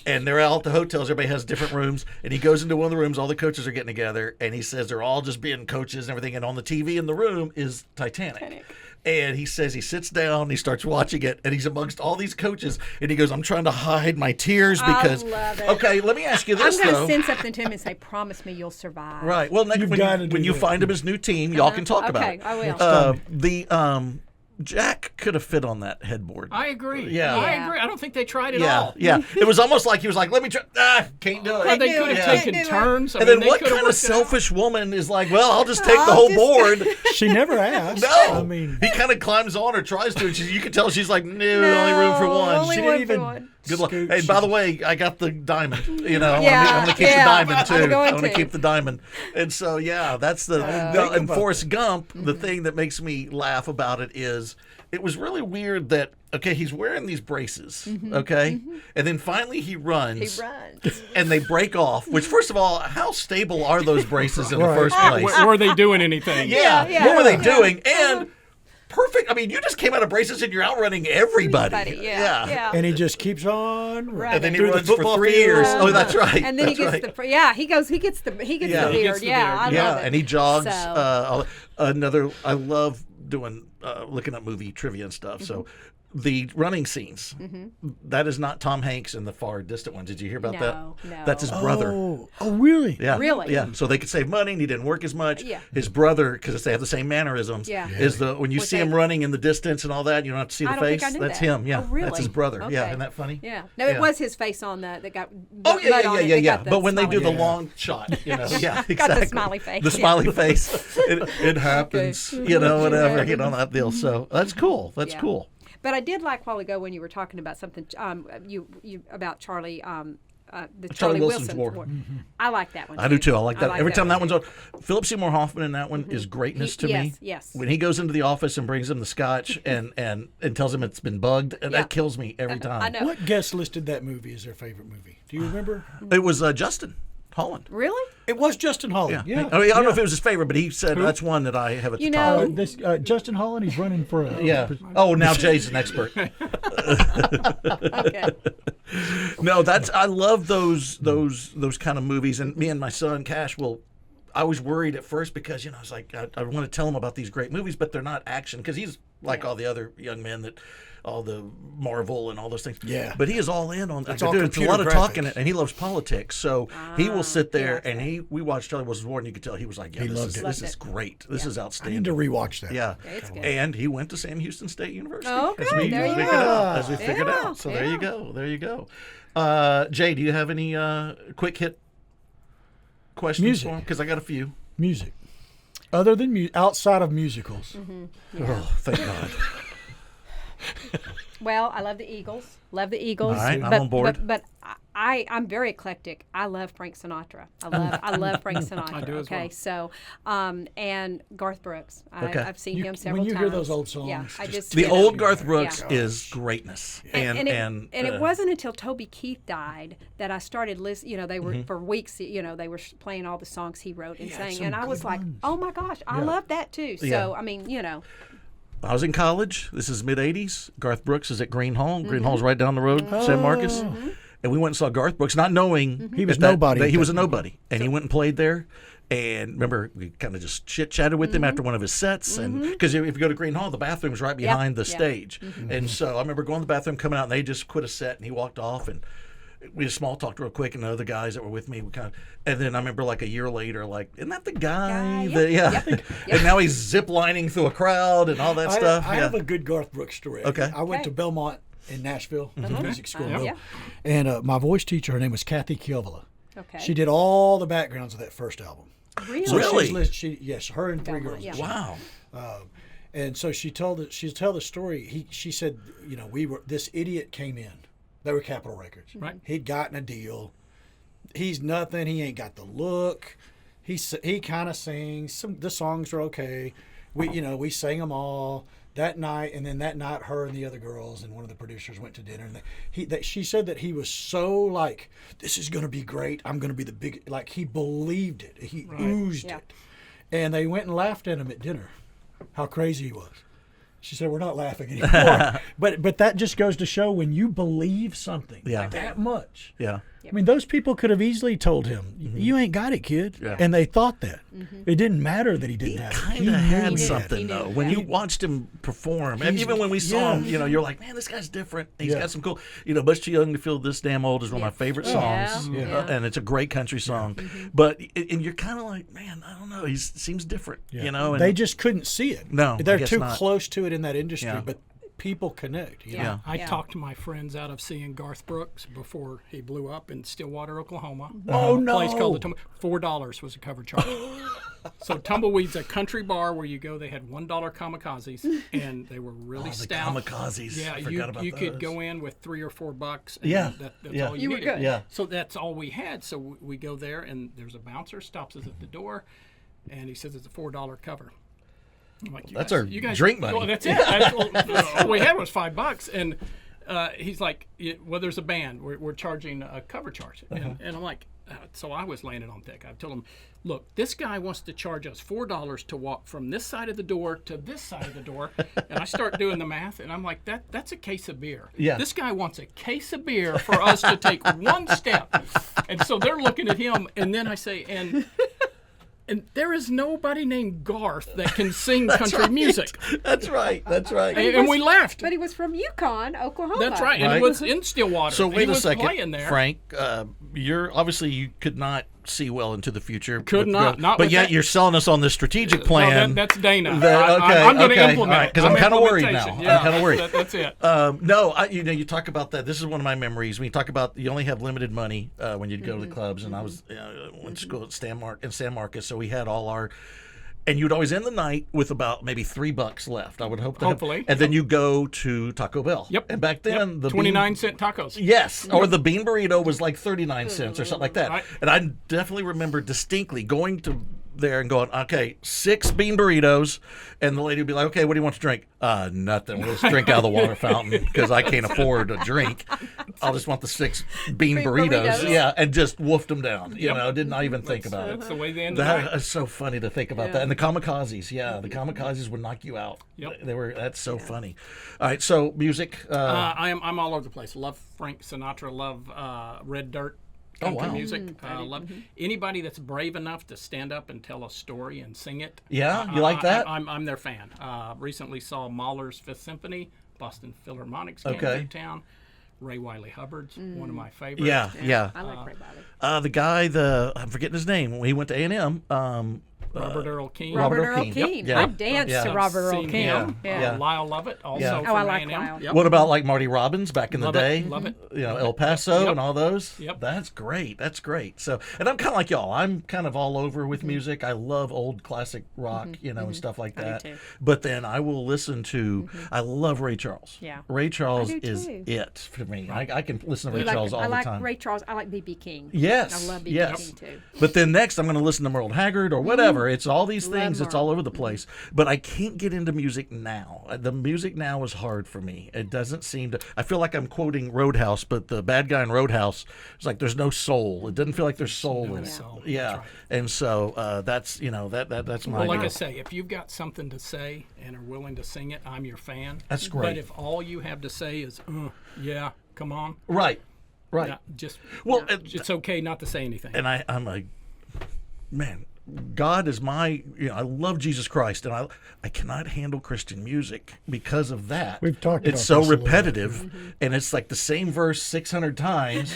and they're all at the hotels. Everybody has different rooms, and he goes into one of the rooms. All the coaches are getting together, and he says they're all just being coaches and everything. And on the TV in the room is Titanic. And he says he sits down, and he starts watching it, and he's amongst all these coaches, and he goes, "I'm trying to hide my tears because." I love it. Okay, let me ask you I'm this going though. to send something to him and say, "Promise me you'll survive." Right. Well, next, You've when gotta you, do when you that. find him his new team, y'all can talk about it. Okay, I will. The Jack could have fit on that headboard. I agree. Yeah. I Yeah. agree. I don't think they tried at Yeah, all. yeah. It was almost like he was like, "Let me try." Can't do it. Or they do could it. have Yeah. taken Do it. turns. I And mean, then they what could have kind of worked it out. selfish woman is like, "Well, I'll just take the I'll whole just- board." She never asked. No, I mean, he kind of climbs on or tries to, and you can tell she's like, "No, only room for one." only she one didn't for even. one. Good luck. Scoot, Hey, by the way, I got the diamond. You know, Yeah, I'm going to keep yeah, the diamond I'm too. going I'm going to. to keep the diamond. And so, yeah, that's the. And Forrest Gump. The thing that makes me laugh about it is, it was really weird that he's wearing these braces, and then finally he runs. And they break off. Which, first of all, how stable are those braces in the first place? Were they doing anything? Yeah. Yeah. What were they doing? And perfect. I mean, you just came out of braces and you're outrunning everybody. Yeah. And he just keeps on running. And then he through the runs for football 3 field. years. Oh, that's right. And then he That's gets right. he gets the beard. He gets Yeah, the beard. I love it. and he jogs. So- I love doing looking up movie trivia and stuff. So the running scenes, that is not Tom Hanks in the far distant ones. Did you hear about that? No. That's his brother. Oh, really? Yeah. Really? Yeah. So they could save money and he didn't work as much. Yeah. His brother, because they have the same mannerisms, Yeah. is when you see him running in the distance and all that, you don't have to see the I don't face. think I knew That's that. him. Yeah. Oh, really? That's his brother. Yeah. Okay. Isn't that funny? Yeah. No, it was his face on that got. Oh yeah, mud on it that got the But when they do the smiley face. long shot, you know, yeah, exactly. Got the smiley face. The smiley face. It happens, you know, whatever, you know, that deal. So that's cool. That's Yeah. cool. But I did like a while ago when you were talking about something you about Charlie. The Charlie Wilson's Wilson War. I like that one. I do too. I like that. Every time that one one's on, Philip Seymour Hoffman in that one is greatness to me. Yes. When he goes into the office and brings him the scotch and tells him it's been bugged, and Yeah. that kills me every time. I know. What guest listed that movie as their favorite movie? Do you remember? It was Justin Holland. Really? It was Justin Holland. Yeah. I don't know if it was his favorite, but he said that's one that I have at You the know- top. This Justin Holland, he's running for a Yeah. Oh, now Jay's an expert. Okay. No, I love those kind of movies, and me and my son Cash I was worried at first because I was like I want to tell him about these great movies, but they're not action because he's like all the other young men that all the Marvel and all those things. Yeah. But he is all in on. It's Dude, all it's a computer lot of talking, graphics. and he loves politics, so he will sit there yeah. and we watched Charlie Wilson's War, and you could tell he was like, yeah, loved it. this is great. This is I need outstanding. to rewatch that. Yeah, it's good. and he went to Sam Houston State University. Okay, there you figured go. out, as we figured Yeah, out. So there you yeah. go. There you go. Jay, do you have any quick hit questions Music. for him? Because I got a few. Music. Other than outside of musicals. Oh, thank God. Well, I love the Eagles. Love the Eagles. All right, I'm but, on board. But I'm very eclectic. I love Frank Sinatra. I love Frank Sinatra. I do as okay, well. so and Garth Brooks. Okay. I've seen him When several you times. hear those old songs, yeah, I just The you know. old Garth Brooks Yeah. is greatness, And it wasn't until Toby Keith died that I started listening. You know, they were Mm-hmm. for weeks. You know, they were playing all the songs he wrote and sang, some and I was good like, ones. "Oh my gosh, I love that too." So Yeah. I mean, you know, I was in college. This is mid '80s. Garth Brooks is at Green Hall. Mm-hmm. Green Hall's right down the road, San Marcos. And we went and saw Garth Brooks, not knowing He was at that- nobody that at he was that a nobody, and he went and played there. And remember, we kind of just chit chatted with him after one of his sets, and because if you go to Green Hall, the bathroom's right behind the Yeah. stage, and so I remember going to the bathroom, coming out, and they just quit a set, and he walked off, and we just small talked real quick, and the other guys that were with me, and then I remember like a year later, like, isn't that the guy? Guy, that, yep, yeah, and now he's zip lining through a crowd and all that stuff. I yeah. have a good Garth Brooks story. Okay. I went Okay. to Belmont in Nashville, music school. Yeah. And my voice teacher, her name was Kathy Kiovala. okay. She did all the backgrounds of that first album. really. So Really? yes, her and three Belmont, girls. yeah. Wow. And so she tell the story. She said, this idiot came in. They were Capitol Records. Right. He'd gotten a deal. He's nothing. He ain't got the look. He kind of sings. The songs are okay. We sang them all that night, and then that night, her and the other girls and one of the producers went to dinner. And she said that he was so like, this is going to be great. I'm going to be the big. Like he believed it. He oozed Yeah. it. And they went and laughed at him at dinner. How crazy he was. She said, "We're not laughing anymore." but that just goes to show when you believe something Yeah. that much. Yeah. I mean, those people could have easily told him, "You ain't got it, kid," Yeah. and they thought that. It didn't matter that he didn't have it. Kind He of knew had he something He knew. though. When Yeah. you watched him perform, and He's- even when we saw him, yeah. you're like, man, this guy's different. He's Yeah. got some cool. Much Too Young to Feel This Damn Old is one of my favorite Yeah. songs, Yeah. and it's a great country song. But and you're kind of like, man, I don't know. He seems different, And They just couldn't see it. No, I they're guess too not. close to it in that industry. Yeah. But people connect. You know? Yeah. I talked to my friends out of seeing Garth Brooks before he blew up in Stillwater, Oklahoma. Oh, A place no. called the $4 was a cover charge. So Tumbleweed's a country bar where you go. They had $1 kamikazes, and they were really The stout. kamikazes. Yeah, I forgot about you those. could go in with $3 or $4. And Yeah. that's Yeah. all You were needed. good. Yeah. So that's all we had. So we go there, and there's a bouncer stops us at the door, and he says it's a $4 cover. I'm like, That's you our guys, drink money. Well, that's it. All we had was $5, and he's like, well, there's a band. We're charging a cover charge, and I'm like, so I was laying it on thick. I told him, look, this guy wants to charge us $4 to walk from this side of the door to this side of the door, and I start doing the math, and I'm like, that's a case of beer. Yeah. This guy wants a case of beer for us to take one step, and so they're looking at him, and then I say, and there is nobody named Garth that can sing country music. That's right. That's right. And we left. But he was from Yukon, Oklahoma. That's right. And Right. it was in Stillwater. So he wait a was second, playing there. Frank. You're obviously you could not see well into the future. Could with not. growth, Not but with yet that. you're selling us on this strategic No, plan. that's Dana. I'm okay, going to implement it. because I'm kind of worried now. Implementation. Yeah, I'm kind of worried. That's it. No, you talk about that. This is one of my memories. When you talk about you only have limited money when you'd go to the clubs, and I was went to school at San Marcos, so we had all our. And you'd always end the night with about maybe $3 left. I would hope. Hopefully. And then you go to Taco Bell. Yep. And back then, the 29-cent tacos. Yes, or the bean burrito was like 39 cents or something like that. Right. And I definitely remember distinctly going to there and going, okay, 6 bean burritos, and the lady would be like, okay, what do you want to drink? Nothing. We'll just drink out of the water fountain because I can't afford a drink. I'll just want the 6 bean burritos. Yeah, and just woofed them down. You know, did not even think about it. That's the way they ended up. That is so funny to think about that. And the kamikazes, the kamikazes would knock you out. Yep. That's so funny. All right, so music. I'm all over the place. Love Frank Sinatra. Love Red Dirt. Country wow. music. Love anybody that's brave enough to stand up and tell a story and sing it. Yeah, you like that? I'm their fan. Recently saw Mahler's Fifth Symphony, Boston Philharmonic's came Okay. to town. Ray Wiley Hubbard's one of my favorites. Yeah. I like Ray Wiley. The guy, I'm forgetting his name. He went to A&M. Robert Earl Keen. Robert Robert Earl Earl Keen. Keen. Yep. I danced Yeah. to Robert Earl Seen Keen. him. Yeah. Lyle Lovett also Yeah. from Oh, I like A&M. Lyle. Yep. What about like Marty Robbins back in Love the it, day? love it. El Paso and all those. Yep. That's great. That's great. So, and I'm kind of like y'all. I'm kind of all over with music. I love old classic rock, and stuff like that. too. But then I will listen to. I love Ray Charles. Yeah. Ray Charles I do is too. it for me. I can listen to Ray I Charles all I like the time. Ray Charles. I like B.B. King. Yes. I love B.B. yes. King too. But then next, I'm going to listen to Merle Haggard or whatever. It's all these things. It's all over the place. But I can't get into music now. The music now is hard for me. It doesn't seem to. I feel like I'm quoting Roadhouse, but the bad guy in Roadhouse is like there's no soul. It doesn't feel like there's soul in it. soul. Yeah. That's right. And so that's that's my. Well, like I say, if you've got something to say and are willing to sing it, I'm your fan. That's great. But if all you have to say is, yeah, come on, right. yeah, just Well, it's okay not to say anything. and I'm a man. God is my, I love Jesus Christ, and I cannot handle Christian music because of that. We've talked It's about so this a little bit. repetitive, and it's like the same verse 600 times,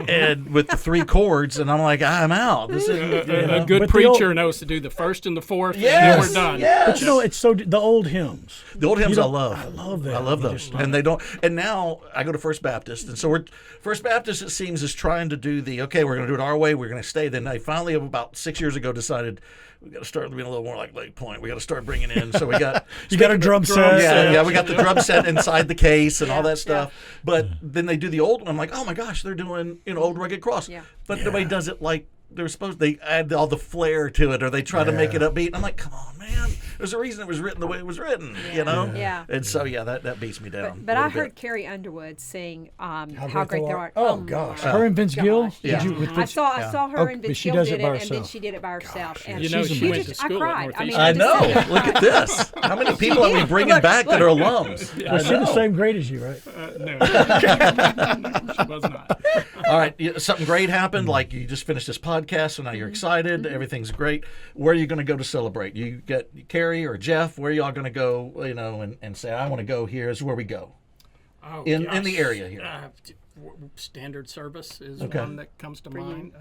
and with the 3 chords, and I'm like, I'm out. This is A good But the preacher old- knows to do the first and the fourth, Yes, and we're done. yes. But it's so the old hymns. The old hymns You I don't- love. I love that. I love You those. just love And they don't. And now I go to First Baptist, and so First Baptist. It seems is trying to do okay. We're going to do it our way. We're going to stay. Then they finally, about 6 years ago, decided we got to start being a little more like Lake Point. We got to start bringing in. So we got You got a drum set. yeah. We got the drum set inside the case and all that stuff. But then they do the old one. I'm like, oh my gosh, they're doing Old Rugged Cross. Yeah. But nobody does it like they're supposed. They add all the flair to it, or they try to make it upbeat. And I'm like, come on, man. There's a reason it was written the way it was written. You know. Yeah. And so that beats me down. But a I little heard bit. Carrie Underwood sing How Great Great Thou Thou Art. Art. Oh, gosh. Her and Vince Gill? Gosh, Did yeah. you- with I Vince- saw her Oh, and but Vince she Gill does it did by it, and then herself. she did it by herself. And You know, She's she a went to I school cried. at I mean, Northeastern. I I'm just know. saying. Look at this. How many people are we bringing back that are alums? Was she the same grade as you, right? No, she was not. All right, something great happened. Like you just finished this podcast, so now you're excited. Everything's great. Where are you going to go to celebrate? You get Carrie or Jeff. Where are y'all going to go? And say, I want to go here. Is where we go Oh, in gosh. the area here. Standard Service is one that comes to mind.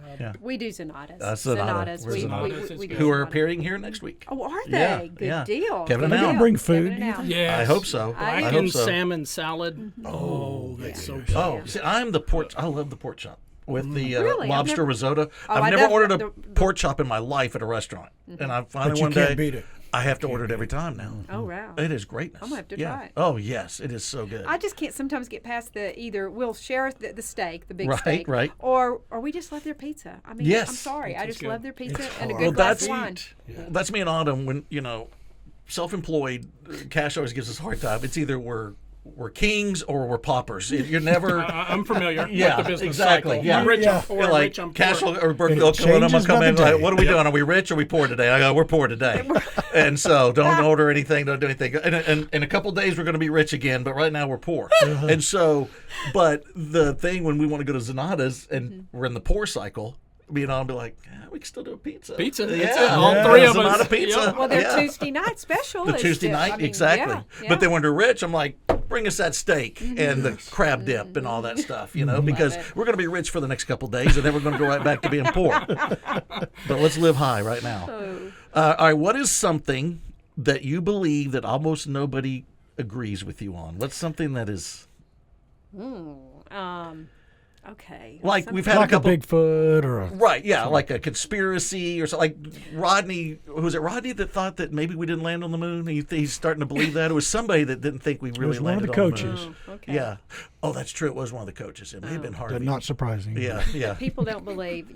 We do Zanadas. Zanadas. We do Who are Zanadas. appearing here next week. Oh, are they? Yeah, Good deal. Kevin Good and deal. Al. Bring food. Kevin and Al. Yes. I hope so. Black I hope and so. salmon salad. Oh, that's so good. Oh, see, I'm the pork. I love the pork chop with the Really? lobster risotto. I I've never love ordered a the- pork chop in my life at a restaurant, and I finally But you one can't day beat it. I have to order it every time now. Oh, wow. It is greatness. I'm gonna have to yeah. try it. Oh yes, it is so good. I just can't sometimes get past the either we'll share the steak, the big Right, steak, right. or we just love their pizza. I mean, Yes. I'm sorry, I just good. love their pizza It's and a hard. good glass of wine. That's me and Autumn. When self-employed, Cash always gives us a hard time. It's either we're kings or we're paupers. You're never. I'm familiar Yeah, with the business exactly, cycle. yeah. I'm rich, Yeah. I'm poor, You're like rich, I'm Cash poor. or Brooke It will come in. I'm gonna changes come by in the like, day. what are we doing? Are we rich or are we poor today? I go, we're poor today. And so don't order anything. Don't do anything. And in a couple of days we're going to be rich again. But right now we're poor. And so, but the thing when we want to go to Zanadas and we're in the poor cycle, me and I'll be like, we can still do a pizza. Pizza. Yeah, That's it. All three of Zanata us. pizza. Yep. Well, their Yeah. Tuesday night special. The is Tuesday still- night, I mean, exactly. yeah. But then when they're rich, I'm like, bring us that steak and the crab dip and all that stuff, because we're going to be rich for the next couple of days and then we're going to go right back to being poor. But let's live high right now. All right, what is something that you believe that almost nobody agrees with you on? What's something that is Okay. like we've had Like a couple. Bigfoot or a Right, yeah, like a conspiracy or something. Like Rodney, was it Rodney that thought that maybe we didn't land on the moon? He's starting to believe that. It was somebody that didn't think we really was one of landed the on coaches. the moon. Okay. Yeah. Oh, that's true. It was one of the coaches. It may have been Harvey. not surprising. Yeah, yeah. People don't believe.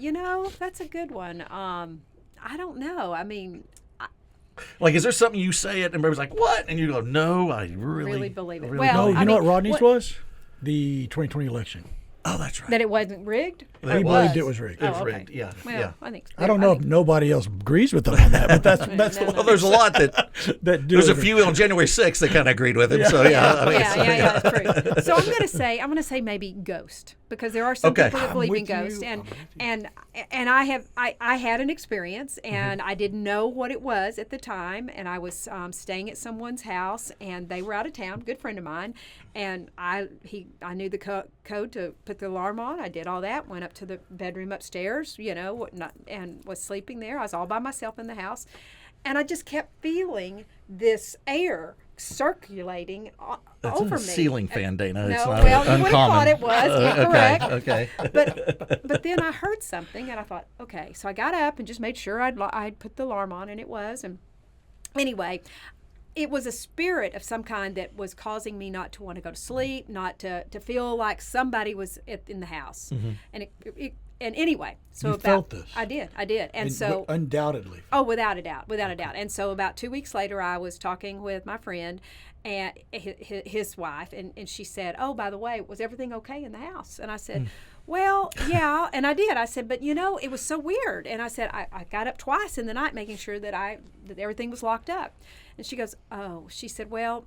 That's a good one. I don't know. I mean, Like, is there something you say it and everybody's like, what? And you go, no, I really believe it. really Well, No, don't. you I know mean, what Rodney's what- was? The 2020 election. Oh, that's right. that it wasn't rigged. It He was. believed it was rigged. It's Oh, okay. rigged. Yeah, Well, yeah. I think. I don't know if nobody else agrees with him on that, but that's No. Well, there's a lot that that do there's a agree. few on January 6th that kind of agreed with him. So yeah, I mean, Yeah, that's true. So I'm gonna say maybe ghost, because there are some Okay. people that I'm believe in with you. ghosts, and I had an experience, and I didn't know what it was at the time, and I was staying at someone's house, and they were out of town, good friend of mine, and I knew the code to put the alarm on. I did all that, went up to the bedroom upstairs, and was sleeping there. I was all by myself in the house, and I just kept feeling this air circulating That's over a me. ceiling fan, Dana. It's No, not well, you uncommon. would have thought it was, correct. Okay. But then I heard something, and I thought, okay. So I got up and just made sure I'd put the alarm on, and it was. And anyway, it was a spirit of some kind that was causing me not to want to go to sleep, not to feel like somebody was in the house. And and anyway, so You about felt this. I did, and so undoubtedly. oh, without a doubt. And so about 2 weeks later, I was talking with my friend and his wife, and she said, "Oh, by the way, was everything okay in the house?" And I said, "Well, yeah," and I did. I said, "But it was so weird." And I said, I got up twice in the night making sure that everything was locked up. And she goes, "Oh," she said, "Well."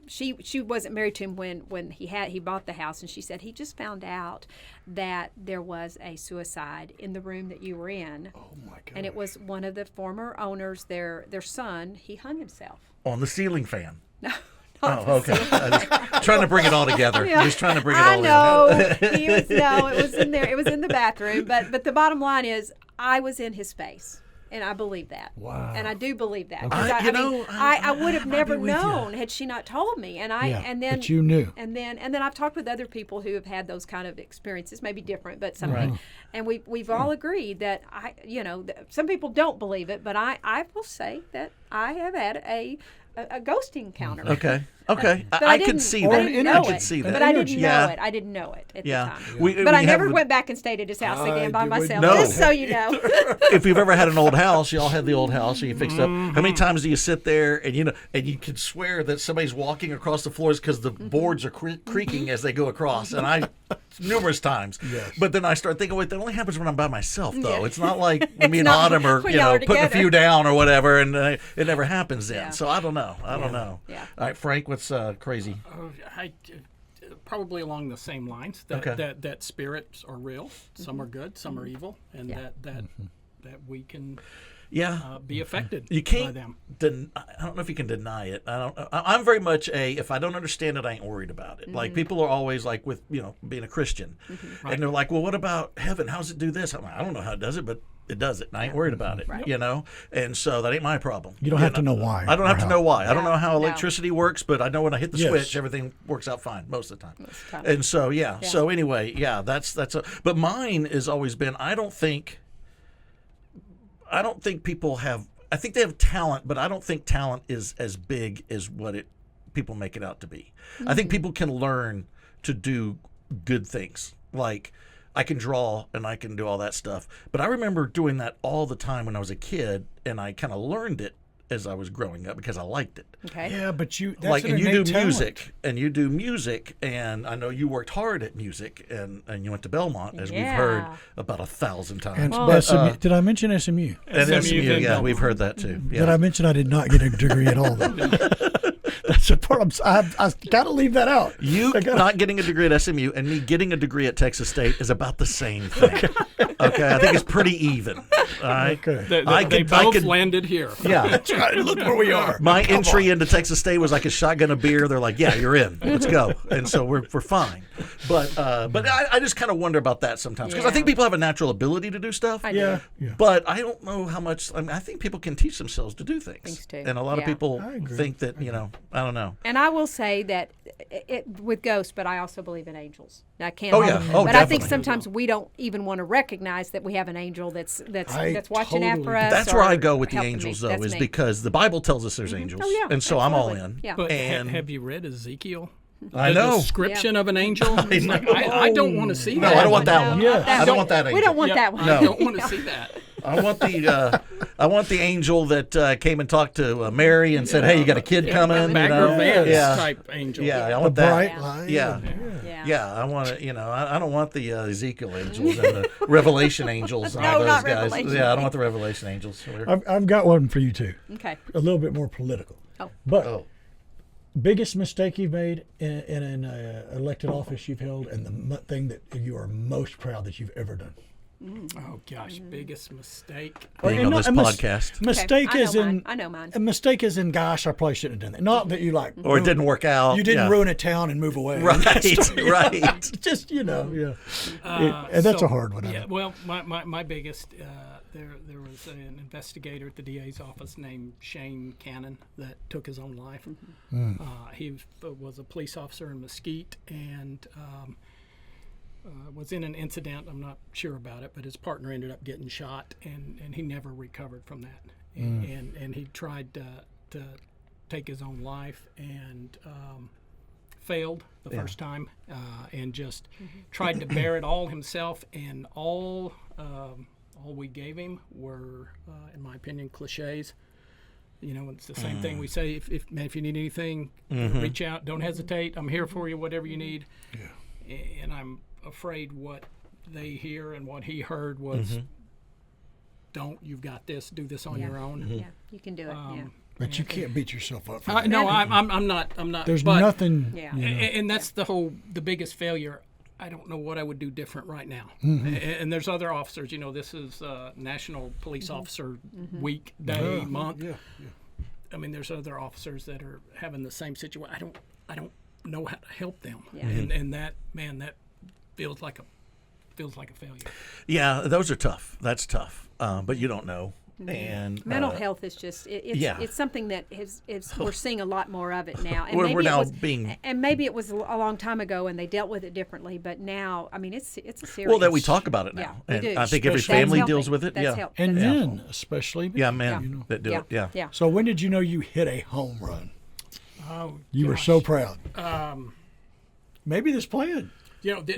She wasn't married to him when he bought the house, and she said he just found out that there was a suicide in the room that you were in. Oh my God. And it was one of the former owners, their son. He hung himself. On the ceiling fan. No. Oh, okay. I was trying to bring it all together. Yeah. Just trying to bring it I all know. in. It was in there. It was in the bathroom. But the bottom line is, I was in his space. And I believe that. Wow. And I do believe that. 'Cause I would have might never be with you. known had she not told me. And but you knew. And then I've talked with other people who have had those kind of experiences, maybe different, but something. And we've all agreed that some people don't believe it, but I will say that I have had a ghosting encounter. Okay. But I didn't- could see I that. didn't I know could it. see that. But I didn't know Yeah. it. I didn't know it at Yeah. the time. We But I have never a- went back and stayed at his house again by you would myself. know. Just so you know. If you've ever had an old house, y'all had the old house and you fixed up. How many times do you sit there and you can swear that somebody's walking across the floors because the boards are creaking as they go across? And numerous times. Yes. But then I start thinking, wait, that only happens when I'm by myself, though. Yeah. It's not like when me and not Autumn are, when y'all are putting a together. few down or whatever, and it never happens then. Yeah. So I don't know. I don't know. Yeah. All right, Frank, what's crazy? Probably along the same lines. That spirits are real. Some are good. Some are evil, and that we can be affected You by can't. them. I don't know if you can deny it. I'm very much if I don't understand it, I ain't worried about it. Like people are always like with being a Christian, and they're like, well, what about heaven? How's it do this? I'm like, I don't know how it does it, but it does it, and I ain't worried about it. Right. And so that ain't my problem. You don't have to know why. I don't have to know why. I don't No, know how no. electricity works, but I know when I hit the Yes. switch, everything works out fine most of the time. Most of the time. And so so anyway, that's but mine has always been I don't think people have. I think they have talent, but I don't think talent is as big as what people make it out to be. I think people can learn to do good things. Like I can draw and I can do all that stuff. But I remember doing that all the time when I was a kid, and I kind of learned it as I was growing up because I liked it. Okay. Yeah, but that's Like, an and you innate do talent. music, and I know you worked hard at music, and you went to Belmont, as we've Yeah. heard about 1,000 times. And But, SMU, did I mention SMU? and SMU, SMU, then yeah, Belmont. we've heard that too. Did Yeah. I mention I did not get a degree at all, though? That's the part I got to leave that out. You not getting a degree at SMU and me getting a degree at Texas State is about the same thing. Okay, I think it's pretty even. All right. Okay. They both landed here. Yeah. That's right. Look where we are. My entry into Texas State was like a shotgun of beer. They're like, "Yeah, you're in. Let's go." And so we're fine. But I just kind of wonder about that sometimes because I think people have a natural ability to do stuff. Yeah. But I don't know how much. I mean, I think people can teach themselves to do things. Things too. And a lot of Yeah. people I agree. think that I don't know. And I will say that with ghosts, but I also believe in angels. I can't. Oh, yeah. Oh, but I think definitely. sometimes we don't even want to recognize that we have an angel that's watching totally after us. That's where I or go with the helping angels, me. though, That's is me. because the Bible tells us there's angels, Oh, yeah, and so I'm all absolutely. in. Yeah. But And- have you read Ezekiel? I The know. description of an angel. I It's like, know. I don't want to see No, that. I don't want that No, one. not that I don't one. want that angel. We don't want Yeah, that one. I don't want to see that. I want the angel that came and talked to Mary and said, "Hey, you got a kid coming." Bagger Vance Yeah. type angel. Yeah, I The want that. bright light. Yeah. Yeah. Yeah, I want to. I don't want the Ezekiel angels and the Revelation angels and all No, those not guys. Revelation. Yeah, I don't want the Revelation angels. I've got one for you too. Okay. A little bit more political. Oh. But Oh, biggest mistake you've made in an elected office you've held, and the thing that you are most proud that you've ever done. Oh gosh, biggest mistake. being And on not- this a mis- podcast, Mistake I know is mine. in. I know mine. A mistake is in. Gosh, I probably shouldn't have done that. Not that you like. or it didn't work out. You didn't yeah. ruin a town and move away. Right, right. Just and that's So, a hard one. I Yeah, know. well, my biggest there was an investigator at the DA's office named Shane Cannon that took his own life. He was a police officer in Mesquite and was in an incident. I'm not sure about it, but his partner ended up getting shot, and he never recovered from that. And he tried to take his own life and failed the first time, and just tried to bear it all himself. And all we gave him were, in my opinion, cliches. It's the same thing we say. If you need anything, reach out. Don't hesitate. I'm here for you. Whatever you need. Yeah. And I'm afraid what they hear and what he heard was, "Don't. You've got this. Do this on your own." Yeah, you can do it. Yeah. But you can't beat yourself up. For that. No, I'm not. There's but- nothing. Yeah. And that's the biggest failure. I don't know what I would do different right now. And there's other officers. This is National Police Officer Week, day, month. Yeah. I mean, there's other officers that are having the same situation. I don't know how to help them. Yeah. And that feels like a failure. Yeah, those are tough. That's tough. But you don't know. And Mental health is just it's something that we're seeing a lot more of it now. And We're now being- and maybe it was a long time ago and they dealt with it differently, but now I mean it's a serious. Well, that we talk about it Yeah, now, we and do. I think every That's family helping. deals with it. That's Yeah, help. And That's men, especially. yeah, men that do it. Yeah. Yeah. So when did you know you hit a home run? Oh, You were gosh. so proud. Maybe this plan. And you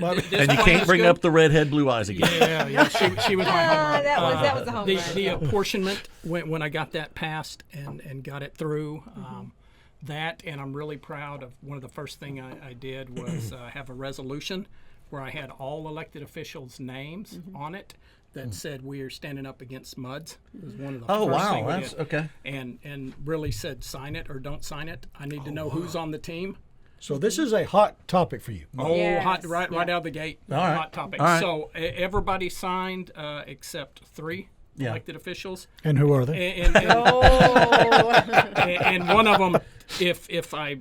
can't bring up the redhead blue eyes again. Yeah. She was my home run. that was the home run. The apportionment when I got that passed and got it through, that, and I'm really proud of one of the first thing I did was have a resolution where I had all elected officials' names on it that said we are standing up against MUDs. It was one of the Oh first wow, thing we that's did. okay. And really said sign it or don't sign it. I need to know who's on the team. So this is a hot topic for you. Oh, Yes, hot right yeah. out of the gate. All right. Hot topic. All right. So everybody signed except 3 elected officials. And who are they? And one of them, if I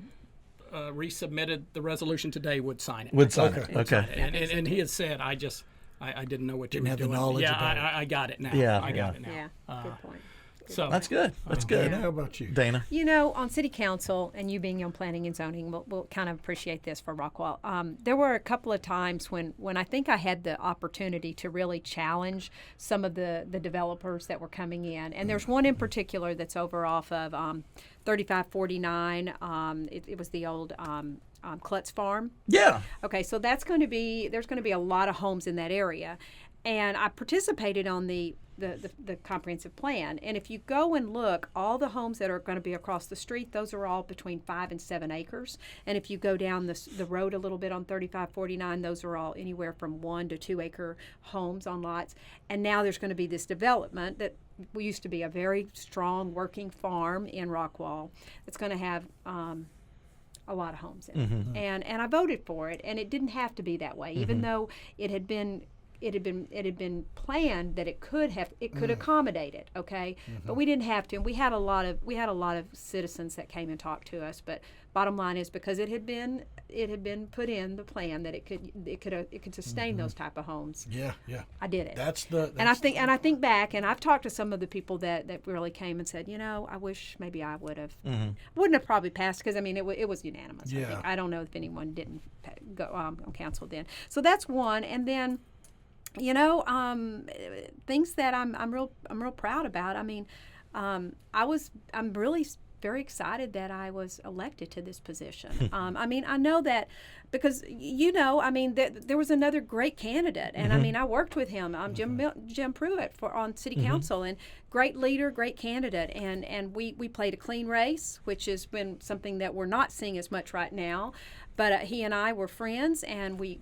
resubmitted the resolution today, would sign it. Would sign it. Okay. And he had said, I didn't know what you were doing. Didn't have the knowledge about it. I got it now. Yeah, I got yeah. it now. Yeah, good point. So That's good. That's good. Dana, how about you? Dana. You know, on city council, and you being on planning and zoning, we'll kind of appreciate this for Rockwall. There were a couple of times when I think I had the opportunity to really challenge some of the developers that were coming in. And there's one in particular that's over off of 3549. It was the old Klutz Farm. Yeah. Okay, so there's going to be a lot of homes in that area. And I participated on the comprehensive plan. And if you go and look, all the homes that are going to be across the street, those are all between 5 and 7 acres. And if you go down the road a little bit on 3549, those are all anywhere from 1 to 2 acre homes on lots. And now there's going to be this development that used to be a very strong working farm in Rockwall. It's going to have a lot of homes in it. And I voted for it, and it didn't have to be that way, even though it had been planned that it could accommodate it, okay? But we didn't have to, and we had a lot of citizens that came and talked to us. But bottom line is, because it had been put in the plan that it could sustain those type of homes. Yeah. I did it. And I think back, and I've talked to some of the people that really came and said, you know, I wish maybe I would have. Wouldn't have probably passed, because I mean it was unanimous. Yeah. I think. I don't know if anyone didn't go on council then. So that's one, and then, you know, things that I'm real proud about. I mean, I'm really very excited that I was elected to this position. I mean, I know that because, you know, I mean, there was another great candidate, and I mean, I worked with him, Jim Pruitt, on city council, and great leader, great candidate, and we played a clean race, which has been something that we're not seeing as much right now. But he and I were friends, and we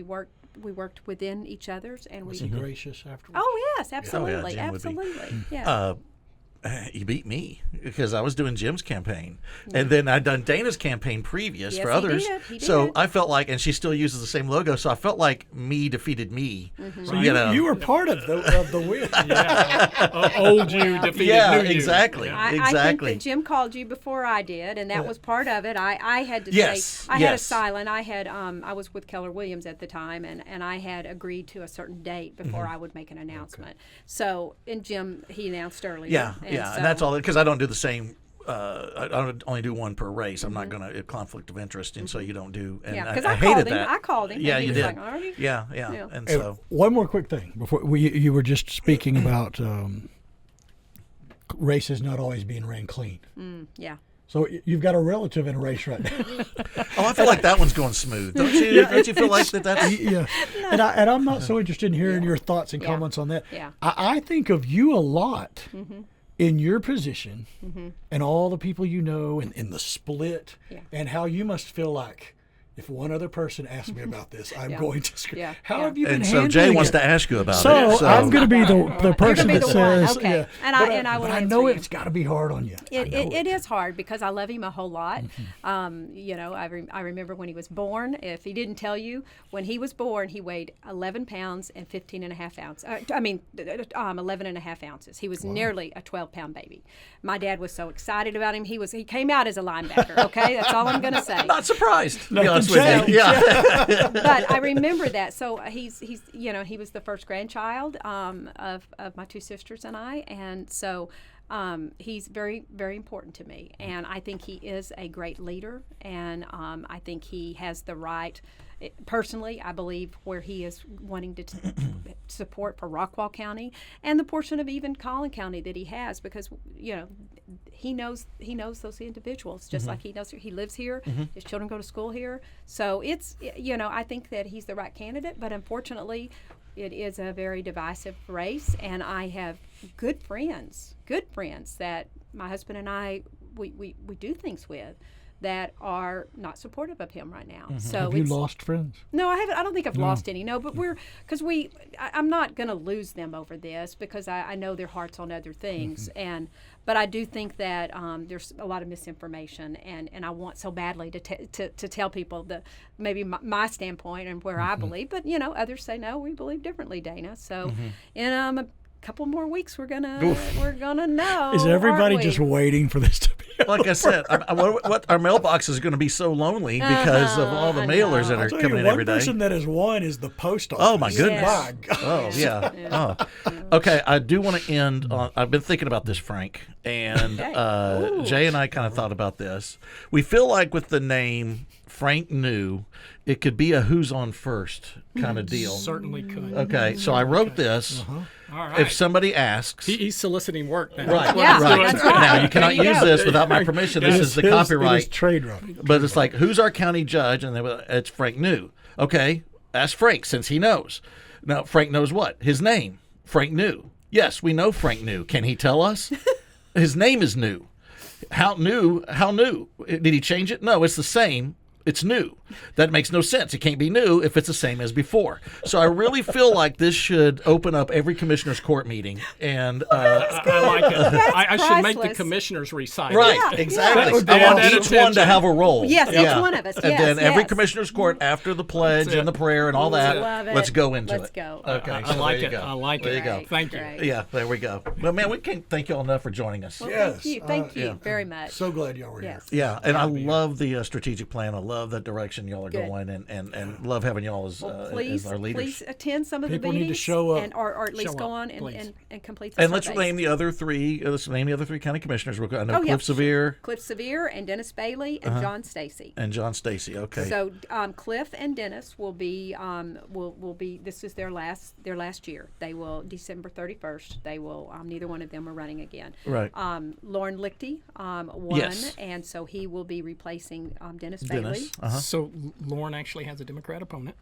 worked within each other's, and was he gracious afterwards? Oh yes, absolutely, Jim would be. absolutely, yeah. You beat me because I was doing Jim's campaign, and then I'd done Dana's campaign previous Yes, for he others. did. So I felt like, and she still uses the same logo. So I felt like me defeated me. So you were part of the win. Old you defeated new you. Exactly. I think that Jim called you before I did, and that was part of it. I had to say, I had a silent. I was with Keller Williams at the time, and I had agreed to a certain date before I would make an announcement. Okay. So, and Jim, he announced earlier. Yeah. And that's all, because I don't do the same. I only do one per race. I'm not going to conflict of interest, and so you don't do. And I hated that. I called him. Yeah, and he you was did. Like, are you? Yeah. And so one more quick thing before you were just speaking about races not always being ran clean. Yeah. So you've got a relative in a race right now. Oh, I feel like that one's going smooth. Don't you? Don't you feel like that's? Yeah. And I'm not so interested in hearing your thoughts and comments on that. Yeah. I think of you a lot in your position and all the people you know, and in the split, and how you must feel like, if one other person asks me about this, I'm going to scream. Yeah. How have you been And so handling Jay wants it? to ask you about So it. So I'm going to be the person be that the one, says, okay. yeah. And I will but I answer know you. it's got to be hard on you. It is hard because I love him a whole lot. You know, I remember when he was born. If he didn't tell you, when he was born, he weighed 11 pounds and 15 and a half ounces. 11 and a half ounces. He was nearly a 12-pound baby. My dad was so excited about him. He came out as a linebacker. Okay, that's all I'm going to say. not surprised. To be honest with you. Yeah. But I remember that. So he's he was the first grandchild of my two sisters and I, and so he's very, very important to me. And I think he is a great leader, and I think he has the right. Personally, I believe where he is wanting to support for Rockwall County and the portion of even Collin County that he has, because he knows those individuals just like he lives here. His children go to school here, so it's I think that he's the right candidate. But unfortunately, it is a very divisive race, and I have good friends that my husband and I we do things with that are not supportive of him right now. So have you lost friends? No, I haven't. I don't think I've lost any. No, but I'm not going to lose them over this, because I know their heart's on other things. But I do think that there's a lot of misinformation, and I want so badly to tell people maybe my standpoint and where I believe. But others say no, we believe differently, Dana. So, and couple more weeks, we're gonna know. Is everybody aren't we? just waiting for this to be? Like I said, what our mailbox is going to be so lonely because of all the mailers that are coming in every day. One person that has won is the post office. Oh my goodness! Yes. My God. Oh yeah. Oh. Okay, I do want to end on. I've been thinking about this, Frank, and Jay and I kind of thought about this. We feel like with the name Frank New, it could be a who's on first kind of deal. Certainly could. Okay, so I wrote this. All right. If somebody asks, He's soliciting work now. right, Yeah, right. that's right. Now you cannot There you use go. this without my permission. This is the copyright. It is trade right. But it's like, who's our county judge? And it's Frank New. Okay, ask Frank since he knows. Now, Frank knows what? His name, Frank New. Yes, we know Frank New. Can he tell us? His name is New. How new? How new? Did he change it? No, it's the same. It's new. That makes no sense. It can't be new if it's the same as before. So I really feel like this should open up every commissioner's court meeting. And I like it. I should make the priceless. commissioners recite right, it. exactly. would be I want that each one to have a role. Yes, each one of us. And Yes, then every yes. commissioner's court after the pledge That's it. and the prayer and all that. Love it. Let's go into Let's it. go. Okay, I so like there it. you go. I like it. There you go. Great, Thank you. great. Yeah, there we go. Well, man, we can't thank you all enough for joining us. Well, Yes, Thank you very much. So glad y'all were Yes. Yeah, and I love the strategic plan. I love the direction y'all are Good. going, and love having y'all as, Please, as our leaders. please attend some of People the need meetings. to show up. Or at least Show go up, on please. and complete the And let's surveys. name the other three. Let's name the other three county commissioners. Real quick. I know Oh, yeah. Cliff Sevier Cliff Sevier and Dennis Bailey and John Stacy. and John Stacy. Okay. So Cliff and Dennis will be will be. This is their last year. They will December 31st. They will. Neither one of them are running again. Right. Lauren Lichty won, Yes. and so he will be replacing Dennis Dennis. Bailey. So Lauren actually has a Democrat opponent.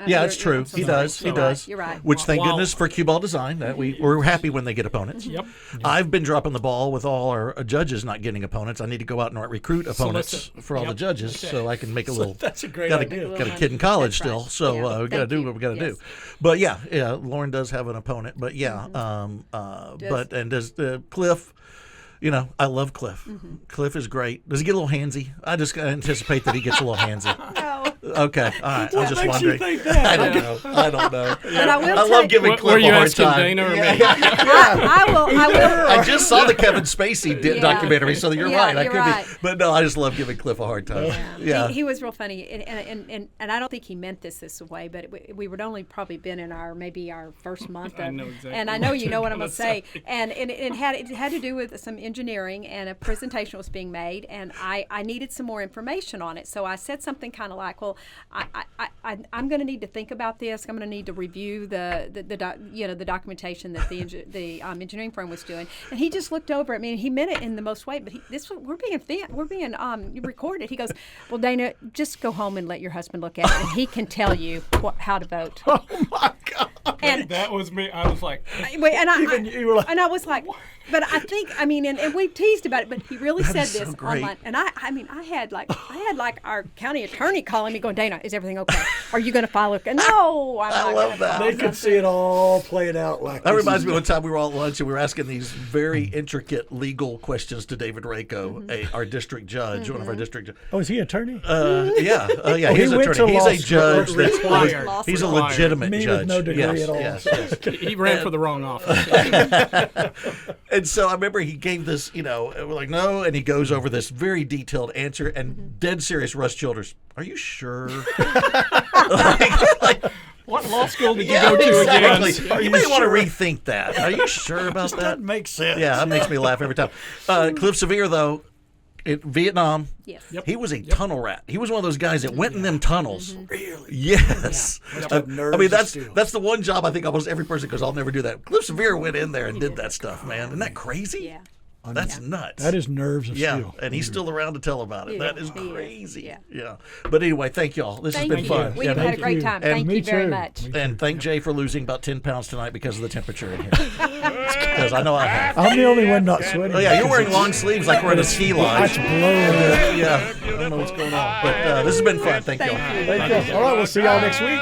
Yeah, it's true. I'm so He sorry. does. He You're does. Right. You're right. Which, thank Wow. goodness for Cue Ball Design, that we're happy when they get opponents. Yep. I've been dropping the ball with all our judges not getting opponents. I need to go out and recruit opponents Solicit. for all the Yep. judges, so I can make a little. that's a great got idea. got a kid in college That's still, right. so Yeah. we got to Thank do you. what we got to Yes. do. But yeah, Lauren does have an opponent. But yeah, but and does Cliff. You know, I love Cliff. Cliff is great. Does he get a little handsy? I just anticipate that he gets a little handsy. No. Okay, all right. I'm just makes you wondering. think that? I don't know. I don't know. But I will I tell love you- giving Were Cliff you a hard asking time. Dana or me? I will. I just saw the Kevin Spacey Yeah. documentary, so you're Yeah, right. I you're could right. be, but no, I just love giving Cliff a hard time. Yeah. He was real funny, and I don't think he meant this way, but we would only probably been in maybe our first month. I know exactly and I know what you you're know what I'm gonna going to say. And it had to do with some engineering, and a presentation was being made, and I needed some more information on it. So I said something kind of like, well, I'm going to need to think about this. I'm going to need to review the documentation that the engineering firm was doing. And he just looked over at me, and he meant it in the most way. But we're being recorded. He goes, well, Dana, just go home and let your husband look at it, and he can tell you how to vote. Oh my God. And That was me. I was like, wait, and you were like, I was like, but I think, I mean, and we teased about it, but he really said is so this great. online. And I had like our county attorney calling me going, Dana, is everything okay? Are you going to file it? No, I'm not love gonna that. file they could see it all played out like That this reminds is- me of one time we were all at lunch and we were asking these very intricate legal questions to David Rako, our district judge, one of our district judges. Oh, is he attorney? Yeah, he he's an went to attorney. He's law a school. judge. Required. He's a Required. legitimate Me with judge. no degree yes, at all. Yes, yes. he ran for the wrong office. And so I remember he gave this, we're like, no, and he goes over this very detailed answer and dead serious Russ Childers. Are you sure? like, What law school did you yeah, go to exactly. again? You may want to rethink that. Are you sure about that? Doesn't make sense. Yeah, that makes me laugh every time. Cliff Sevier, though, in Vietnam, Yes. he was a tunnel rat. He was one of those guys that went in them tunnels. Really? Yes. Must have nerves I mean, of steel. that's the one job I think almost every person goes, I'll never do that. Cliff Sevier went in there and did that stuff, man. Isn't that crazy? Yeah. That's nuts. That is nerves of Yeah, steel. and he's still around to tell about it. Yeah, That is he is. crazy. Yeah. But anyway, thank y'all. This Thank has been you. fun. We've Yeah, had a great you. time. And Thank me you very too. much. and thank Jay for losing about 10 pounds tonight because of the temperature in here. Because I know I have. I'm the only one not sweating. Oh, yeah, you're wearing long sleeves like we're in a ski lodge. It's blowing. Yeah, I don't know what's going on. But this has been fun. Thank y'all. Thank you. All right, we'll see y'all next week.